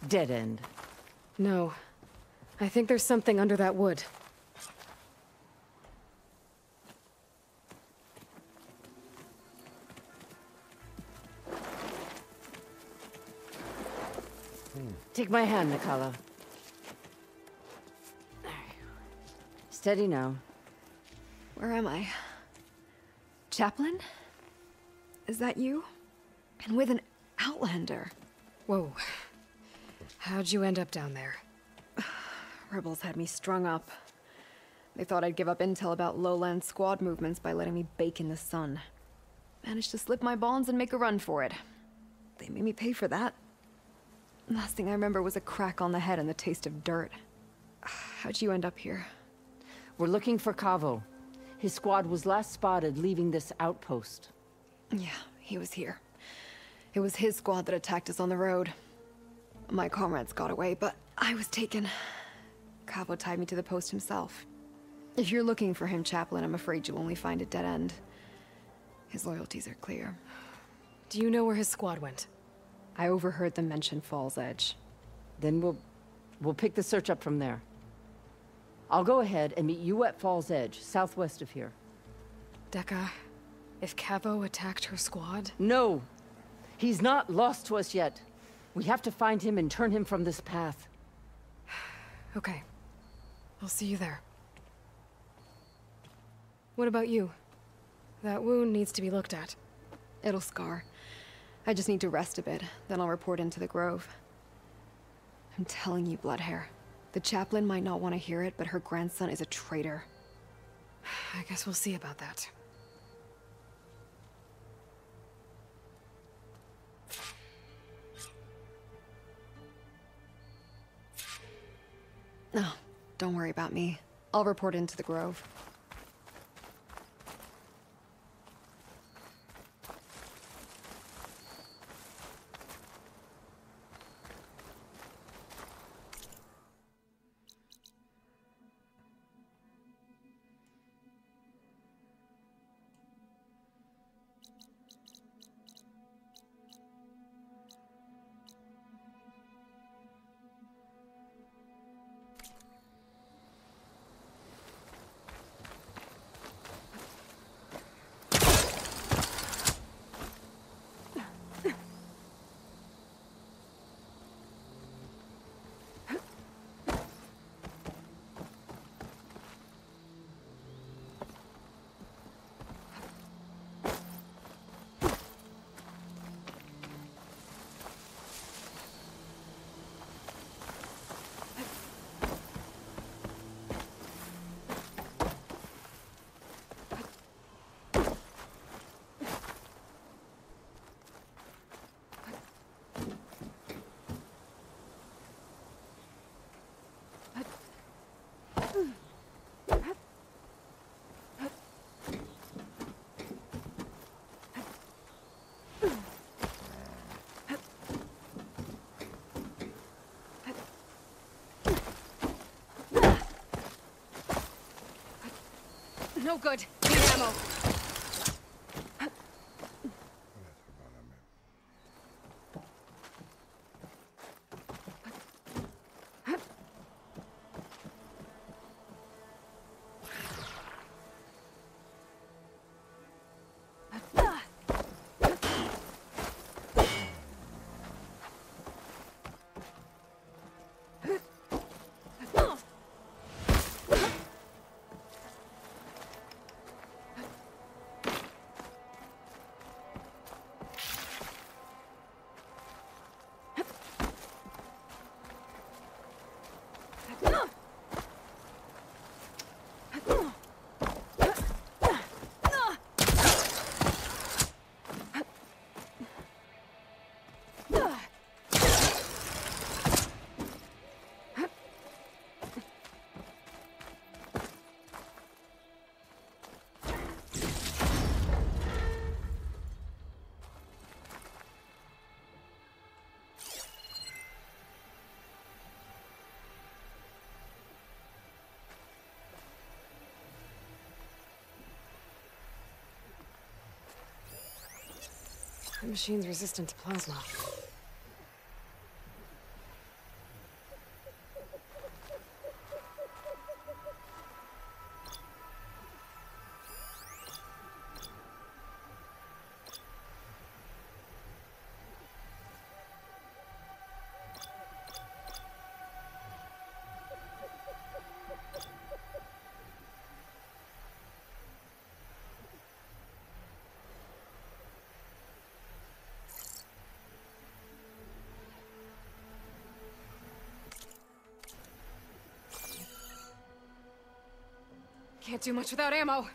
Dead end. No. I think there's something under that wood. Take my hand, Nakala. Steady now. Where am I? Chaplain? Is that you? And with an outlander. Whoa. How'd you end up down there? Rebels had me strung up. They thought I'd give up intel about lowland squad movements by letting me bake in the sun. Managed to slip my bonds and make a run for it. They made me pay for that. Last thing I remember was a crack on the head and the taste of dirt. How'd you end up here? We're looking for Kavo. His squad was last spotted leaving this outpost. Yeah, he was here. It was his squad that attacked us on the road. My comrades got away, but I was taken. Kavo tied me to the post himself. If you're looking for him, Chaplain, I'm afraid you'll only find a dead end. His loyalties are clear. Do you know where his squad went? I overheard them mention Fall's Edge. Then we'll pick the search up from there. I'll go ahead and meet you at Fall's Edge, southwest of here. Dekka, if Kavo attacked her squad? No! He's not lost to us yet. We have to find him and turn him from this path. Okay. I'll see you there. What about you? That wound needs to be looked at. It'll scar. I just need to rest a bit, then I'll report into the Grove. I'm telling you, Bloodhair. The chaplain might not want to hear it, but her grandson is a traitor. I guess we'll see about that. No, don't worry about me. I'll report into the Grove. No good. Need ammo. That machine's resistant to plasma. Can't do much without ammo.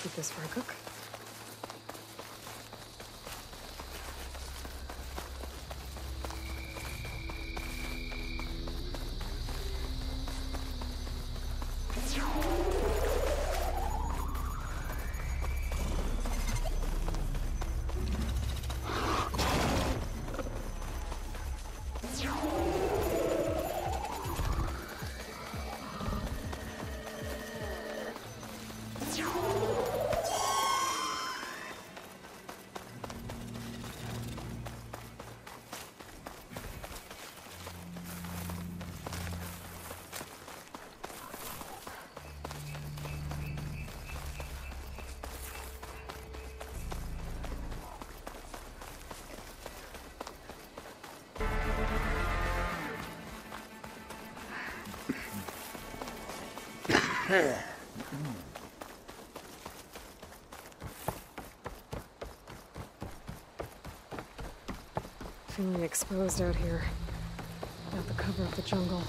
Keep this for a cook. Feeling exposed out here. Without the cover of the jungle.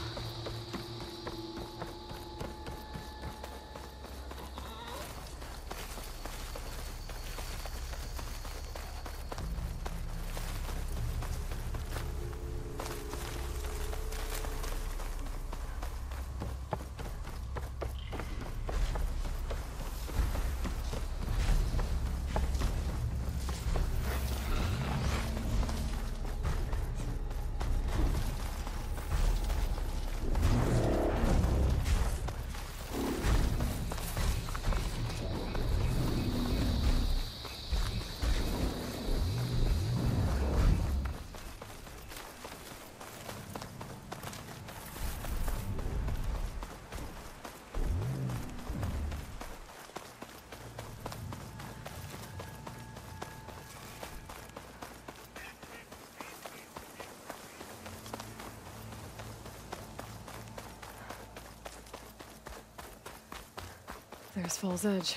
There's Fall's Edge.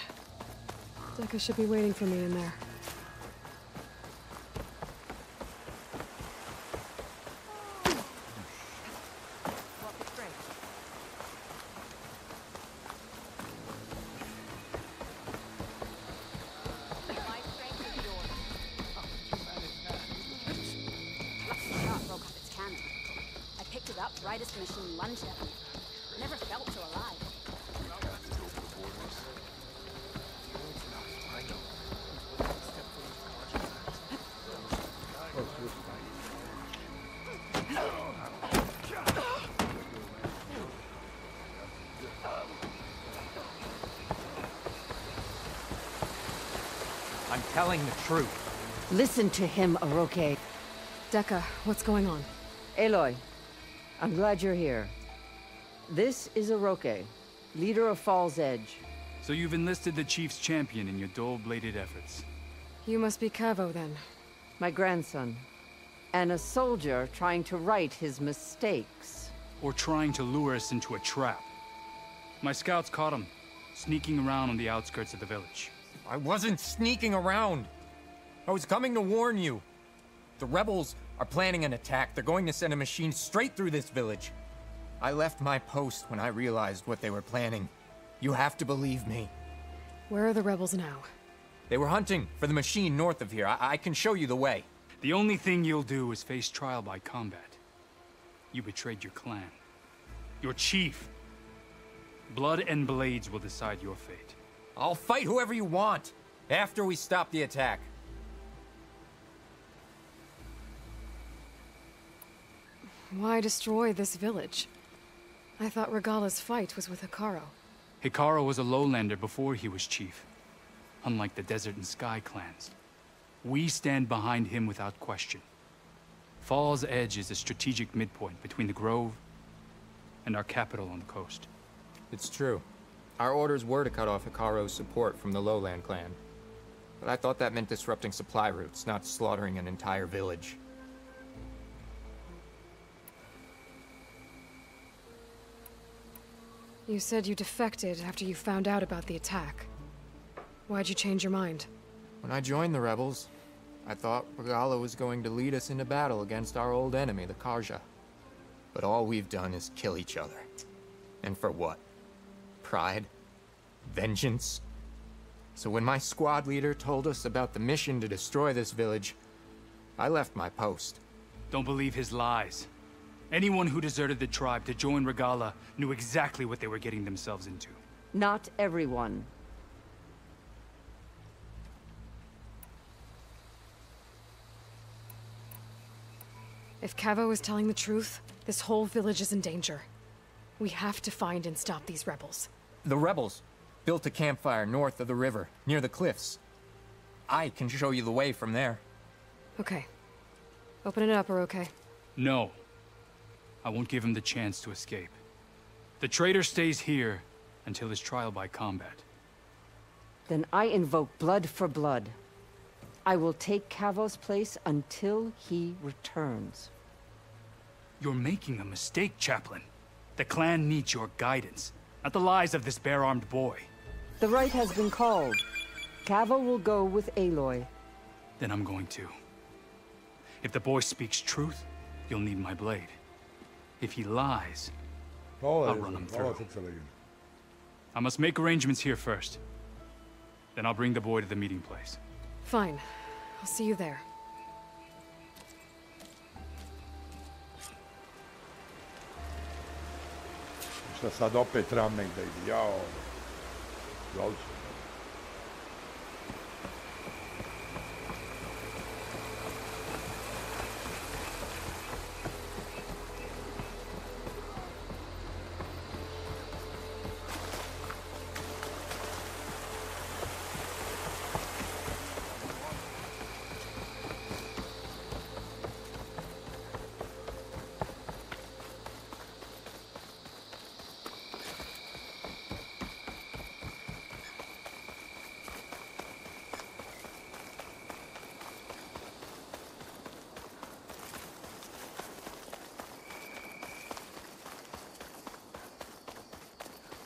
Decca should be waiting for me in there. I picked it up right as the machine lunged at me. Never felt so alive. I'm telling the truth. Listen to him, Oroke. Decca, what's going on? Aloy, I'm glad you're here. This is Oroke, leader of Fall's Edge. So you've enlisted the Chief's champion in your dull-bladed efforts. You must be Cavo, then. My grandson. And a soldier trying to right his mistakes. Or trying to lure us into a trap. My scouts caught him, sneaking around on the outskirts of the village. I wasn't sneaking around. I was coming to warn you. The rebels are planning an attack. They're going to send a machine straight through this village. I left my post when I realized what they were planning. You have to believe me. Where are the rebels now? They were hunting for the machine north of here. I can show you the way. The only thing you'll do is face trial by combat. You betrayed your clan. Your chief. Blood and blades will decide your fate. I'll fight whoever you want, after we stop the attack. Why destroy this village? I thought Regala's fight was with Hekarro. Hekarro was a lowlander before he was chief. Unlike the Desert and Sky clans. We stand behind him without question. Fall's Edge is a strategic midpoint between the Grove and our capital on the coast. It's true. Our orders were to cut off Hekarro's support from the Lowland clan. But I thought that meant disrupting supply routes, not slaughtering an entire village. You said you defected after you found out about the attack. Why'd you change your mind? When I joined the rebels, I thought Regala was going to lead us into battle against our old enemy, the Karja. But all we've done is kill each other. And for what? Pride? Vengeance? So when my squad leader told us about the mission to destroy this village, I left my post. Don't believe his lies. Anyone who deserted the tribe to join Regala knew exactly what they were getting themselves into. Not everyone. If Cavo is telling the truth, this whole village is in danger. We have to find and stop these rebels. The rebels built a campfire north of the river, near the cliffs. I can show you the way from there. Okay. Open it up, Oroke. No. I won't give him the chance to escape. The traitor stays here until his trial by combat. Then I invoke blood for blood. I will take Cavo's place until he returns. You're making a mistake, Chaplain. The clan needs your guidance. not the lies of this bare-armed boy. The right has been called. Cavo will go with Aloy. Then I'm going to. If the boy speaks truth, you'll need my blade. If he lies, I'll run him through. I must make arrangements here first. Then I'll bring the boy to the meeting place. Fine. I'll see you there. Šta sad opet trebam negdje idi, jao. Izvolite.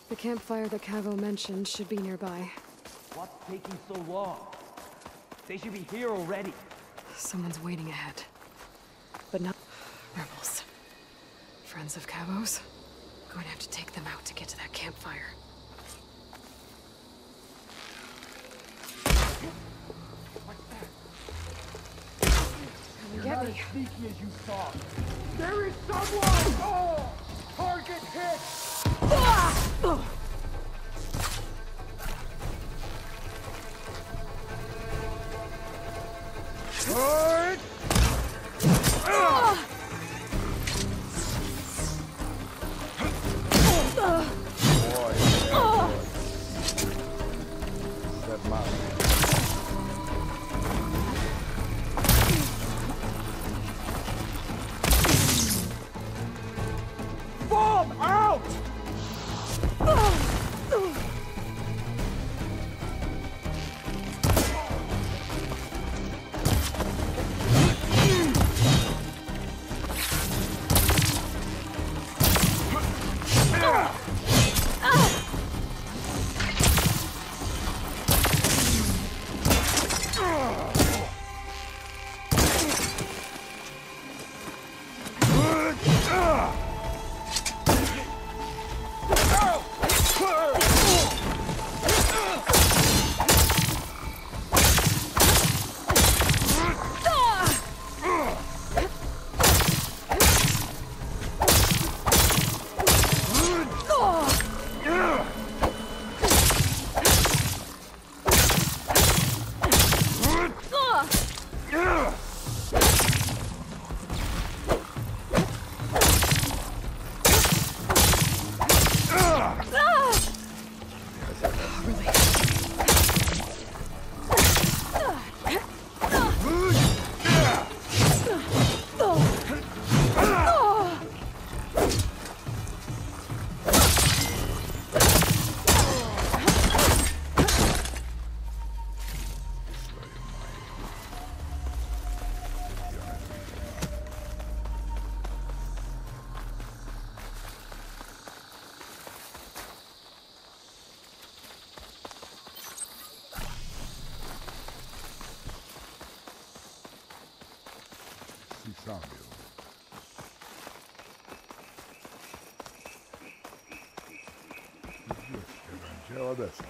The campfire that Cavo mentioned should be nearby. What's taking so long? They should be here already. Someone's waiting ahead. But not rebels. Friends of Cavo's. Going to have to take them out to get to that campfire. Come get me. As sneaky as you thought. There is someone! Oh! Target hit! Good! Bomb out! Adesso.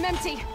I'm empty.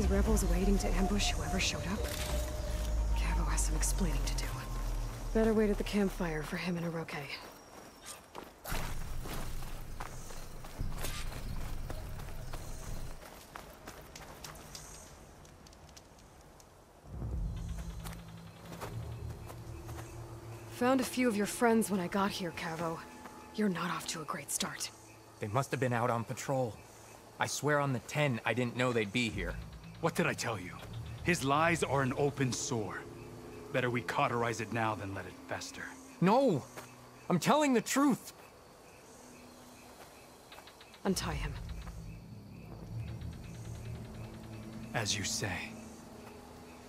Rebels waiting to ambush whoever showed up? Cavo has some explaining to do. Better wait at the campfire for him and Oroke. Found a few of your friends when I got here, Cavo. You're not off to a great start. They must have been out on patrol. I swear on the 10, I didn't know they'd be here. What did I tell you? His lies are an open sore. Better we cauterize it now than let it fester. No! I'm telling the truth! Untie him. As you say.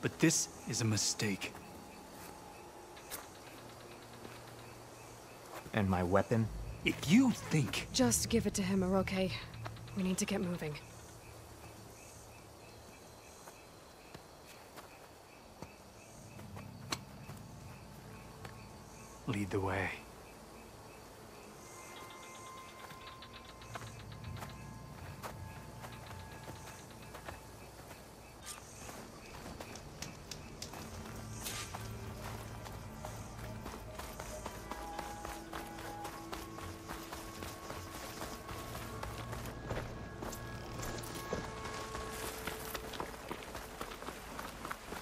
But this is a mistake. And my weapon? If you think... Just give it to him, Oroke. We need to get moving. Lead the way.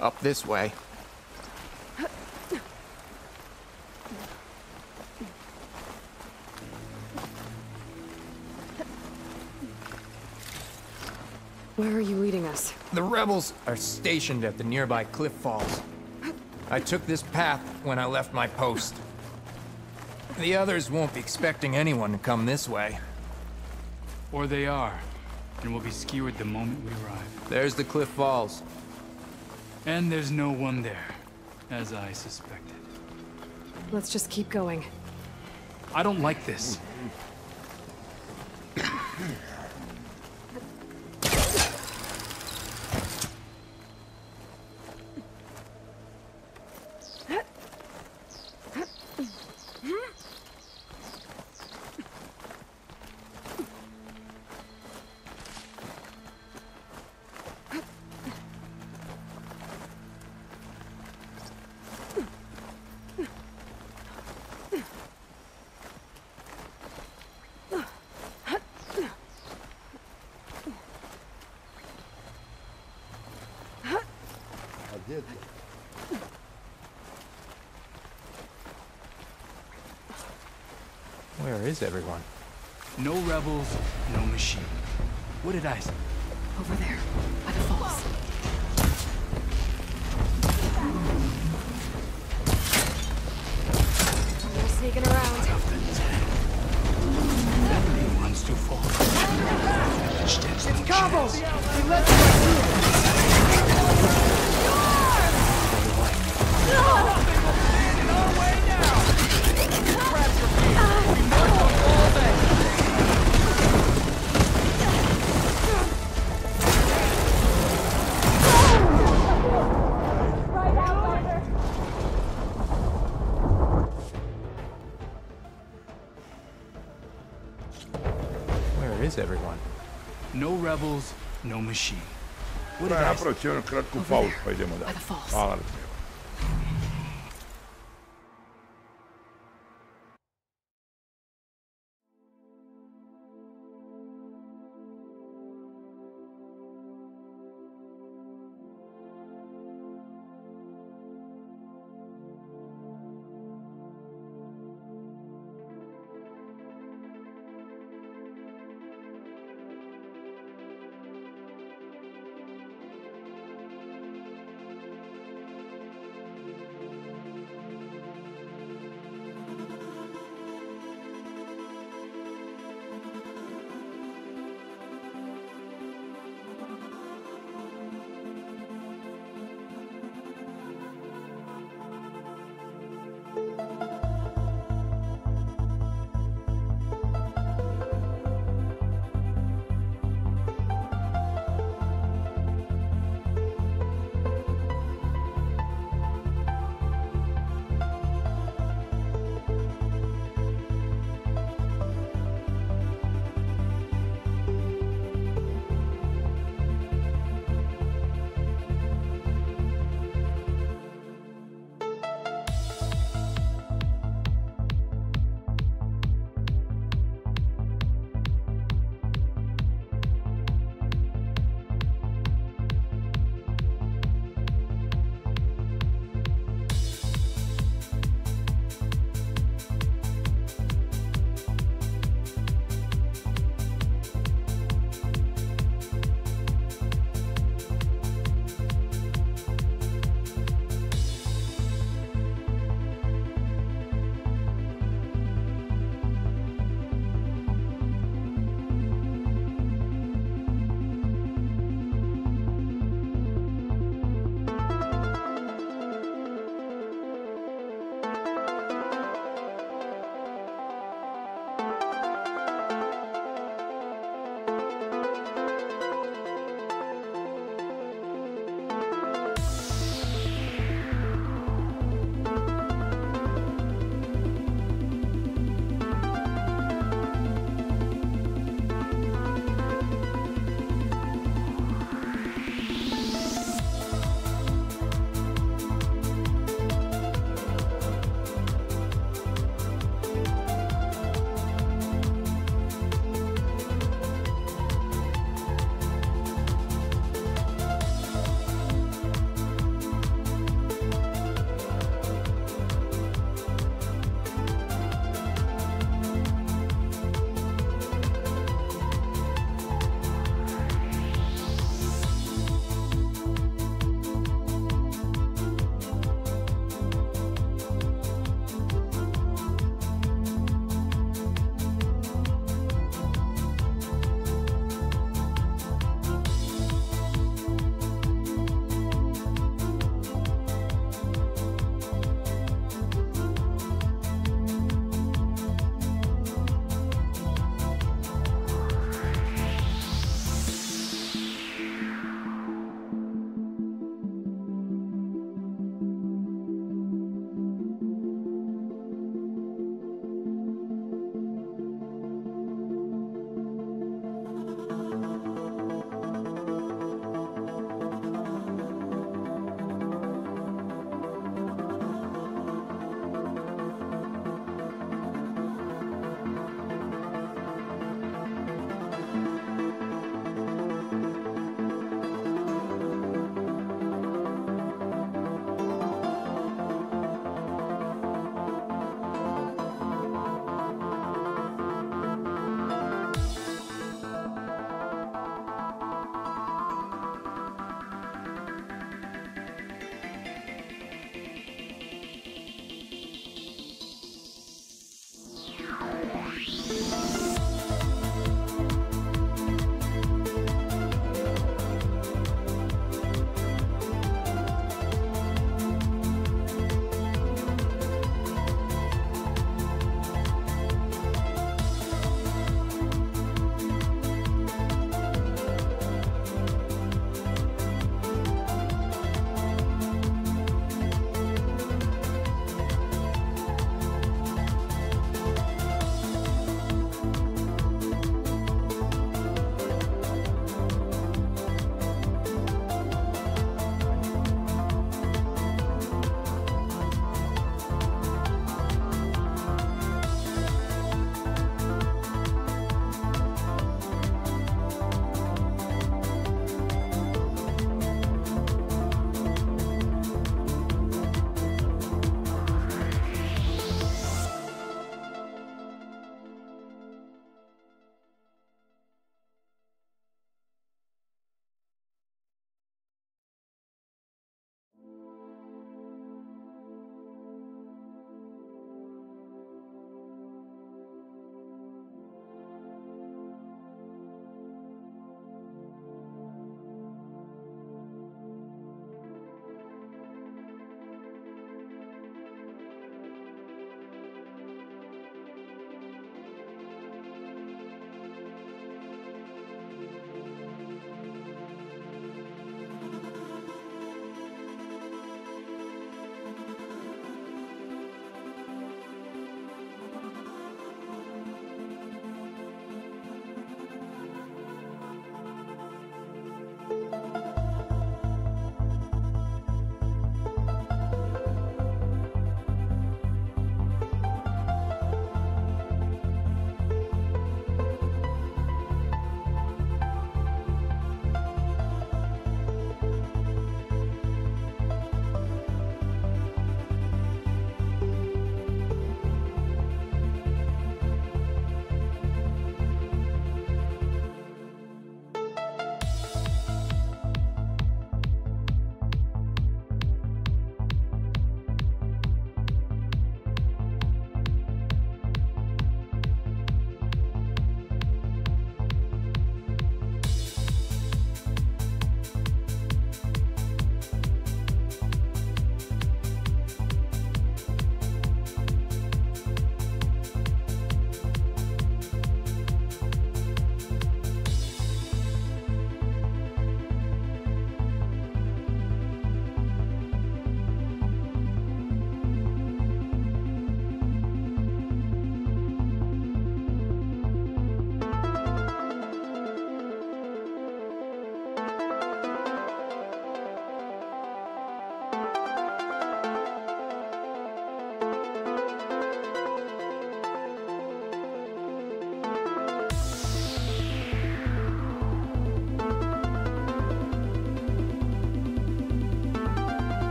Up this way. Where are you leading us? The rebels are stationed at the nearby cliff falls. I took this path when I left my post. The others won't be expecting anyone to come this way. Or they are, and will be skewered the moment we arrive. There's the cliff falls. And there's no one there, as I suspected. Let's just keep going. I don't like this. djeca. Where is everyone? No rebels, no machine. What did I say? Over there, by the falls. They're sneaking around. Everything runs too far. It's combos! He lets us Where is everyone? No rebels, no machine. What did I say? Napravit ću jednu kratku pauzu pa idemo dalje. Hvala.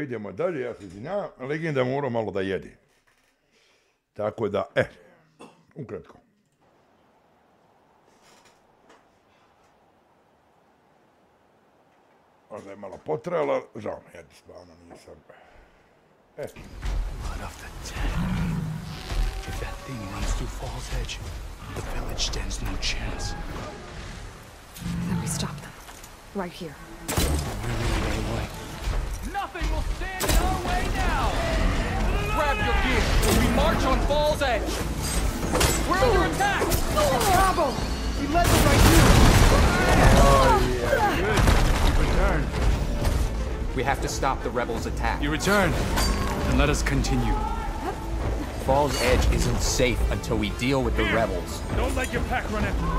Idemo dalje, ja se izvinjavam, legenda mora malo da jedi. Tako da, ukratko. Možda je malo potrajala, žao me, jednostavno nisam. Blood of the ten. If that thing runs through Fall's Edge, the village stands no chance. Then we stop them. Right here. Nothing will stand in our way now! Grab your gear when we march on Fall's Edge! We're under attack! Bravo! We led them right here! Good. Return. We have to stop the rebels' attack. You return, and let us continue. Fall's Edge isn't safe until we deal with the rebels. Don't let your pack run after you.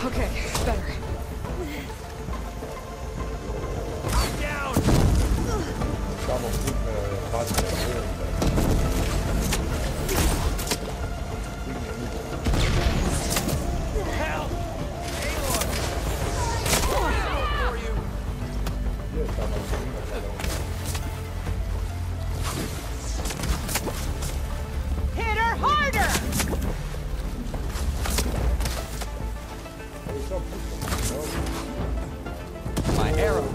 Okay, better. I'm down! Help! Aloy! For you! Hit her harder! My arrow.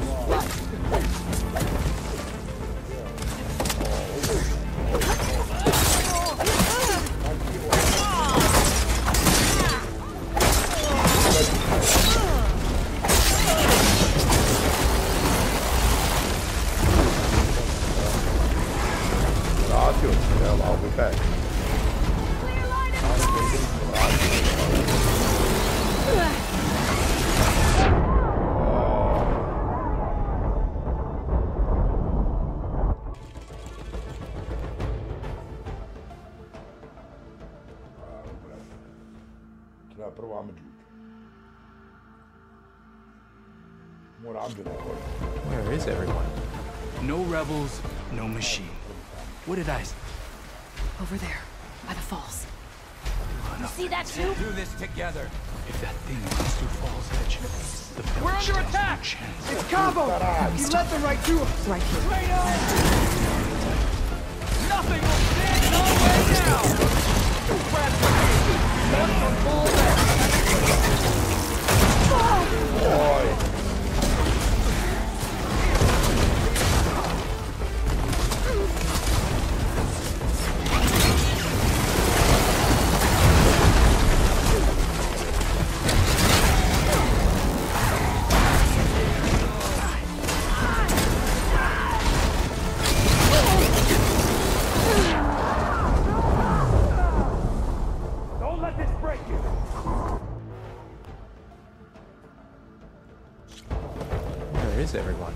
I'll be back. Where is everyone? No rebels, no machine. What did I say? Over there, by the falls. You see that too? Do this together. If that thing runs through Fall's Edge, the village We're under stands no attack! chance. It's Cabo! You led them right to us! Right here. Straight on! Nothing will stand in our way now! Grab your gear! March on Fall's Edge! Don't let this break you! Where is everyone?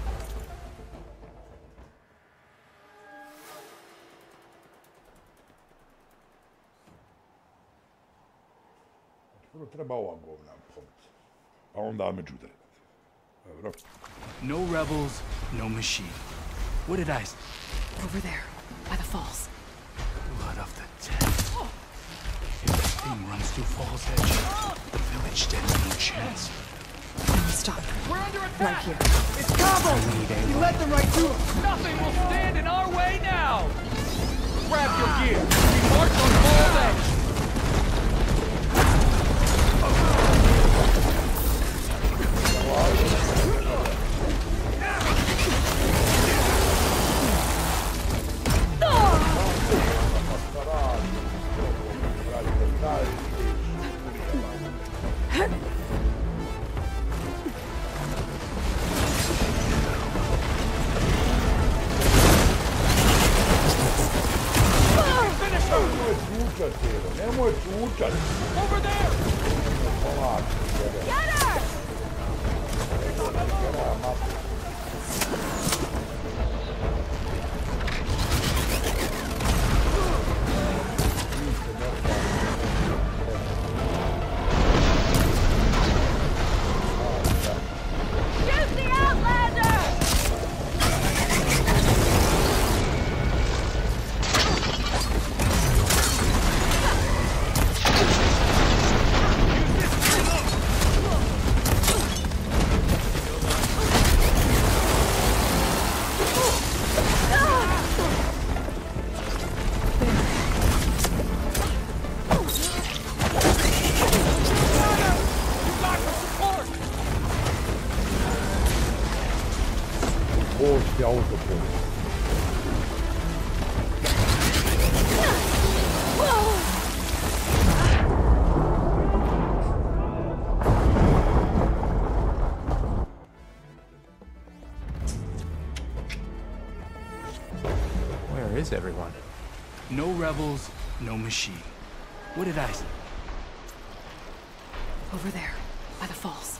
Prvo treba ova govna pomoć. A onda me džudre. Dobro. No rebels, no machine. What did I say? Over there, by the falls. Blood of the ten. If that thing runs through Fall's Edge, the village stands no chance. Then we stop them. We're under attack! Right here. It's Cabo! You led them right to us! Nothing will stand in our way now! Grab your gear! We march on Fall's Edge! Nemoj čučat! Over there! Get her! pošti autopošti. Where is everyone? No rebels, no machine. What did I say? Over there, by the falls.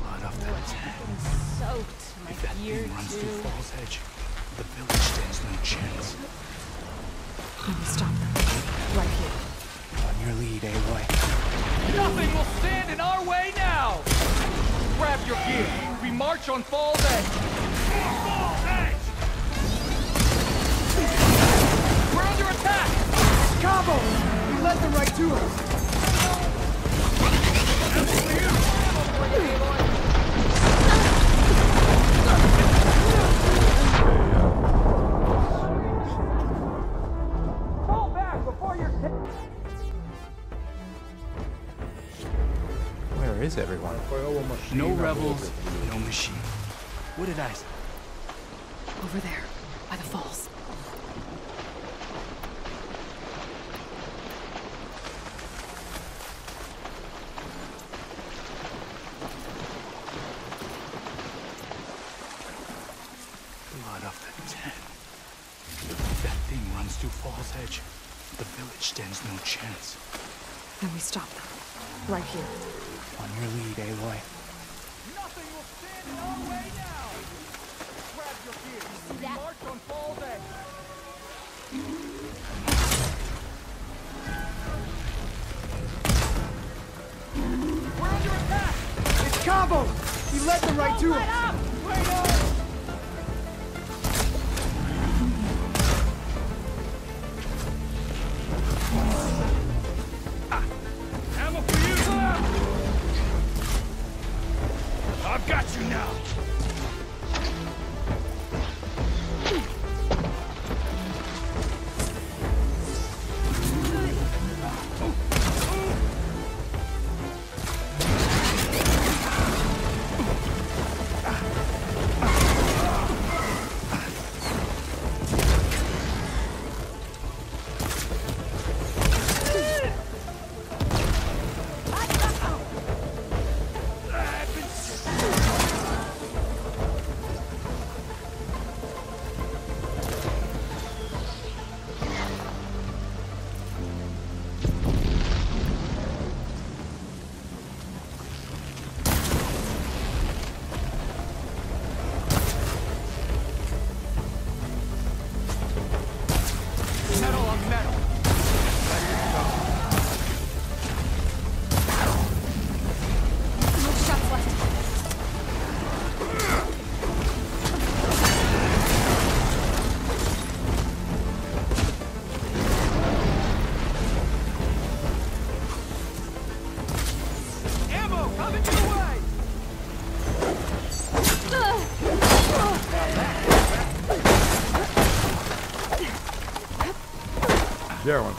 Blood of the Ten. Soaked. My If that gear thing runs too. through Fall's Edge, the village stands no chance. Let me stop them. Right here. On your lead, Aloy. Nothing will stand in our way now! Grab your gear. We march on Fall's Edge. Fall's Edge! We're under attack! Combo! We led them right to us. Fall back before you're Where is everyone? No rebels, no machine. What did I say? Over there, by the falls. Blood of the Ten. If that thing runs through Fall's Edge, the village stands no chance. Then we stop them. Right here. On your lead, Aloy. Nothing will stand in our way now! Grab your gear. We march on Fall's Edge. We're under attack! It's Combo! He led them right to us. Ammo for you! I've got you now! Gdje je on?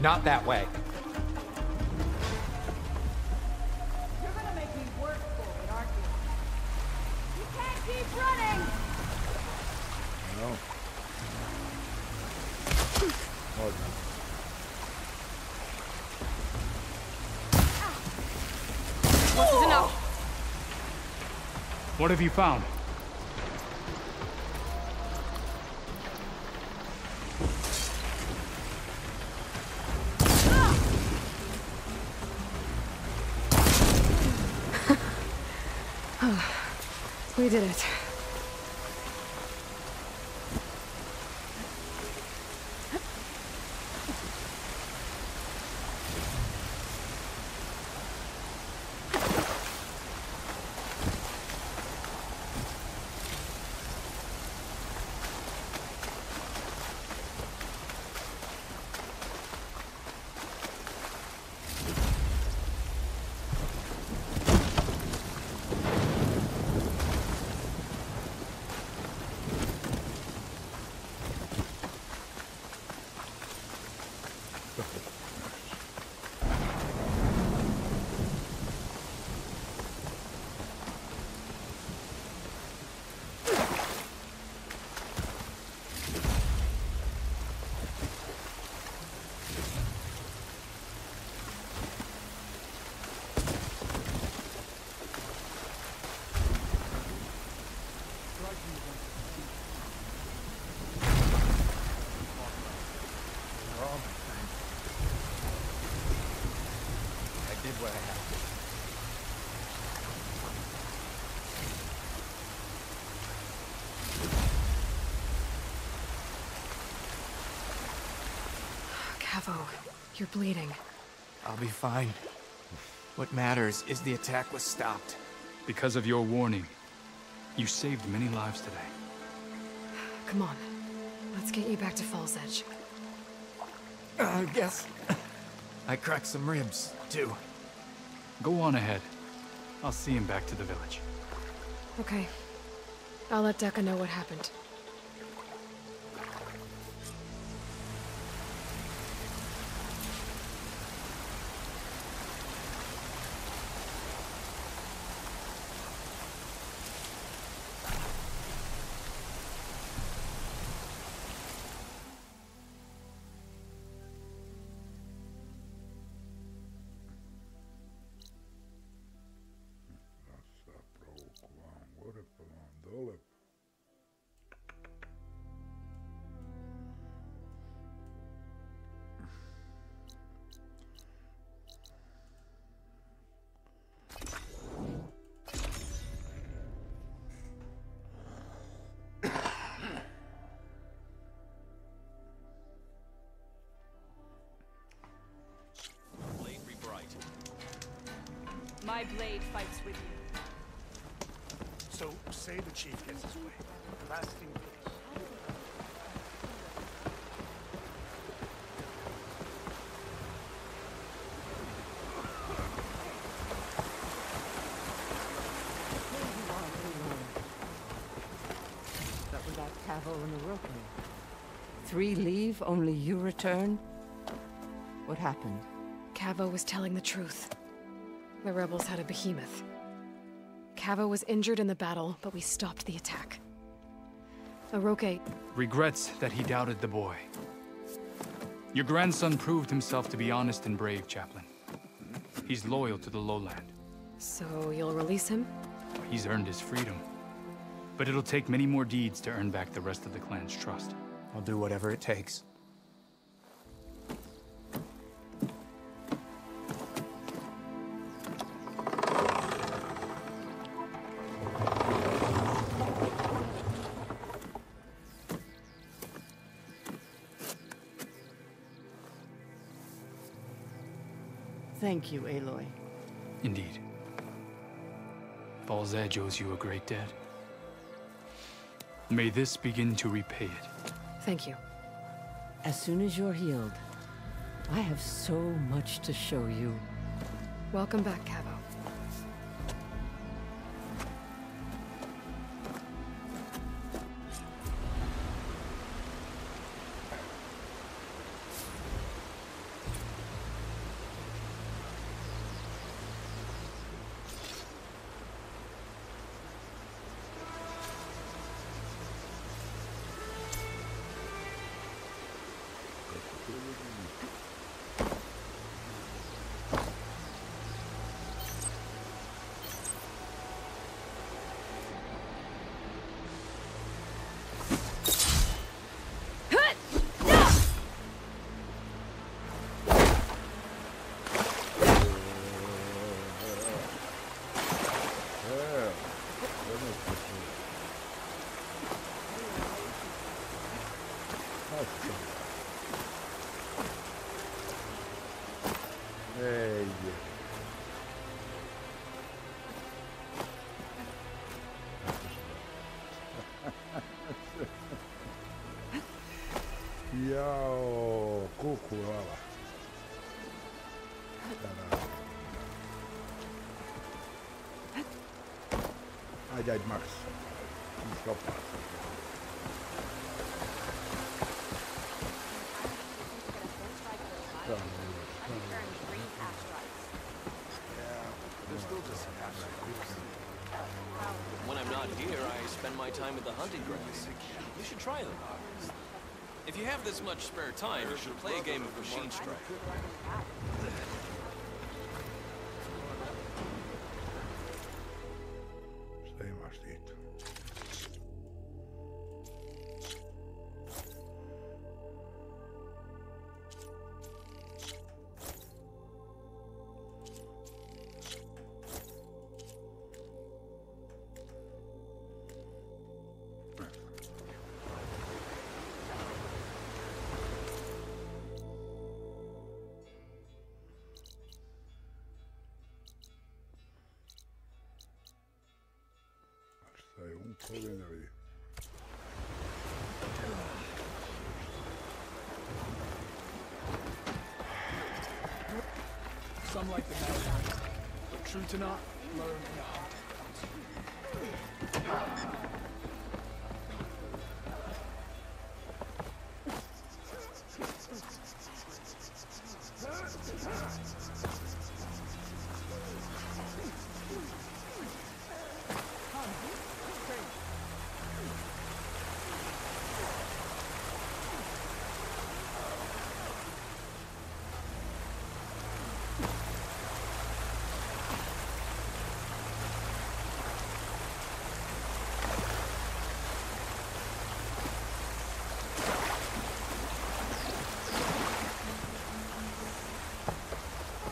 Not that way. You're gonna make me work for it, aren't you? You can't keep running! No. Oh, no. This is enough. What have you found? We did it. Cavo, you're bleeding. I'll be fine. What matters is the attack was stopped. Because of your warning, you saved many lives today. Come on. Let's get you back to Fall's Edge. I guess I cracked some ribs, too. Go on ahead. I'll see him back to the village. Okay. I'll let Decca know what happened. My blade fights with you. So, say the chief gets his way. Last thing is. But without Cavo and Oroke. 3 leave, only you return? What happened? Cavo was telling the truth. The rebels had a behemoth. Cavo was injured in the battle, but we stopped the attack. Oroke regrets that he doubted the boy. Your grandson proved himself to be honest and brave, Chaplain. He's loyal to the lowland. So you'll release him? He's earned his freedom. But it'll take many more deeds to earn back the rest of the clan's trust. I'll do whatever it takes. Thank you, Aloy. Indeed. Fall's Edge owes you a great debt. May this begin to repay it. Thank you. As soon as you're healed, I have so much to show you. Welcome back, Cavo. Ej, jao, kuku lava. Ajde, Max. Iskopa. When I'm not here, I spend my time with the hunting grounds. You should try them. If you have this much spare time, you should play a game of Machine Strike. Šta imaš ti tu? Šta je pogledaj da vidi. Some like the mad, but true to not learn in a hunt.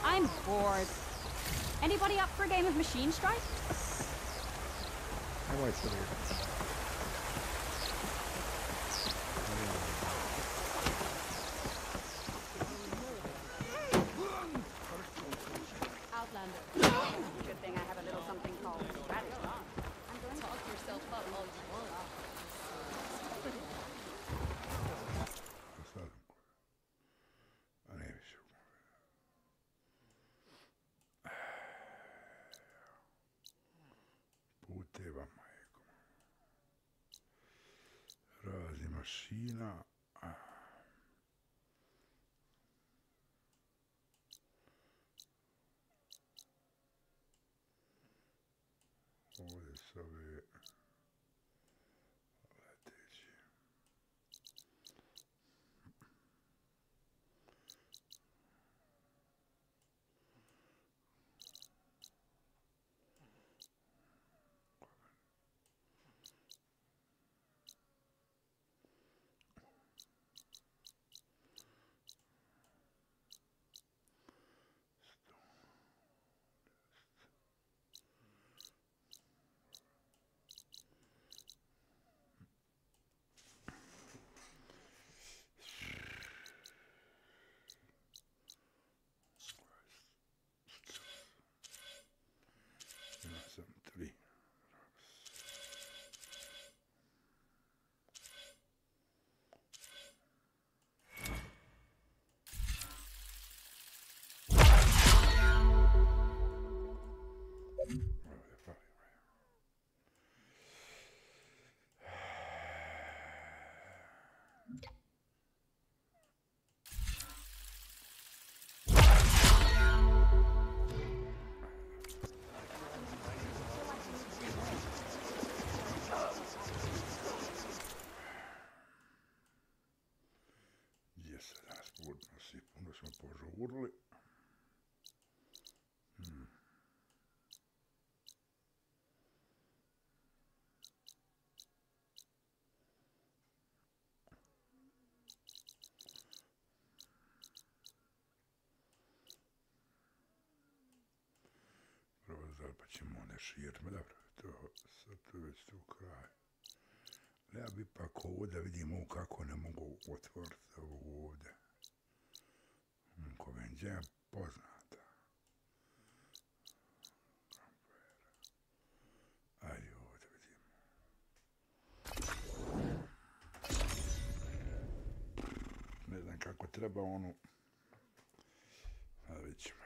I'm bored. Anybody up for a game of Machine Strike? Nemoj se vidjeti. Outlander. Good thing I have a little something called strategy. I'm going to talk yourself up all you want. A ne više. Puteva, majko. Razni mašina. Ovdje su ove leteći. Ja sam 3. Puno smo požurili. Prvo pa ćemo ne širiti, dobro, to sad to već tu kraj. Ja bi ipak ovdje vidimo kako ne mogu otvoriti ovo ovdje. Konvencija je poznata. Ajde ovdje vidimo. Ne znam kako treba onu. A vidit ćemo.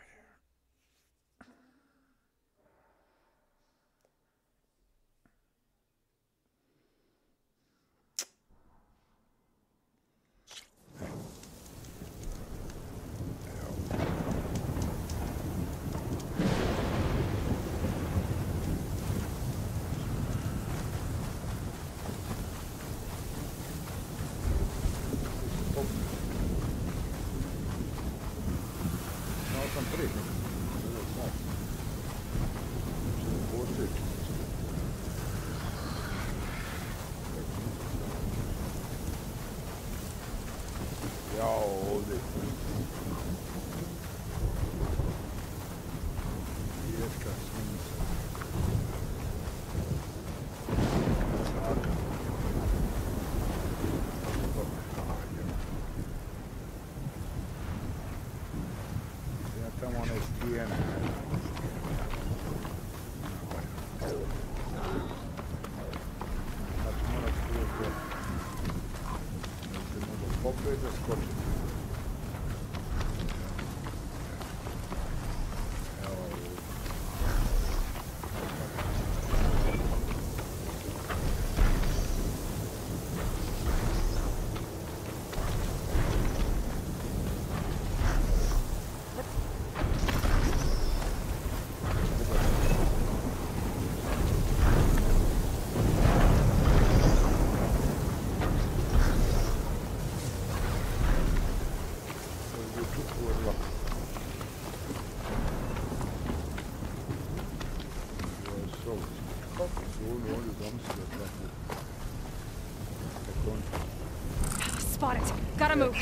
Spot it. Gotta move.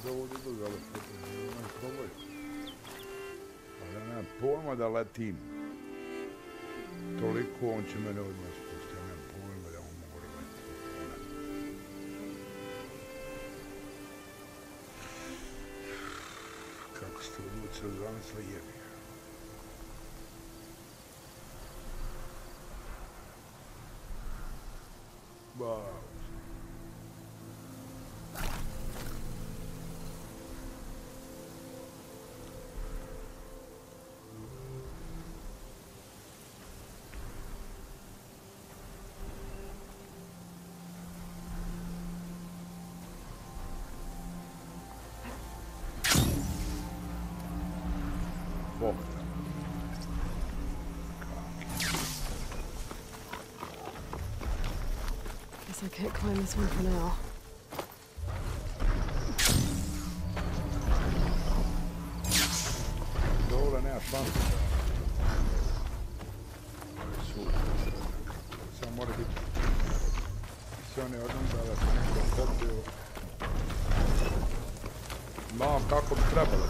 da ovdje idu za proboj. Ali ja nemam pojma da letim. Toliko on će mene odmah spustiti. Ja nemam pojma da on mora letiti. Kako ste odlučili zvonce jebi. Wow. Guess I can't climb this one for now. Dole nema šanse. Samo mora biti sve one odnom da se neko popio. Znam kako bi trebalo.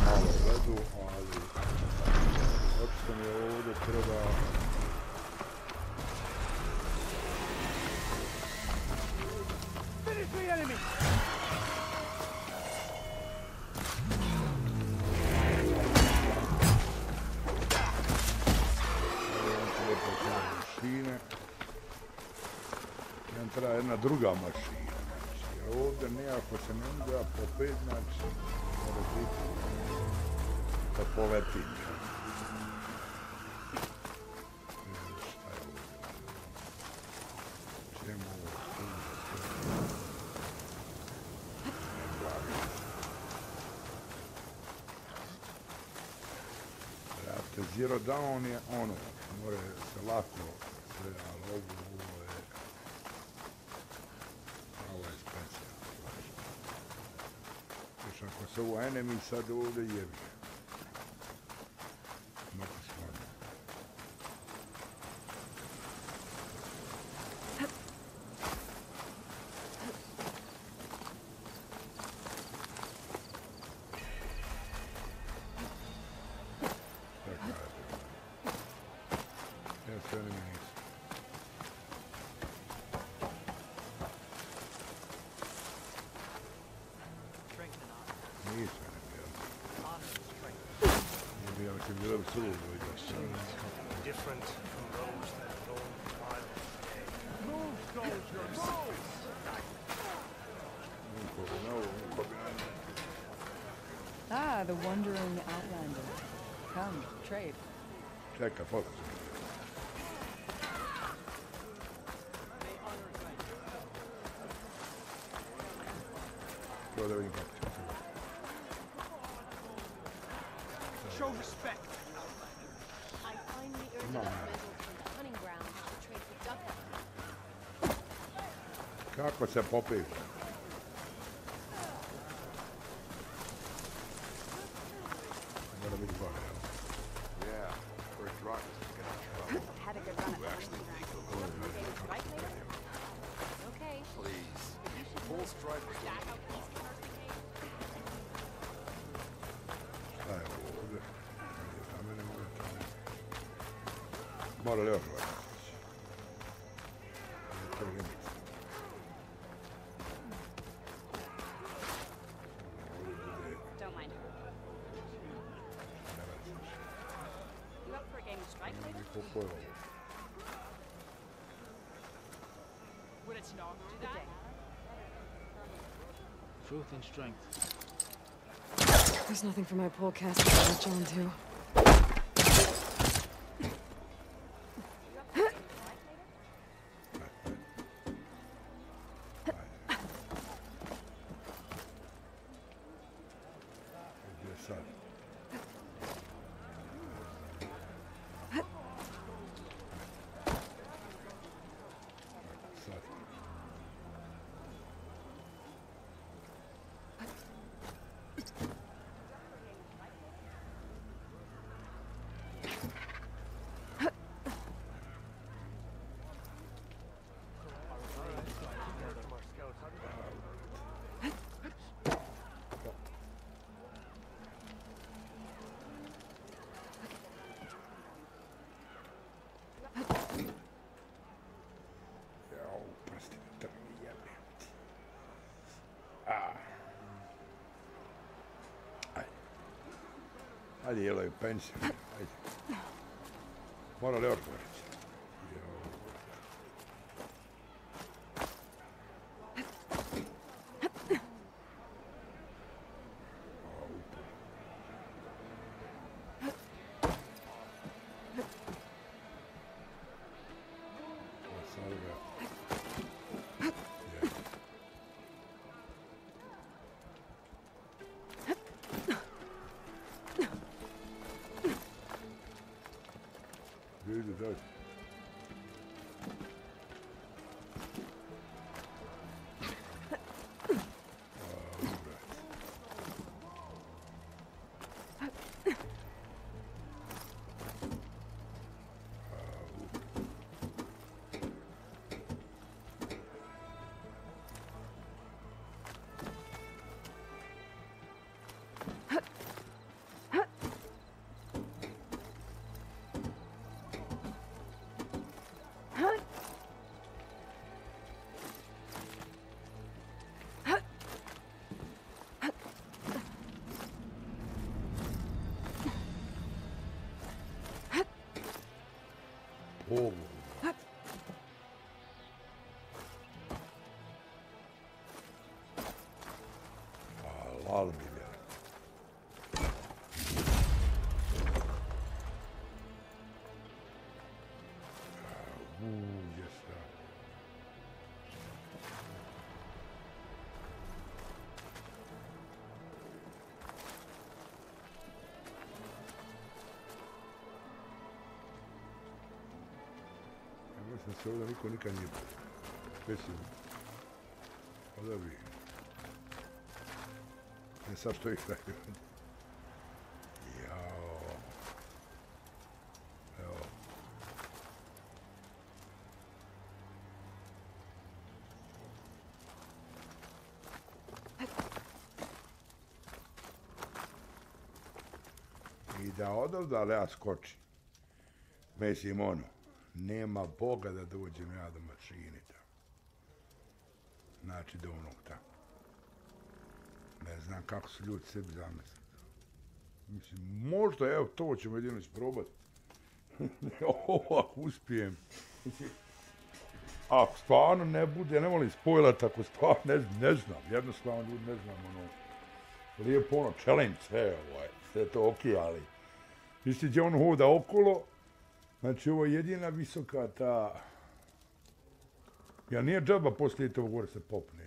Malo ledu, ali očito mi ovdje treba Finish the enemy! mašine. Nam treba jedna druga mašina. Znači, ovdje nekako se ne da po 5, znači, mora biti da poletim. Zero down je ono, more se lako sve, ali ovo je specijalno. Još ako se ovo enemy sad ovdje jebi. Mogu stvarno. Different from those that roam wild today. Move, soldier, move! Ah, the wandering outlander. Come, trade. Čeka, fokus. Da vidim kako će se. Show respect. I finally earned enough metals from the hunting grounds to trade for duck. Kako se popiš? Mora biti gore. Yeah, first rock is gonna trouble. Had a good run at the hunting grounds. Right later? Okay. Please. Full strike. Mora li još ovaj? To je limit. Don't mind her. You up for a game of strike later? Would it not do that? Truth and strength. There's nothing for my pole caster to latch on to. Ajde, jelaju pensiju. Ajde. Mora li još goreći? Ovom. Hvala mi je. Mislim se ovdje niko nikad nije pesio. Ovdje bi. Ne sad što ih radio. Jao. Evo. I da odavdale ja skočim. Mislim ono. Nema Boga da dođem ja do mašine tamo. Znači do onog tamo. Ne znam kako su ljudi sebi zamislili. Mislim, možda, evo, to ćemo jedino isprobati. Ovo ako uspijem. Ako stvarno ne bude, ne volim spojlat, ako stvarno ne znam. Jednostavno ljudi ne znam, ono, lijepo ono, challenge, sve to okej, ali misli gdje on hoda okolo. Znači, ovo je jedina visoka ta... Ja nije džaba poslije toga gore se popne.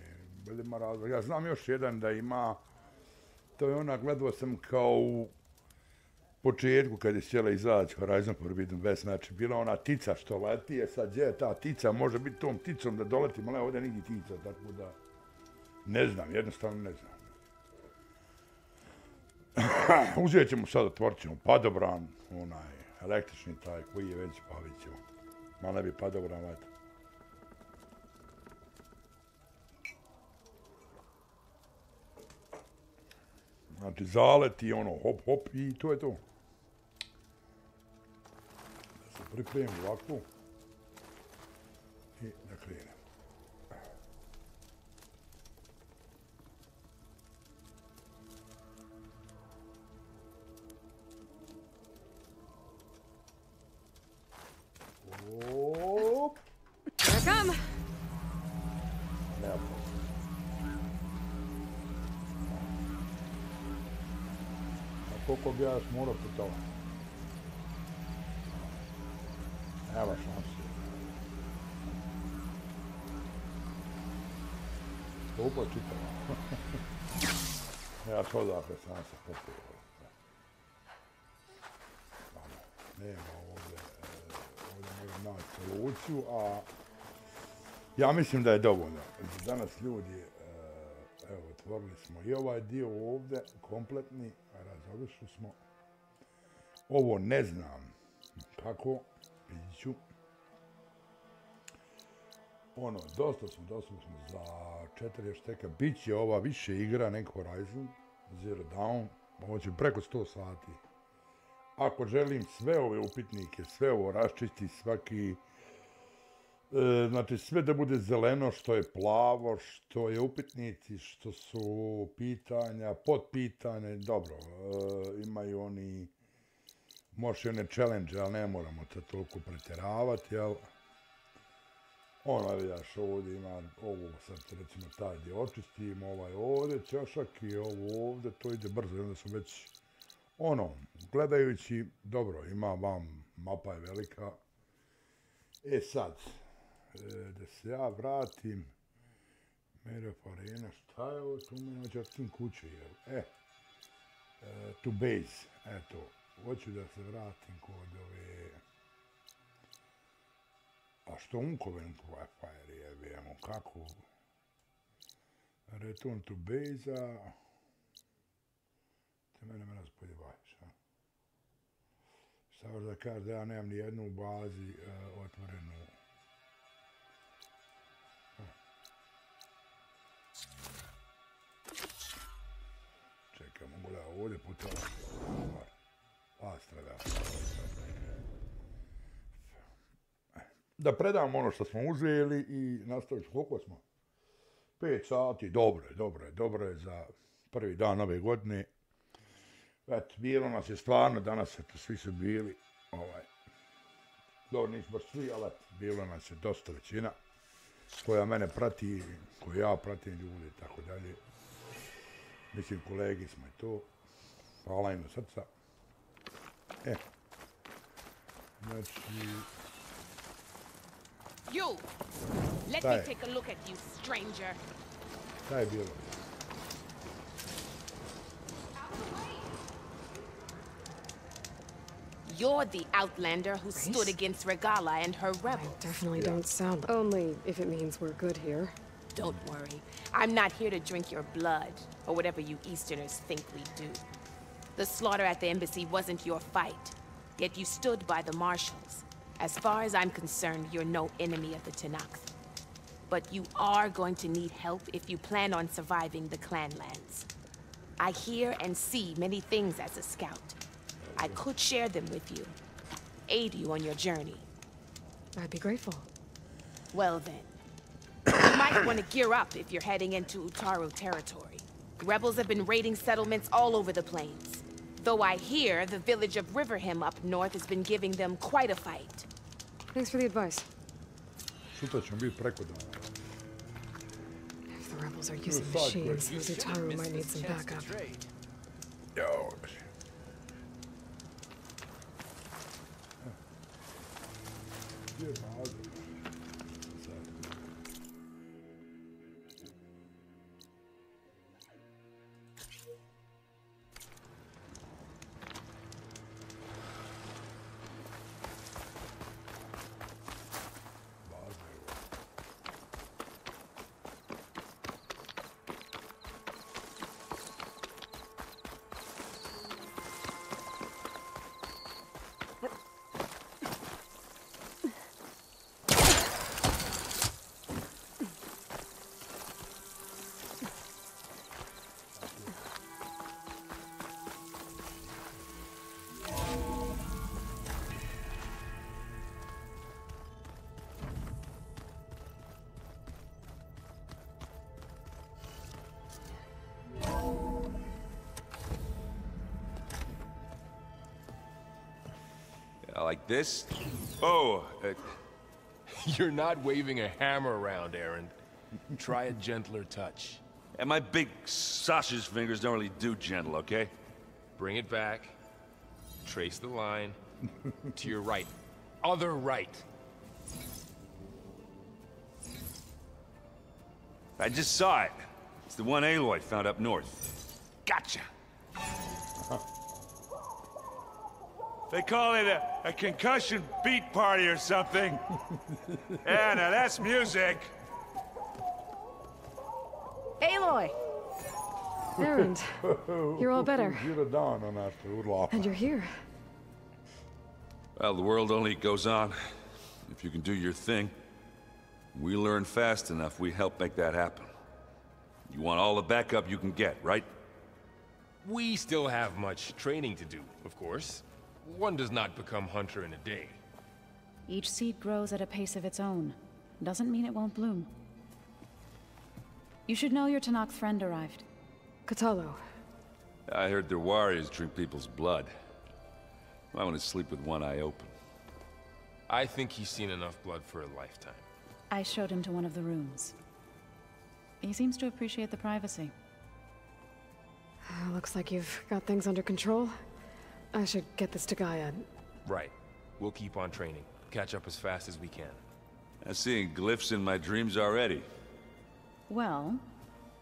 Ja znam još jedan da ima... To je ona, gledao sam kao u početku kad je htjela izaći Horizon Forbidden West. Znači, bila ona tica što leti, sad gdje je ta tica, može biti tom ticom da doletim, ali ovdje nigdje tica, tako da... Ne znam, jednostavno ne znam. Uzet ćemo sad, otvorit ćemo padobran, onaj... električni taj koji je već bavit ćemo. Malo ne bi padobran, eto. Znači zaleti ono hop hop i to je to. Da se pripremim ovako. I da krenem. Here I come. A koliko bi ja još morao putovati? Nema šanse. Skupo čitava. Ja što dakle sam se popio. Nema ovdje mogu naći soluciju, a ja mislim da je dovoljno. Danas ljudi, evo, otvorili smo i ovaj dio ovdje, kompletni, razobišli smo. Ovo ne znam kako, vidit ću. Ono, dosta smo za 4 šteka. Biće ova više igra nego Horizon Zero Dawn. Ovo će preko 100 sati. Ako želim sve ove upitnike, sve ovo raščistiti, svaki Znači, sve da bude zeleno, što je plavo, što je upitnici, što su pitanja, podpitanje, dobro, imaju oni, možeš i one challenge, ali ne moramo to toliko pretjeravati, jel? Ono, vidiš, ovdje ima ovo, sad recimo taj gdje očistimo, ovaj ovdje ćošak i ovo ovdje, to ide brzo, i onda su već, ono, gledajući, dobro, ima vam, mapa je velika. E sad, da se ja vratim, Mera Farena, šta je ovo, tu me očartim kuće, jel? To base, eto, hoću da se vratim kod ove... A što unkoven Fire je, vijemo, kako? Return to base-a... Te mene raspodjevaš, a? Šta da kažeš da ja nemam ni jednu u bazi otvorenu. Čekaj, mogu da ovdje putovati. Da predam ono što smo uzeli i nastaviti. Koliko smo? 5 sati, dobro je za prvi dan ove godine. Eto, bilo nas je stvarno, danas eto, svi su bili, dobro, nisu baš svi, ali eto, bilo nas je dosta većina, koja mene prati, koju ja pratim ljudi i tako dalje. Mislim, kolegi smo i to. Hvala im do srca. Znači... You! Let me take a look at you, stranger. Šta je bilo? You're the outlander who stood against Regala and her rebels. I definitely don't sound... Only if it means we're good here. Don't worry. I'm not here to drink your blood, or whatever you Easterners think we do. The slaughter at the embassy wasn't your fight, yet you stood by the marshals. As far as I'm concerned, you're no enemy of the Tenakth. But you are going to need help if you plan on surviving the clanlands. I hear and see many things as a scout. I could share them with you, aid you on your journey. I'd be grateful. Well then, you might want to gear up if you're heading into Utaru territory. Rebels have been raiding settlements all over the plains. Though I hear the village of Riverham up north has been giving them quite a fight. Thanks for the advice. Sutra ćemo biti preko dana. If the rebels are using machines, those Utaru might need some backup. Yo. Like this? Oh, You're not waving a hammer around, Aaron. Try a gentler touch. And my big sausage fingers don't really do gentle, okay? Bring it back. Trace the line. To your right. Other right. I just saw it. It's the one Aloy found up north. Gotcha! They call it a concussion beat party or something. Yeah, now that's music. Aloy! Erend, you're all better. And you're here. Well, the world only goes on if you can do your thing. We learn fast enough, we help make that happen. You want all the backup you can get, right? We still have much training to do, of course. One does not become hunter in a day. Each seed grows at a pace of its own. doesn't mean it won't bloom. You should know your Tanakh friend arrived. Katalo. I heard their warriors drink people's blood. I want to sleep with one eye open. I think he's seen enough blood for a lifetime. I showed him to one of the rooms. He seems to appreciate the privacy. Looks like you've got things under control. I should get this to Gaia. Right. We'll keep on training. Catch up as fast as we can. I'm seeing glyphs in my dreams already. Well,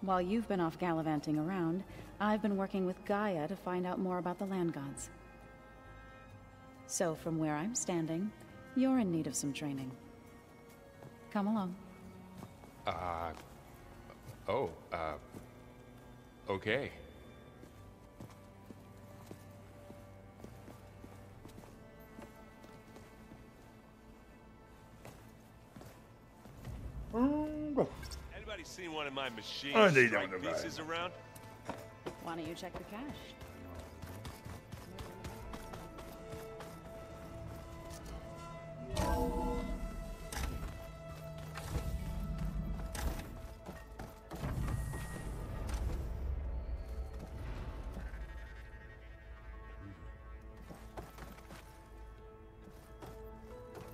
while you've been off gallivanting around, I've been working with Gaia to find out more about the land gods. So from where I'm standing, you're in need of some training. Come along. Okay. Anybody seen one of my machine They strike don't know pieces around? Why don't you check the cache?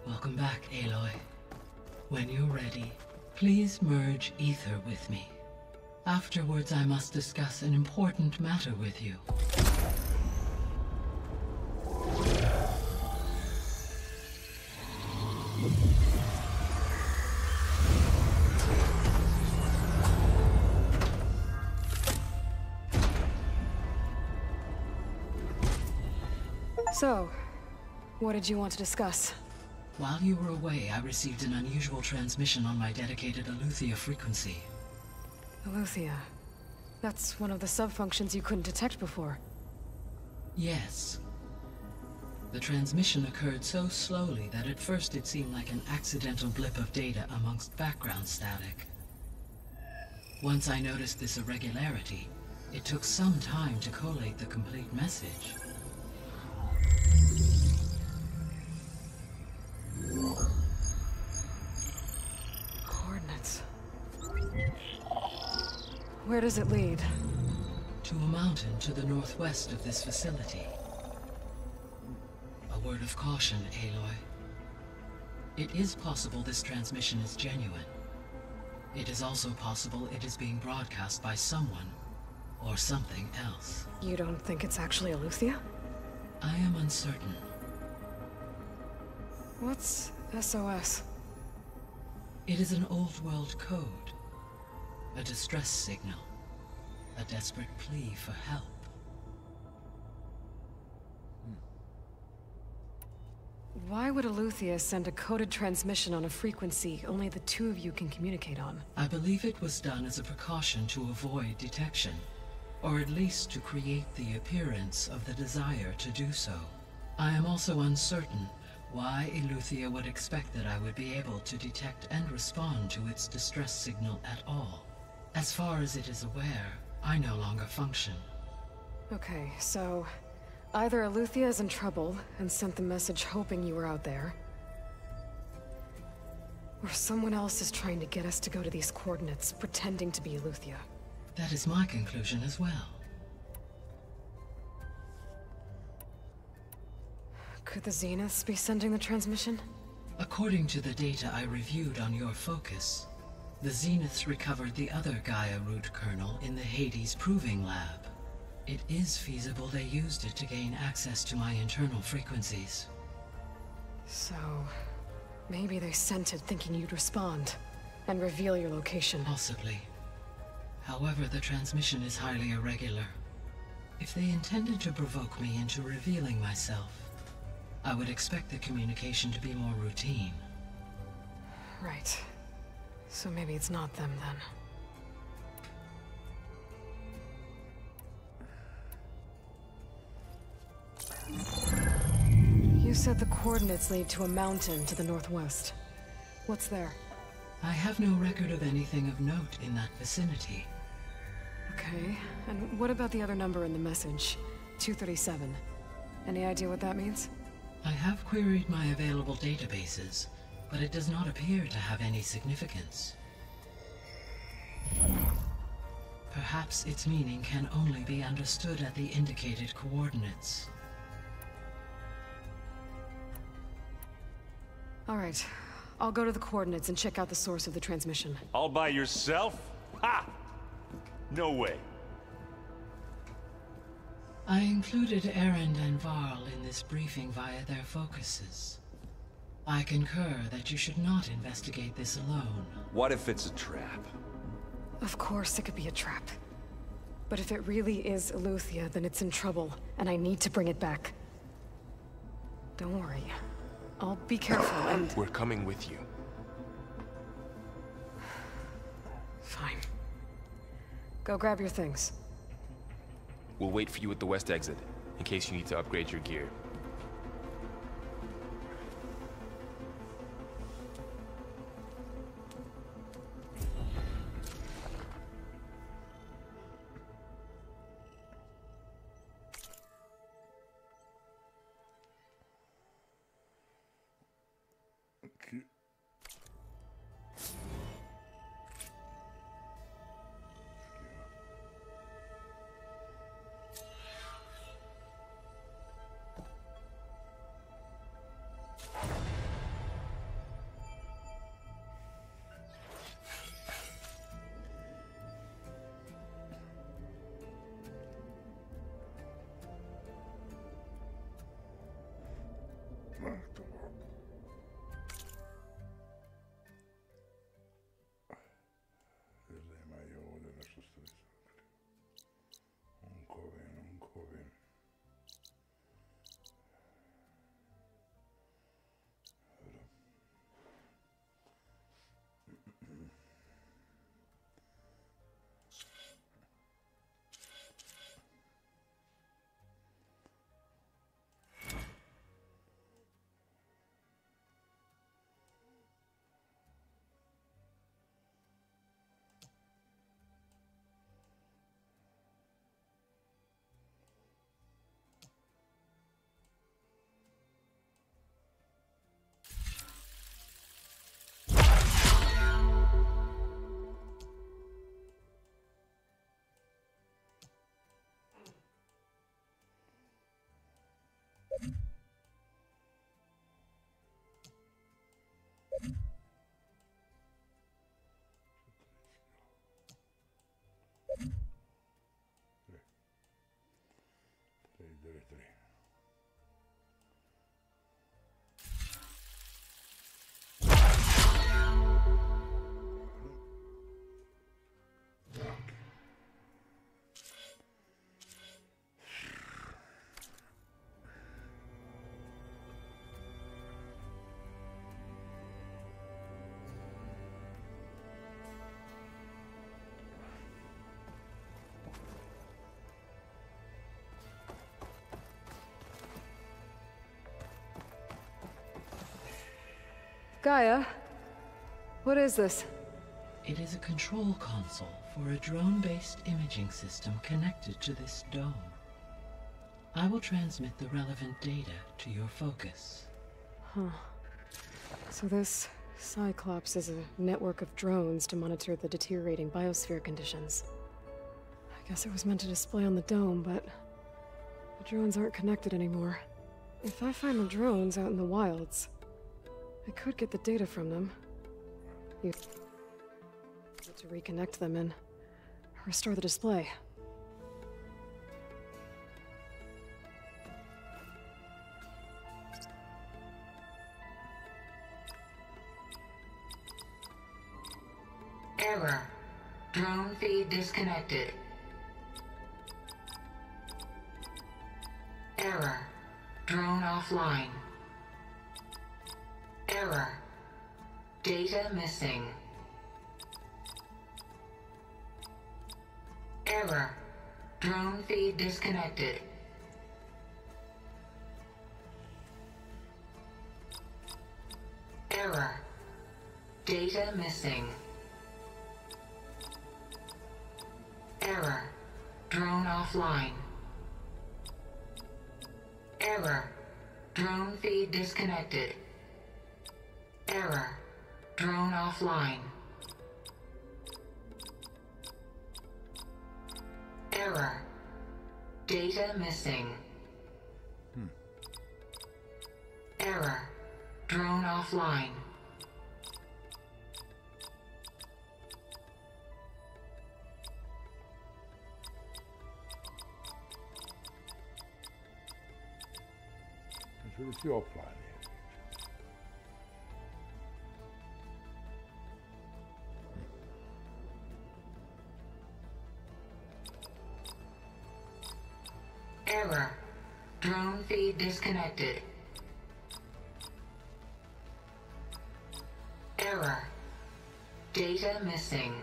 Welcome back, Aloy. When you're ready, please merge ether with me. Afterwards, I must discuss an important matter with you. So, what did you want to discuss? While you were away, I received an unusual transmission on my dedicated Aletheia frequency. Aletheia. That's one of the sub-functions you couldn't detect before. Yes. The transmission occurred so slowly that at first it seemed like an accidental blip of data amongst background static. Once I noticed this irregularity, it took some time to collate the complete message. Coordinates. Where does it lead? To a mountain to the northwest of this facility. A word of caution, Aloy. It is possible this transmission is genuine. It is also possible it is being broadcast by someone or something else. You don't think it's actually Aletheia? I am uncertain. What's SOS? It is an old world code. A distress signal. A desperate plea for help. Why would Aletheia send a coded transmission on a frequency only the two of you can communicate on? I believe it was done as a precaution to avoid detection, or at least to create the appearance of the desire to do so. I am also uncertain why Aletheia would expect that I would be able to detect and respond to its distress signal at all. As far as it is aware, I no longer function. Okay, so either Aletheia is in trouble and sent the message hoping you were out there, or someone else is trying to get us to go to these coordinates, pretending to be Aletheia. That is my conclusion as well. Could the Zeniths be sending the transmission? According to the data I reviewed on your focus, the Zeniths recovered the other Gaia root kernel in the Hades Proving Lab. It is feasible they used it to gain access to my internal frequencies. So, maybe they sent it thinking you'd respond and reveal your location. Possibly. However, the transmission is highly irregular. If they intended to provoke me into revealing myself, I would expect the communication to be more routine. Right. So maybe it's not them then. You said the coordinates lead to a mountain to the northwest. What's there? I have no record of anything of note in that vicinity. Okay, and what about the other number in the message? 237. Any idea what that means? I have queried my available databases, but it does not appear to have any significance. Perhaps its meaning can only be understood at the indicated coordinates. All right. I'll go to the coordinates and check out the source of the transmission. All by yourself? Ha! No way. I included Erend and Varl in this briefing via their focuses. I concur that you should not investigate this alone. What if it's a trap? Of course it could be a trap. But if it really is Eleuthia, then it's in trouble, and I need to bring it back. Don't worry. I'll be careful and... We're coming with you. Fine. Go grab your things. We'll wait for you at the west exit, in case you need to upgrade your gear. Gaia, what is this? It is a control console for a drone-based imaging system connected to this dome. I will transmit the relevant data to your focus. Huh. So this Cyclops is a network of drones to monitor the deteriorating biosphere conditions. I guess it was meant to display on the dome, but the drones aren't connected anymore. If I find the drones out in the wilds, I could get the data from them. You to reconnect them and restore the display. Error. Drone feed disconnected. Error. Drone offline. Error. Data missing. Error. Drone feed disconnected. Error. Data missing. Error. Drone offline. Error. Drone feed disconnected. Error. Drone offline. Error. Data missing. Error. Drone offline. Should be offline. Error. Drone feed disconnected. Error. Data missing.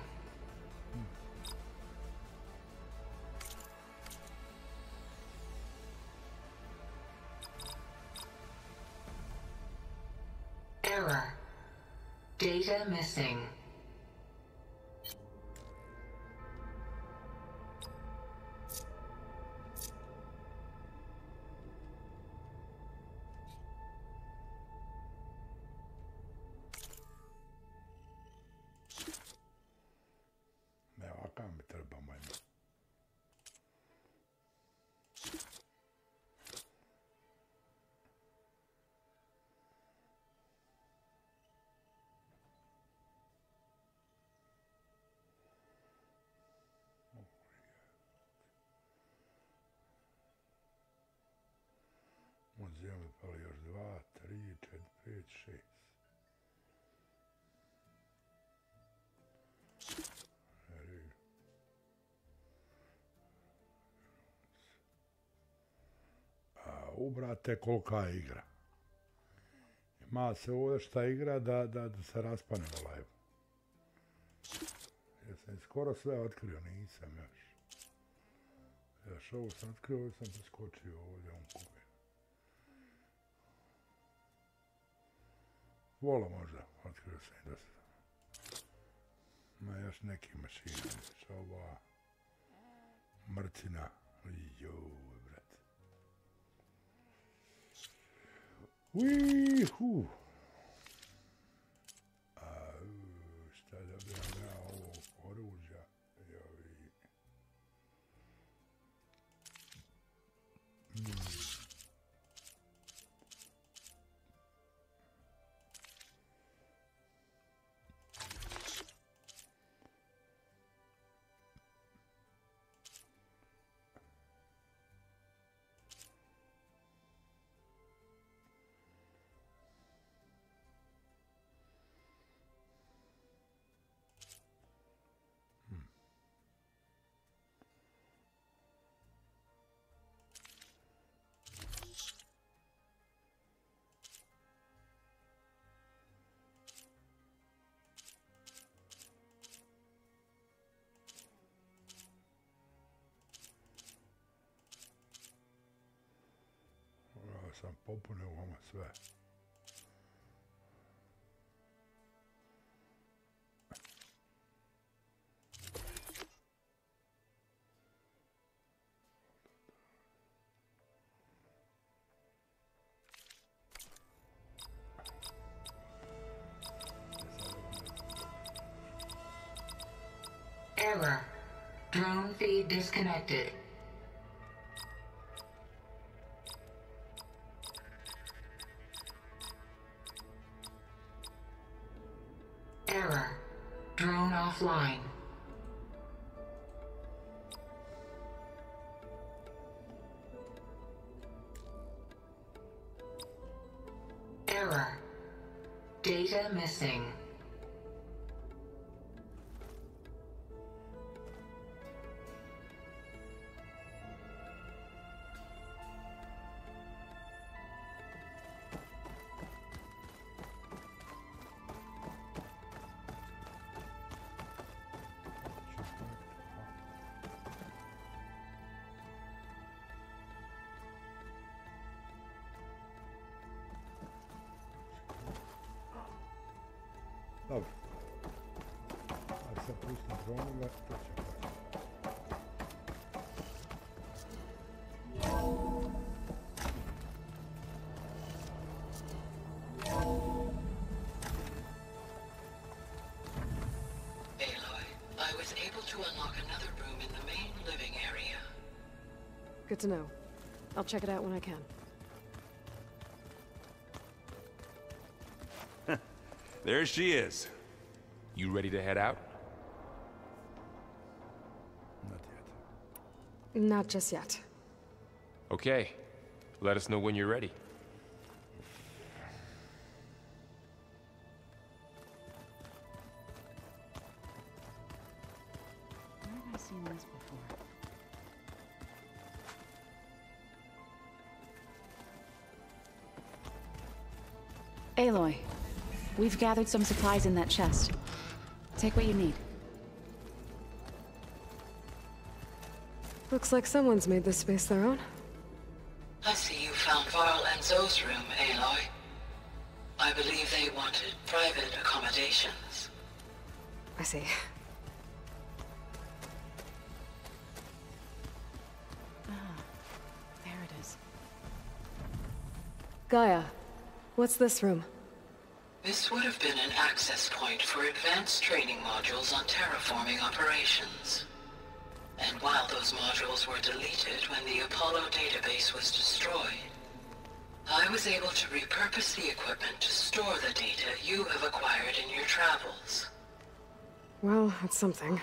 Error. Data missing. Uzimamo pali još 2, 3, 4, 5, 6. Ubrate kolika je igra. Ima se ovdje šta igra da se raspane na live. Ja sam skoro sve otkrio, nisam još. Još ovo sam otkrio, ovo sam preskočio ovdje, on kupi. Vola možda, otkrio sam i dosta. Ima još neki mašina, još ova mrcina. Joj, brat. Uihu! Šta da bi ja ovo oružja? Sam popunio ovo sve. Error. Drone feed disconnected. Error. Drone offline. Error. Data missing. Dobro. A sad pustim dronove, to će proći. Good to know. I'll check it out when I can. There she is. You ready to head out? Not just yet. Okay. Let us know when you're ready. Where have I seen this before? Aloy, we've gathered some supplies in that chest. Take what you need. Looks like someone's made this space their own. I see you found Varl and Zoe's room, Aloy. I believe they wanted private accommodations. I see. Ah, there it is. Gaia, what's this room? This would have been an access point for advanced training modules on terraforming operations. And while those modules were deleted when the Apollo database was destroyed, I was able to repurpose the equipment to store the data you have acquired in your travels. Well, that's something.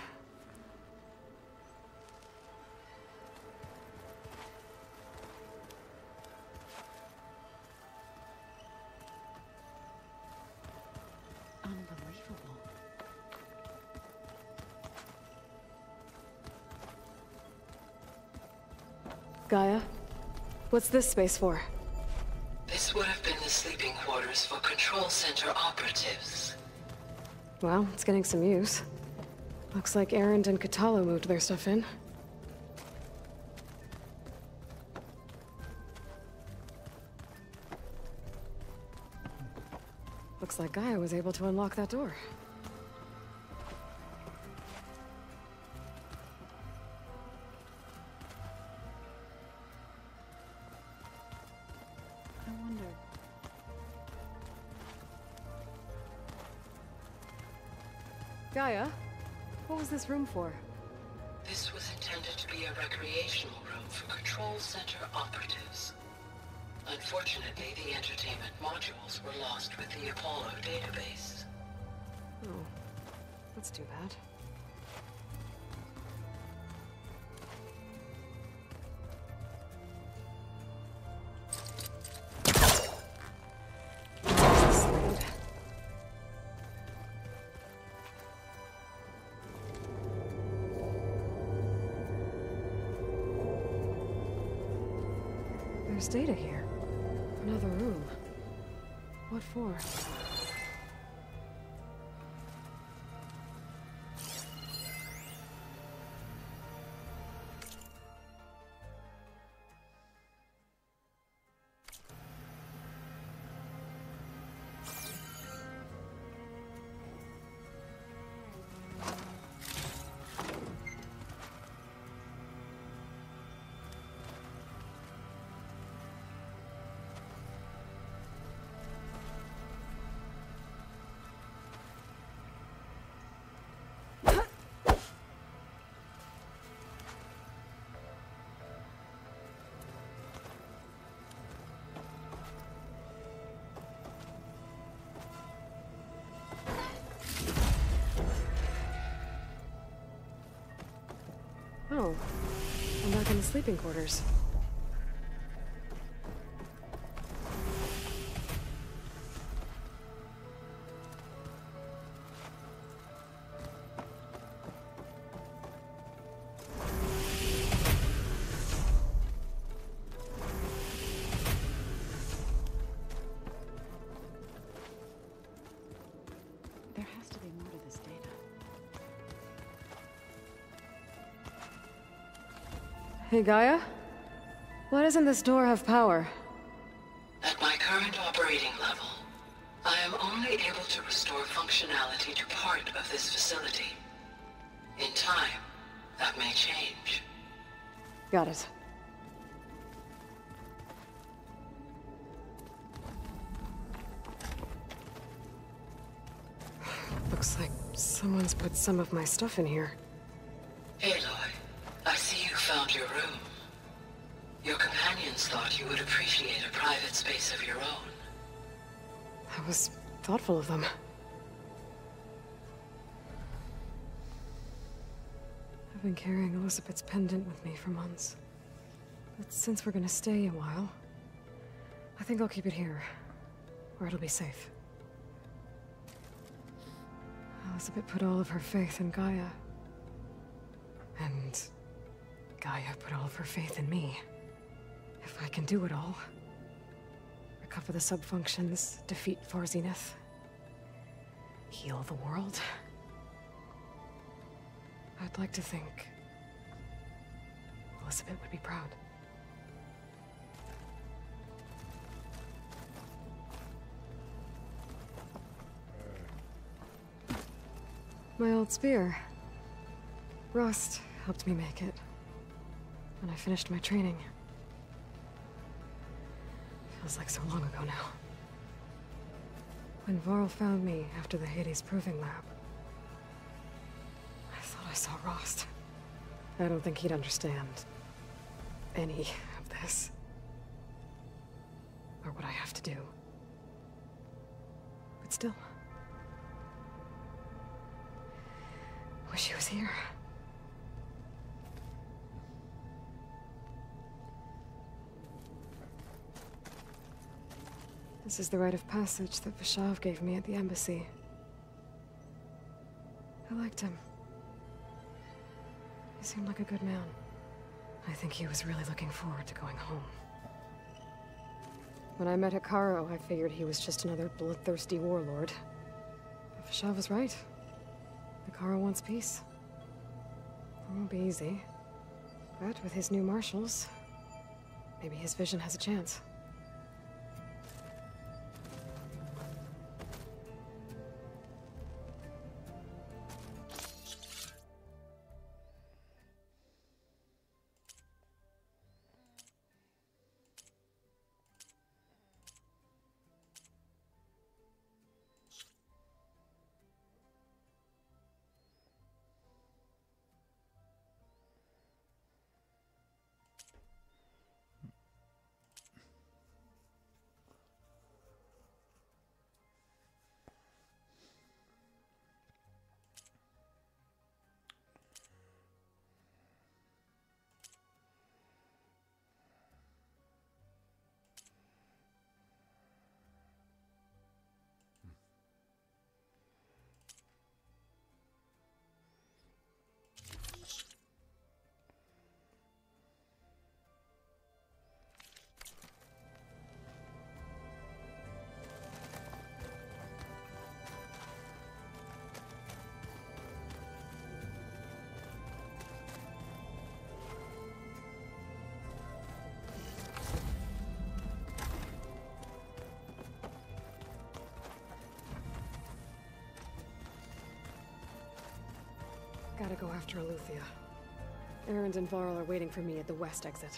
Unbelievable. Gaia, what's this space for? This would have been the sleeping quarters for Control Center operatives. Well, it's getting some use. Looks like Erend and Katalo moved their stuff in. Looks like Gaia was able to unlock that door. I wonder... Gaia, what was this room for? This was intended to be a recreational room for Control Center operatives. Unfortunately, the entertainment modules were lost with the Apollo database. Oh, that's too bad. There's data here. Another room. What for? Oh, I'm back in the sleeping quarters. There has to be more to this data. Hey, Gaia? Why doesn't this door have power? At my current operating level, I am only able to restore functionality to part of this facility. In time, that may change. Got it. Looks like someone's put some of my stuff in here. Aloy, I see you found your room. Your companions thought you would appreciate a private space of your own. That was thoughtful of them. I've been carrying Elizabeth's pendant with me for months. But since we're gonna stay a while, I think I'll keep it here, where it'll be safe. Elizabeth put all of her faith in Gaia. And Gaia put all of her faith in me. If I can do it all, recover the subfunctions, defeat Zenith, heal the world, I'd like to think Elizabeth would be proud. My old spear. Rust helped me make it when I finished my training. Feels like so long ago now. When Varl found me after the Hades Proving Lab, I thought I saw Rost. I don't think he'd understand any of this. Or what I have to do. But still. Wish he was here. This is the rite of passage that Vashav gave me at the embassy. I liked him. He seemed like a good man. I think he was really looking forward to going home. When I met Hikaru, I figured he was just another bloodthirsty warlord. But Vashav was right. Hikaru wants peace. It won't be easy. But with his new marshals, maybe his vision has a chance. Gotta go after Eleuthia. Erend and Varl are waiting for me at the west exit.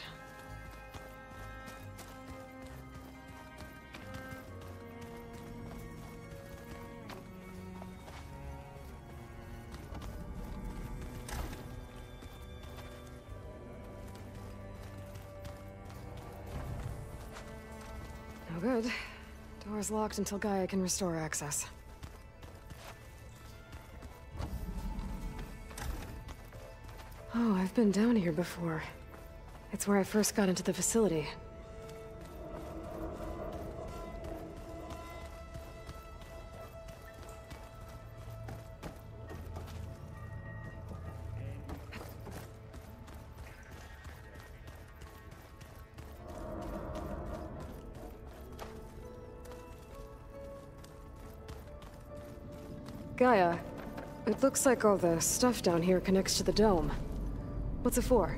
No good. Door's locked until Gaia can restore access. Oh, I've been down here before. It's where I first got into the facility. Gaia, it looks like all the stuff down here connects to the dome. What's it for?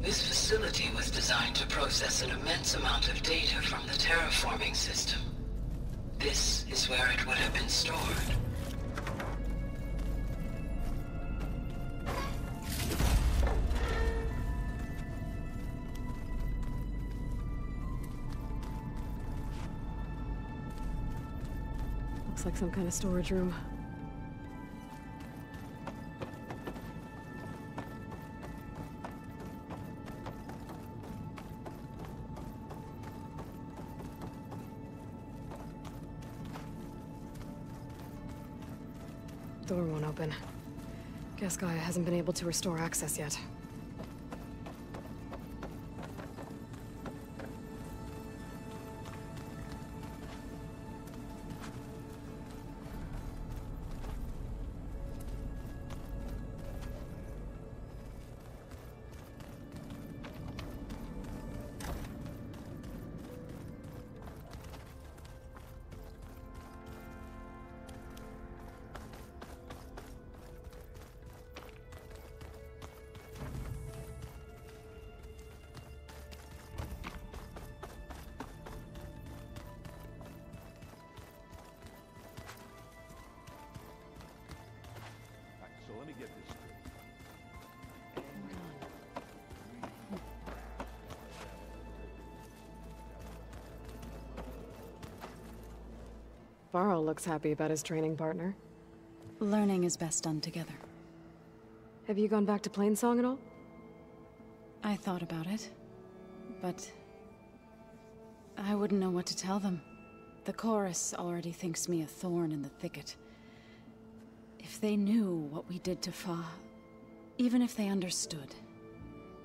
This facility was designed to process an immense amount of data from the terraforming system. This is where it would have been stored. Looks like some kind of storage room. door won't open. Guess Gaia hasn't been able to restore access yet. So let me get this straight. Varl looks happy about his training partner. Learning is best done together. Have you gone back to Plainsong at all? I thought about it, but I wouldn't know what to tell them. The chorus already thinks me a thorn in the thicket. If they knew what we did to Fa, even if they understood,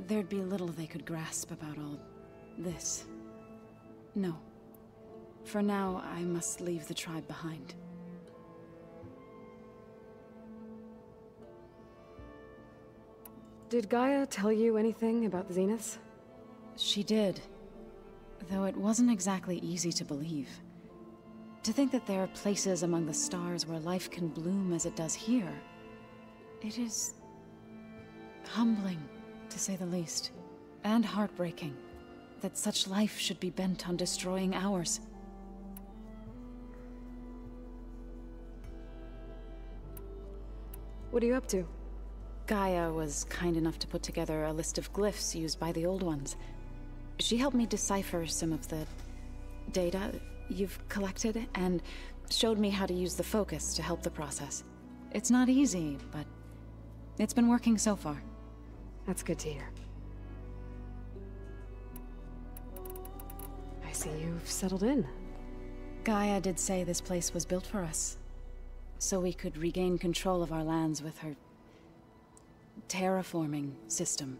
there'd be little they could grasp about all this. No. For now, I must leave the tribe behind. Did Gaia tell you anything about the Zeniths? She did, though it wasn't exactly easy to believe. To think that there are places among the stars where life can bloom as it does here, it is humbling, to say the least, and heartbreaking that such life should be bent on destroying ours. What are you up to? Gaia was kind enough to put together a list of glyphs used by the old ones. She helped me decipher some of the data you've collected, and showed me how to use the focus to help the process. It's not easy, but it's been working so far. That's good to hear. I see you've settled in. Gaia did say this place was built for us, so we could regain control of our lands with her terraforming system.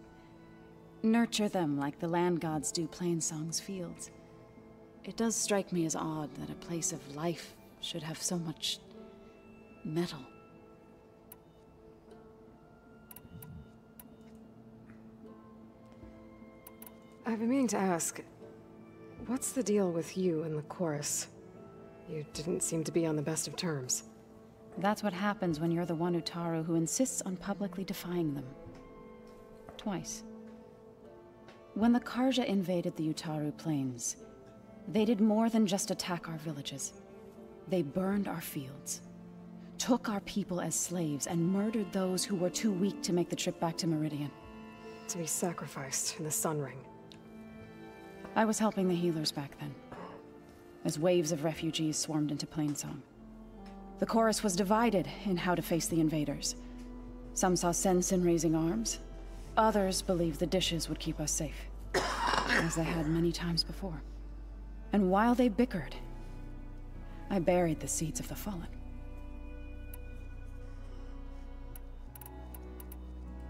Nurture them like the land gods do Plainsong's fields. It does strike me as odd that a place of life should have so much metal. I've been meaning to ask, what's the deal with you and the chorus? You didn't seem to be on the best of terms. That's what happens when you're the one Utaru who insists on publicly defying them. Twice. When the Karja invaded the Utaru plains, they did more than just attack our villages. They burned our fields, took our people as slaves, and murdered those who were too weak to make the trip back to Meridian. To be sacrificed in the Sun Ring. I was helping the healers back then, as waves of refugees swarmed into Plainsong. The chorus was divided in how to face the invaders. Some saw sense in raising arms. Others believed the dishes would keep us safe, as they had many times before. And while they bickered, I buried the seeds of the fallen.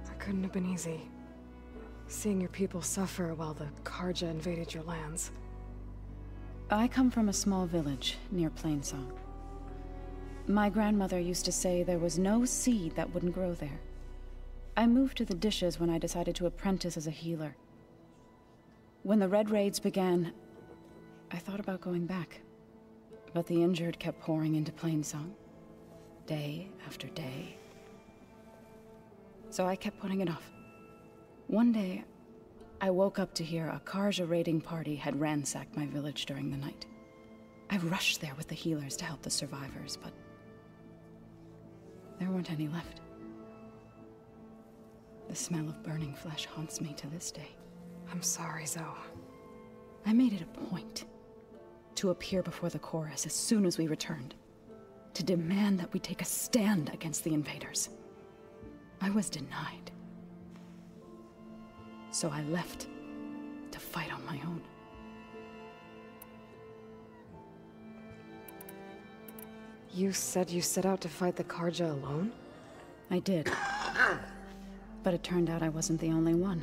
That couldn't have been easy. Seeing your people suffer while the Karja invaded your lands. I come from a small village near Plainsong. My grandmother used to say there was no seed that wouldn't grow there. I moved to the dishes when I decided to apprentice as a healer. When the Red Raids began, I thought about going back, but the injured kept pouring into Plainsong, day after day. So I kept putting it off. One day, I woke up to hear a Karja raiding party had ransacked my village during the night. I rushed there with the healers to help the survivors, but there weren't any left. The smell of burning flesh haunts me to this day. I'm sorry, Zoe. I made it a point to appear before the chorus as soon as we returned, to demand that we take a stand against the invaders. I was denied. So I left to fight on my own. You said you set out to fight the Karja alone? I did. But it turned out I wasn't the only one.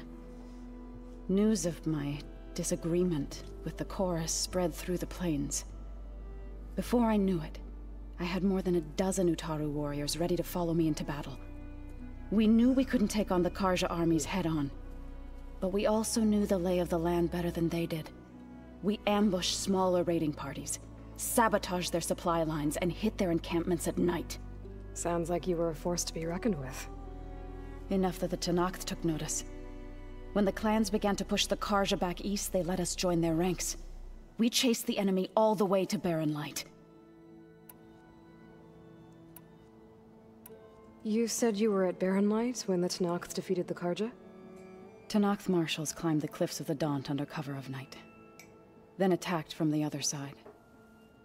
News of my disagreement with the chorus spread through the plains. Before I knew it, I had more than a dozen Utaru warriors ready to follow me into battle. We knew we couldn't take on the Karja armies head-on, but we also knew the lay of the land better than they did. We ambushed smaller raiding parties, sabotaged their supply lines, and hit their encampments at night. Sounds like you were a force to be reckoned with. Enough that the Tenakth took notice. When the clans began to push the Karja back east, they let us join their ranks. We chased the enemy all the way to Barren Light. You said you were at Barren Light when the Tenakth defeated the Karja? Tenakth marshals climbed the cliffs of the Daunt under cover of night, then attacked from the other side.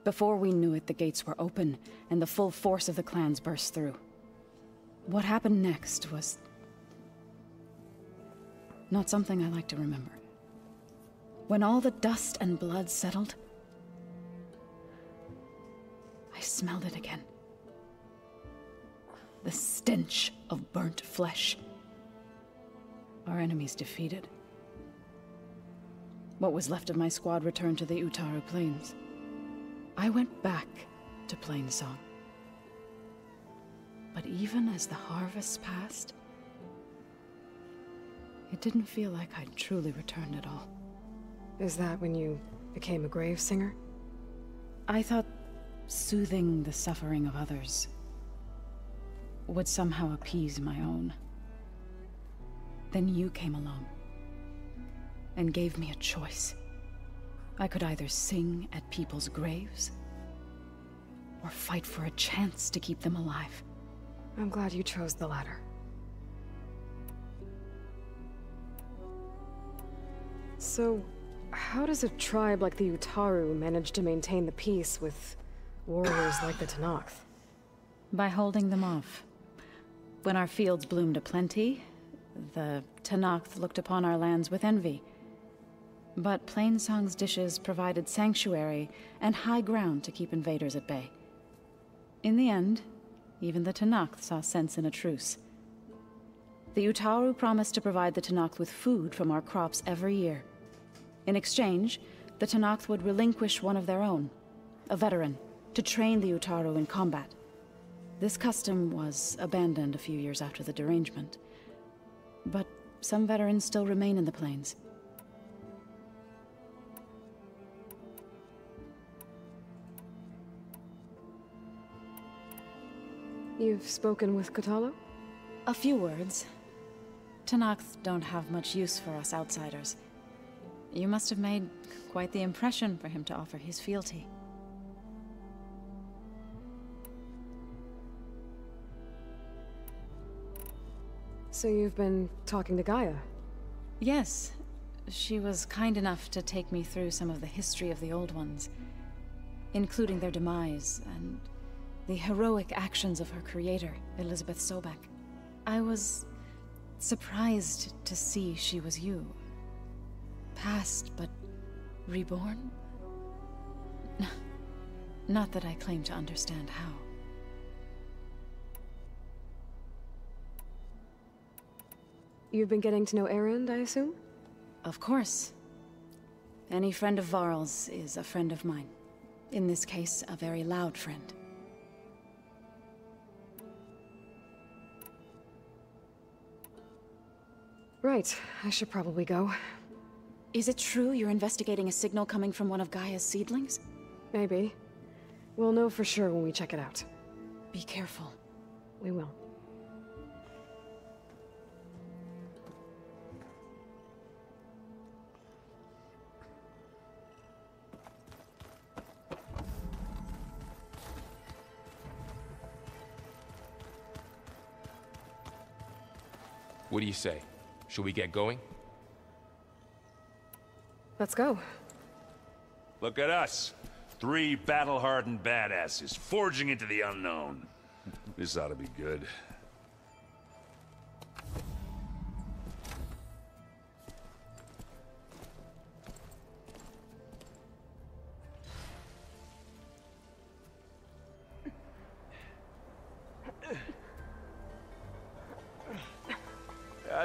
Before we knew it, the gates were open, and the full force of the clans burst through. What happened next was not something I like to remember. When all the dust and blood settled, I smelled it again. The stench of burnt flesh. Our enemies defeated. What was left of my squad returned to the Utaru Plains. I went back to Plainsong. But even as the harvest passed, it didn't feel like I'd truly returned at all. Is that when you became a grave singer? I thought soothing the suffering of others would somehow appease my own. Then you came along and gave me a choice. I could either sing at people's graves or fight for a chance to keep them alive. I'm glad you chose the latter. So, how does a tribe like the Utaru manage to maintain the peace with warriors like the Tenakth? By holding them off. When our fields bloomed aplenty, the Tenakth looked upon our lands with envy. But Plainsong's dishes provided sanctuary and high ground to keep invaders at bay. In the end, even the Tenakth saw sense in a truce. The Utaru promised to provide the Tenakth with food from our crops every year. In exchange, the Tenakth would relinquish one of their own, a veteran, to train the Utaru in combat. This custom was abandoned a few years after the derangement, but some veterans still remain in the plains. You've spoken with Kotalo? A few words. Tenakth don't have much use for us outsiders. You must have made quite the impression for him to offer his fealty. So you've been talking to Gaia? Yes. She was kind enough to take me through some of the history of the Old Ones, including their demise and the heroic actions of her creator, Elizabeth Sobek. I was surprised to see she was you. Past, but reborn? Not that I claim to understand how. You've been getting to know Erend, I assume? Of course. Any friend of Varl's is a friend of mine. In this case, a very loud friend. Right, I should probably go. Is it true you're investigating a signal coming from one of Gaia's seedlings? Maybe. We'll know for sure when we check it out. Be careful. We will. What do you say? Should we get going? Let's go. Look at us. 3 battle-hardened badasses forging into the unknown. This ought to be good.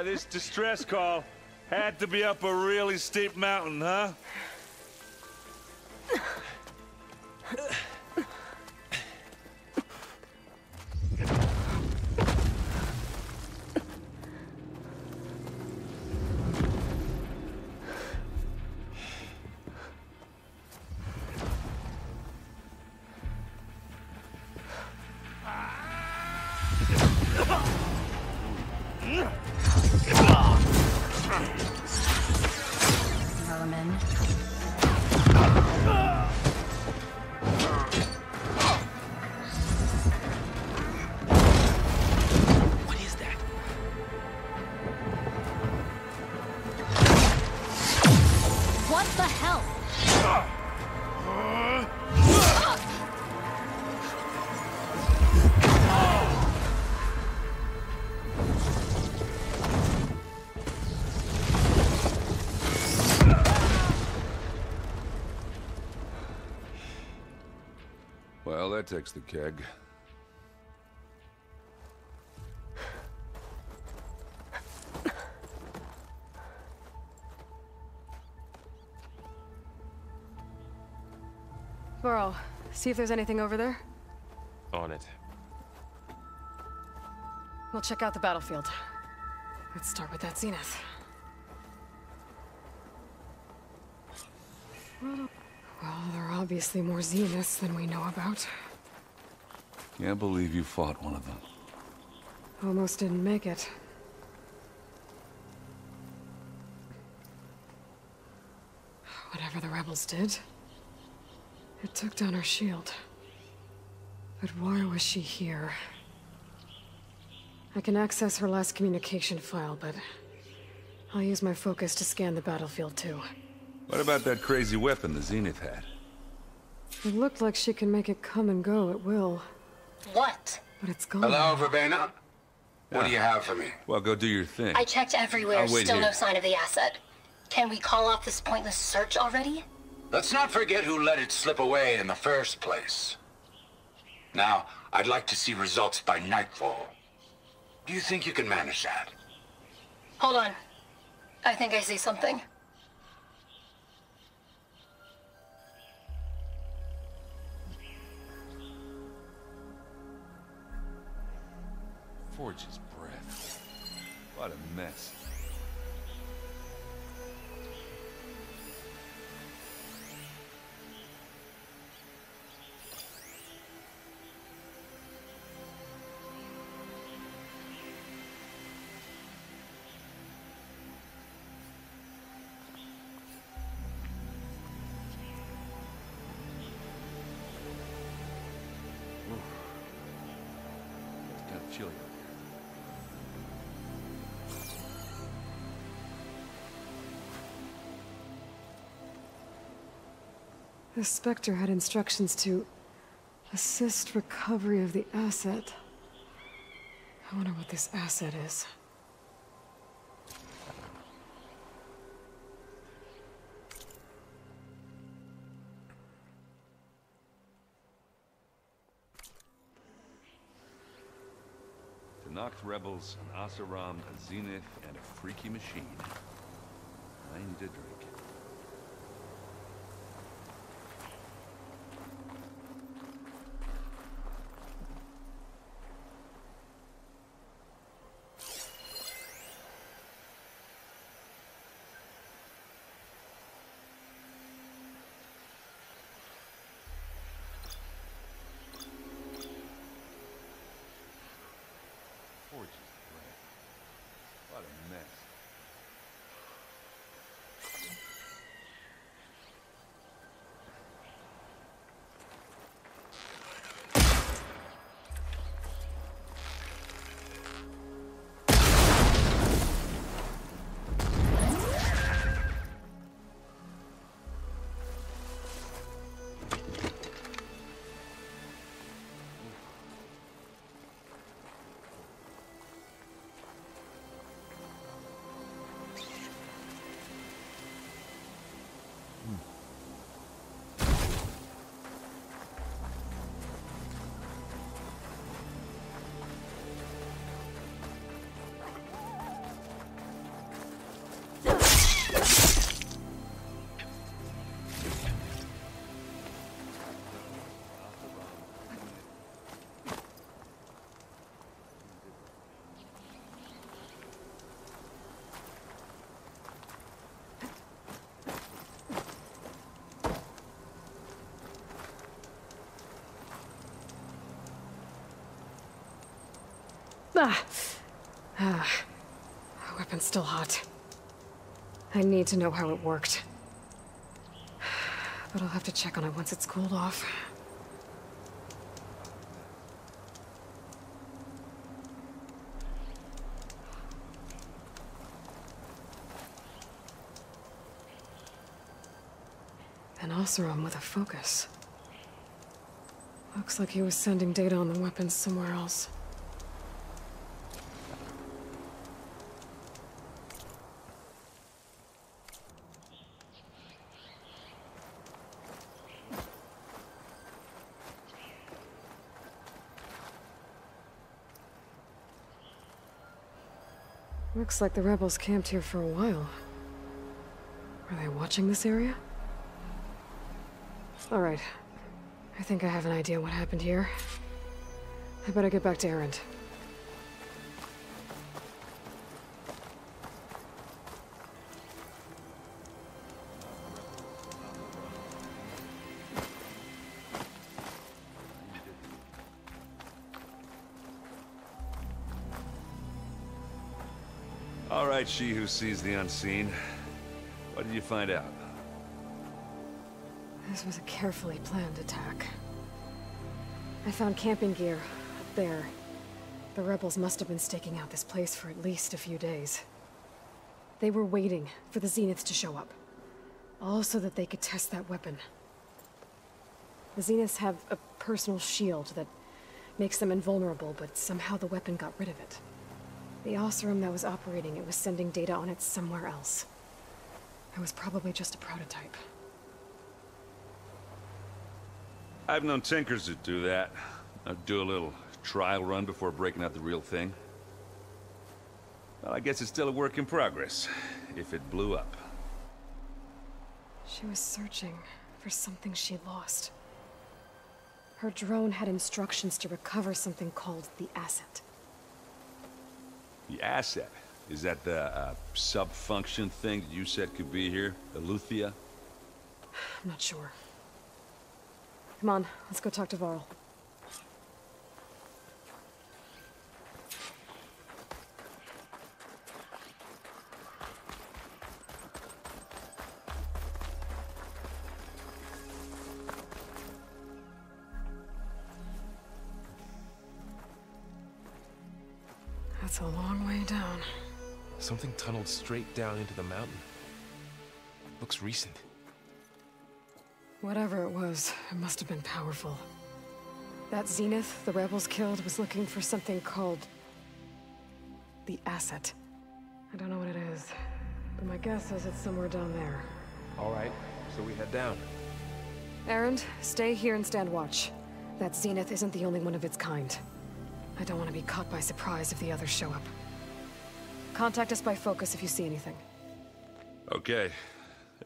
This distress call had to be up a really steep mountain, huh? Vermin. What is that? What the hell? Well, that takes the keg. Burrow, see if there's anything over there. On it. We'll check out the battlefield. Let's start with that zenith. Well, there are obviously more zeniths than we know about. Can't believe you fought one of them. Almost didn't make it. Whatever the rebels did, it took down our shield. But why was she here? I can access her last communication file, but I'll use my focus to scan the battlefield too. What about that crazy weapon the Zenith had? It looked like she can make it come and go at will. What? But it's gone. Hello, Verbena? What do you have for me? Well, go do your thing. I checked everywhere, I'll wait still here. no sign of the asset. Can we call off this pointless search already? Let's not forget who let it slip away in the first place. Now, I'd like to see results by nightfall. Do you think you can manage that? Hold on. I think I see something. Forge's breath. What a mess. It's kind of chilly. The Spectre had instructions to assist recovery of the asset. I wonder what this asset is. To Nox rebels, an Asaram, a Zenith, and a freaky machine. I need a drink. Forge's breath. What a mess. The weapon's still hot. I need to know how it worked. But I'll have to check on it once it's cooled off. An Oseram with a focus. Looks like he was sending data on the weapons somewhere else. Looks like the rebels camped here for a while. Are they watching this area? All right. I think I have an idea what happened here. I better get back to Erend. All right, she who sees the unseen. What did you find out? This was a carefully planned attack. I found camping gear up there. The rebels must have been staking out this place for at least a few days. They were waiting for the Zeniths to show up, all so that they could test that weapon. The Zeniths have a personal shield that makes them invulnerable, but somehow the weapon got rid of it. The Oseram that was operating it was sending data on it somewhere else. It was probably just a prototype. I've known tinkers that do that. I'd do a little trial run before breaking out the real thing. Well, I guess it's still a work in progress, if it blew up. She was searching for something she lost. Her drone had instructions to recover something called the asset. The asset? Is that the sub-function thing that you said could be here? Eleuthia? I'm not sure. Come on, let's go talk to Varl. That's a long way down. Something tunneled straight down into the mountain. Looks recent. Whatever it was, it must have been powerful. That Zenith the rebels killed was looking for something called the asset. I don't know what it is, but my guess is it's somewhere down there. All right, so we head down. Erend, stay here and stand watch. That Zenith isn't the only one of its kind. I don't want to be caught by surprise if the others show up. Contact us by focus if you see anything. Okay.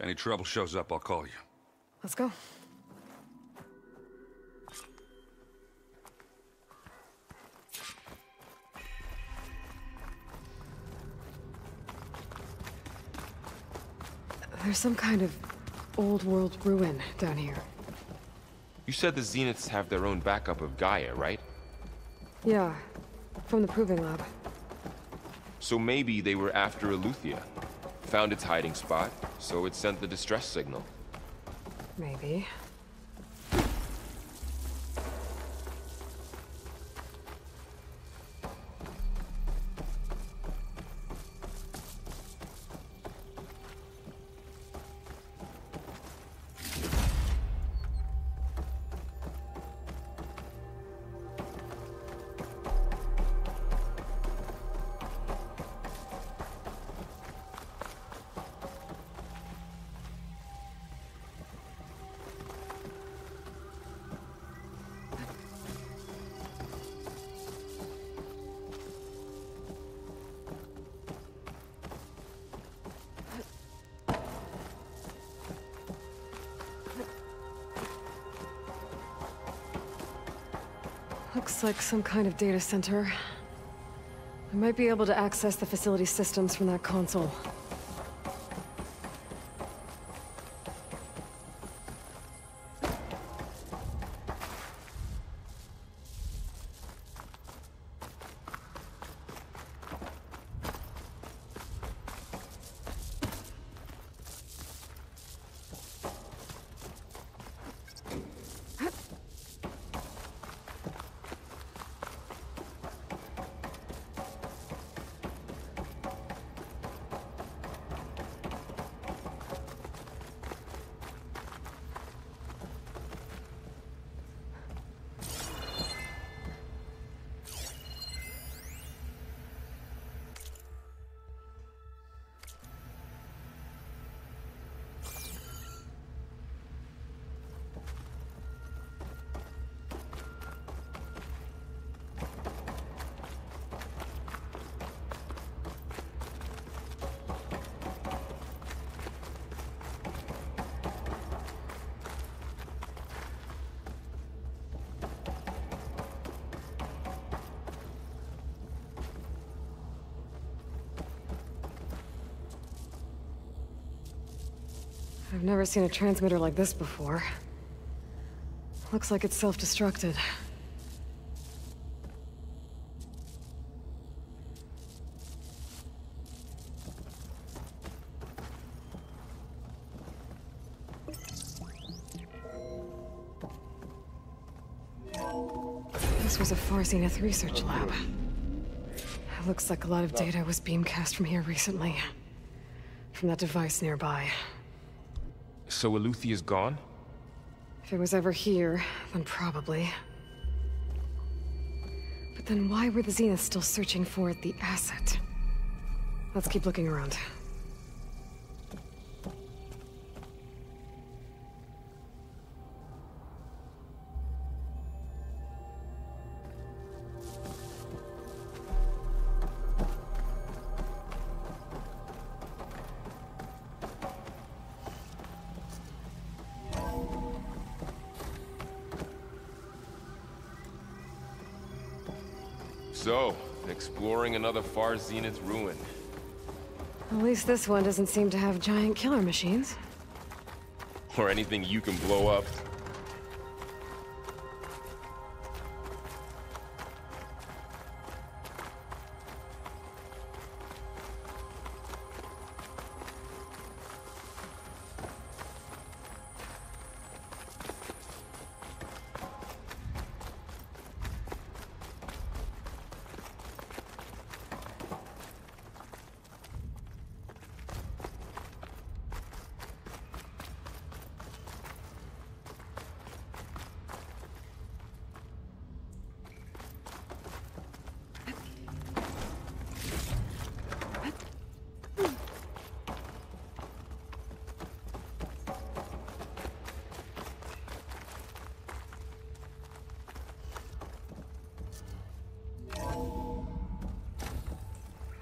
Any trouble shows up, I'll call you. Let's go. There's some kind of old world ruin down here. You said the Zeniths have their own backup of Gaia, right? Yeah, from the proving lab. So maybe they were after Eleuthia. Found its hiding spot, so it sent the distress signal. Maybe. Looks like some kind of data center. I might be able to access the facility systems from that console. I've never seen a transmitter like this before. Looks like it's self-destructed. This was a Far Zenith research lab. It looks like a lot of data was beamcast from here recently. From that device nearby. So Eluthia's gone? If it was ever here, then probably. But then why were the Zeniths still searching for the asset? Let's keep looking around. So, exploring another Far Zenith ruin. At least this one doesn't seem to have giant killer machines. Or anything you can blow up.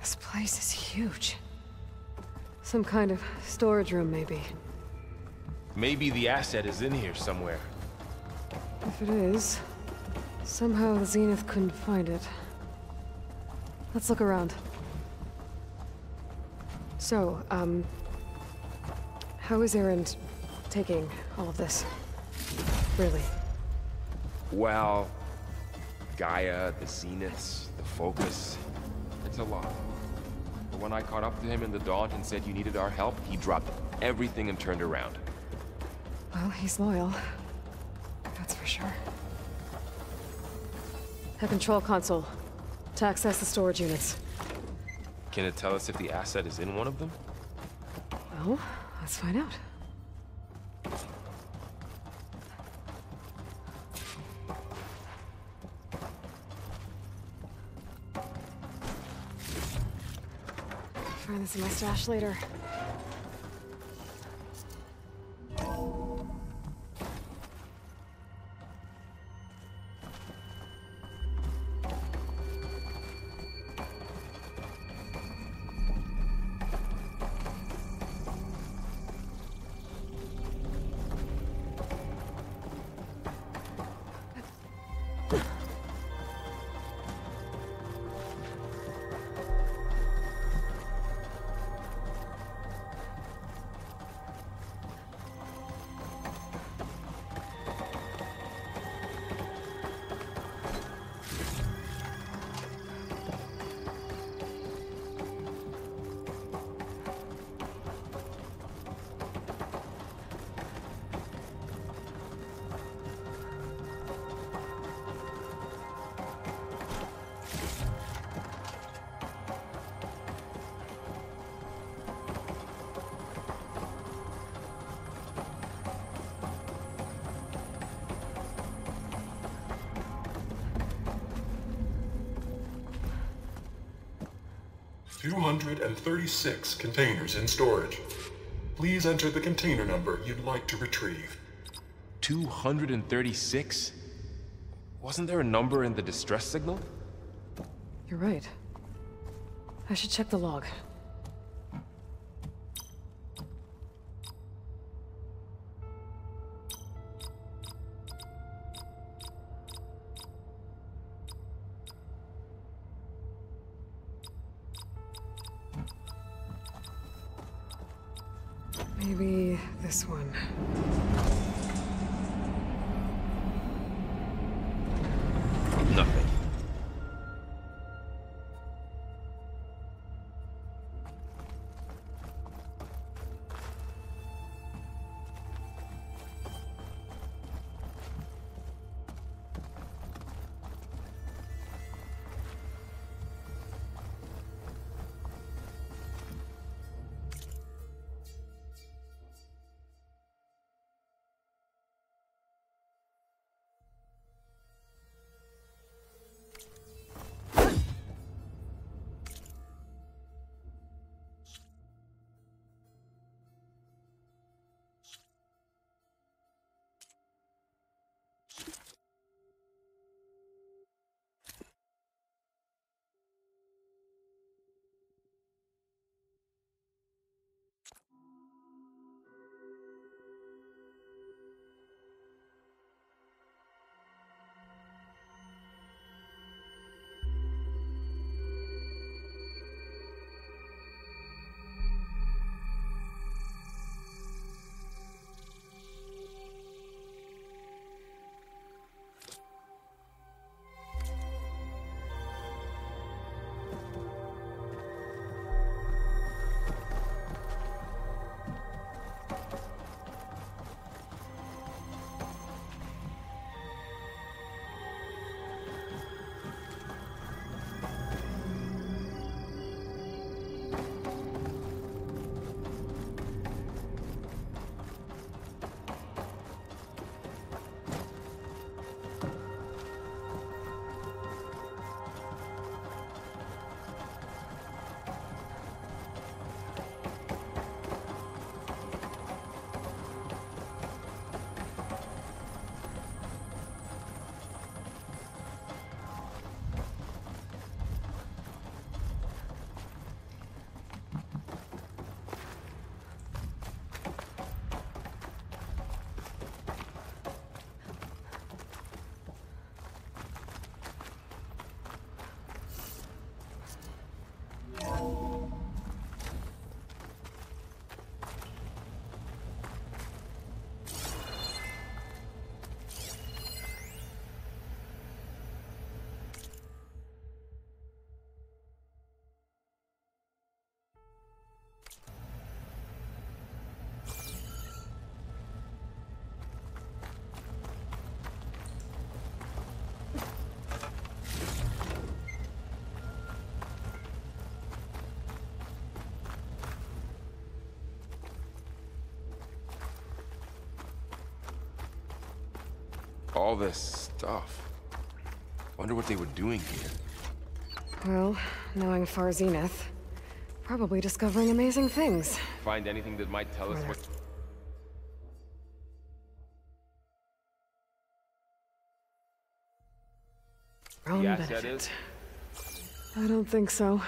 This place is huge. Some kind of storage room, maybe. Maybe the asset is in here somewhere. If it is, somehow the Zenith couldn't find it. Let's look around. So, how is Erend taking all of this? Really? Well, Gaia, the Zeniths, the Focus, it's a lot. But when I caught up to him in the Daunt and said you needed our help, he dropped everything and turned around. Well, he's loyal. That's for sure. A control console. To access the storage units. Can it tell us if the asset is in one of them? Well, let's find out. Find this in my stash later. $236 containers in storage. Please enter the container number you'd like to retrieve. 236? Wasn't there a number in the distress signal? You're right. I should check the log. Maybe this one. Nothing. All this stuff. Wonder what they were doing here. Well, knowing Far Zenith, probably discovering amazing things. Find anything that might tell us what... Own The benefit. asset is? I don't think so.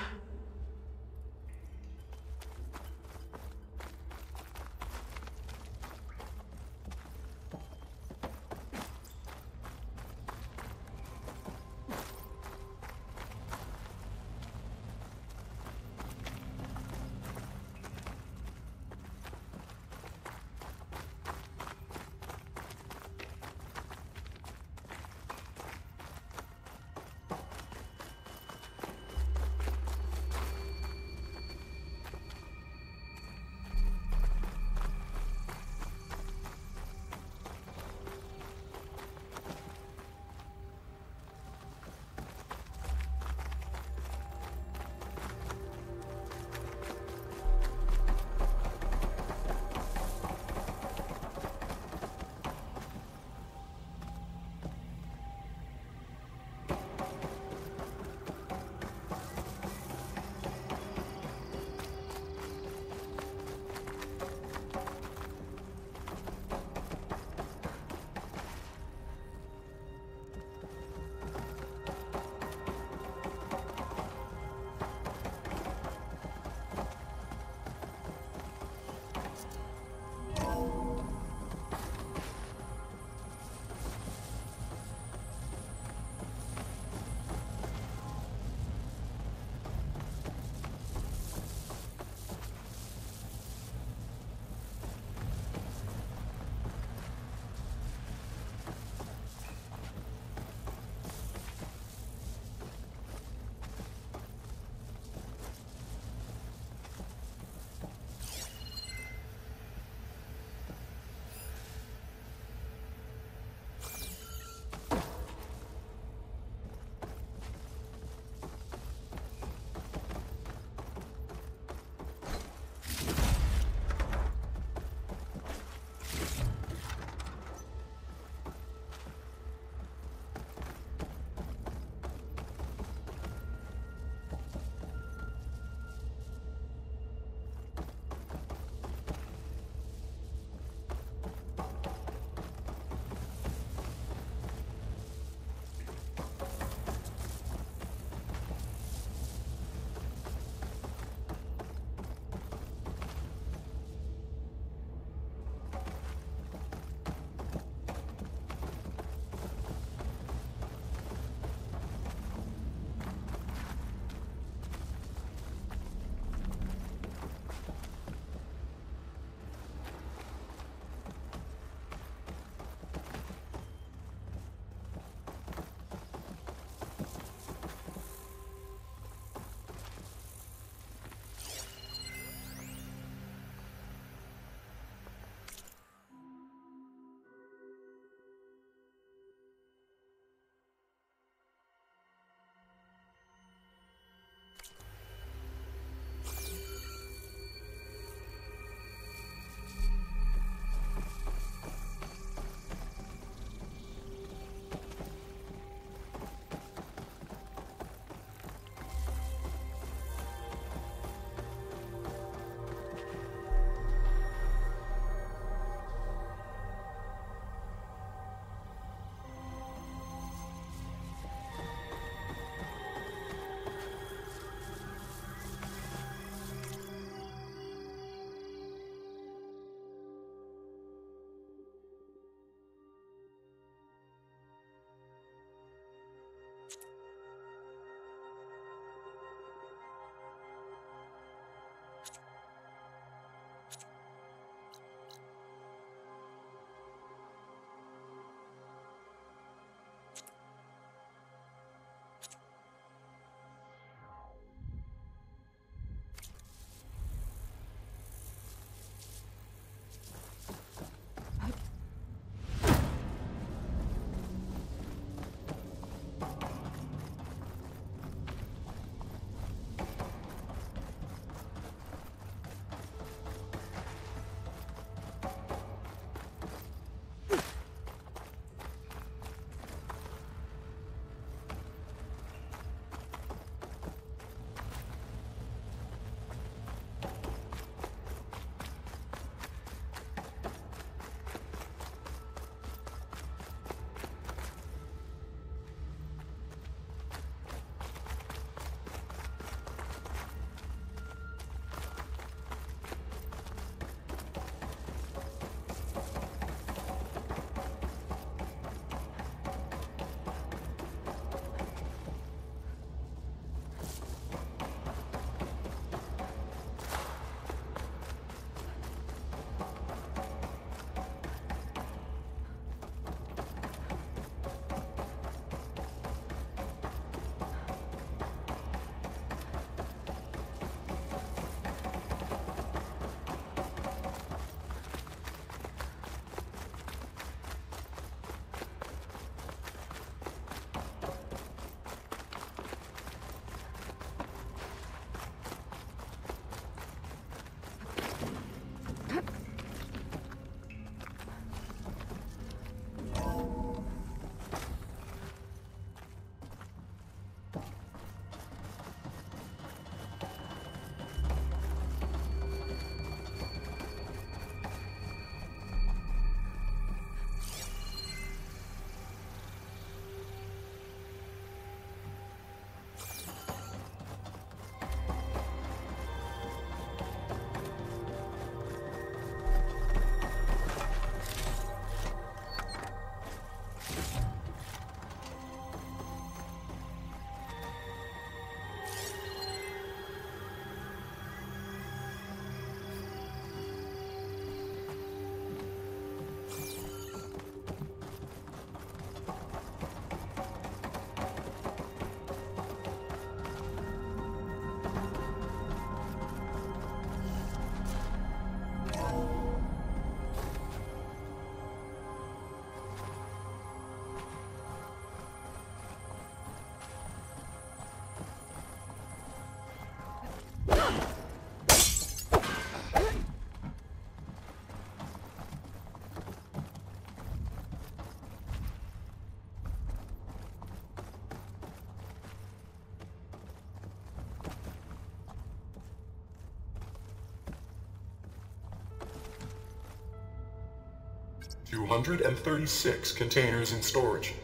236 containers in storage.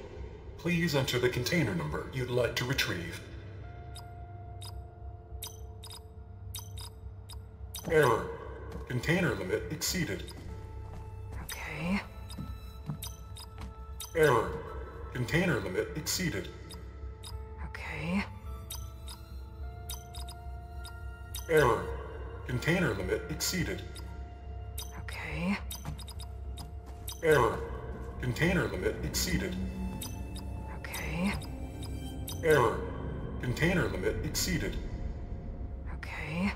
Please enter the container number you'd like to retrieve. Error. Container limit exceeded. Okay. Error. Container limit exceeded. Okay. Error. Container limit exceeded. Okay. Error. Container limit exceeded. Okay. Error. Container limit exceeded. Okay.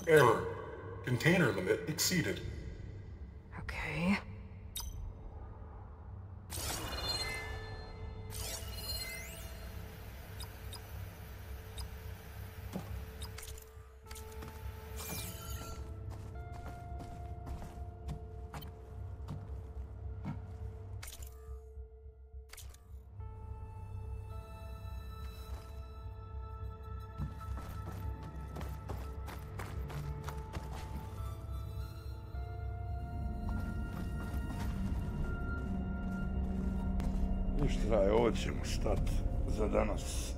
Error. Container limit exceeded. Okay. Ništa, ovdje ćemo stati za danas.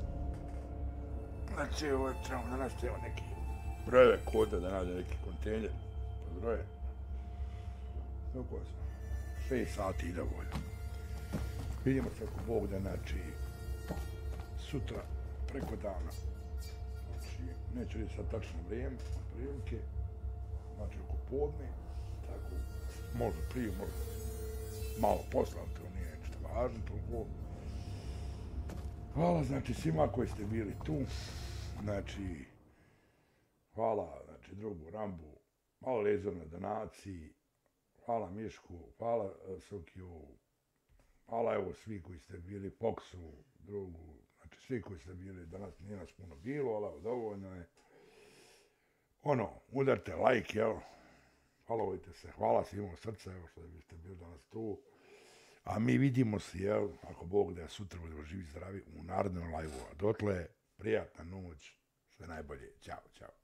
Znači, ovo trebamo da nastavimo neki brojeve koda, da nađe neki kontejner. Broje. Tako sam. 6 sati ide volja. Vidimo se ako Bog da, znači, sutra, preko dana. Znači, neću reći sad tačno vrijeme, prilike. Znači, oko podne. Tako, možda prije, možda malo posla, to nije ništa važno, toliko. Hvala, znači, svima koji ste bili tu. Znači, hvala, znači, drugu Rambu, malo Lezor na donaciji, hvala Mišku, hvala Sokiju, hvala evo svi koji ste bili, Poksu, drugu, znači svi koji ste bili, danas nije nas puno bilo, ali evo dovoljno je. Ono, udarite like, jel, followujte se, hvala svima od srca, evo što biste bili danas tu. A mi vidimo se, jel, ako Bog da sutra budemo živi zdravi u narednom live-u. A dotle, prijatna noć, sve najbolje, ćao, ćao.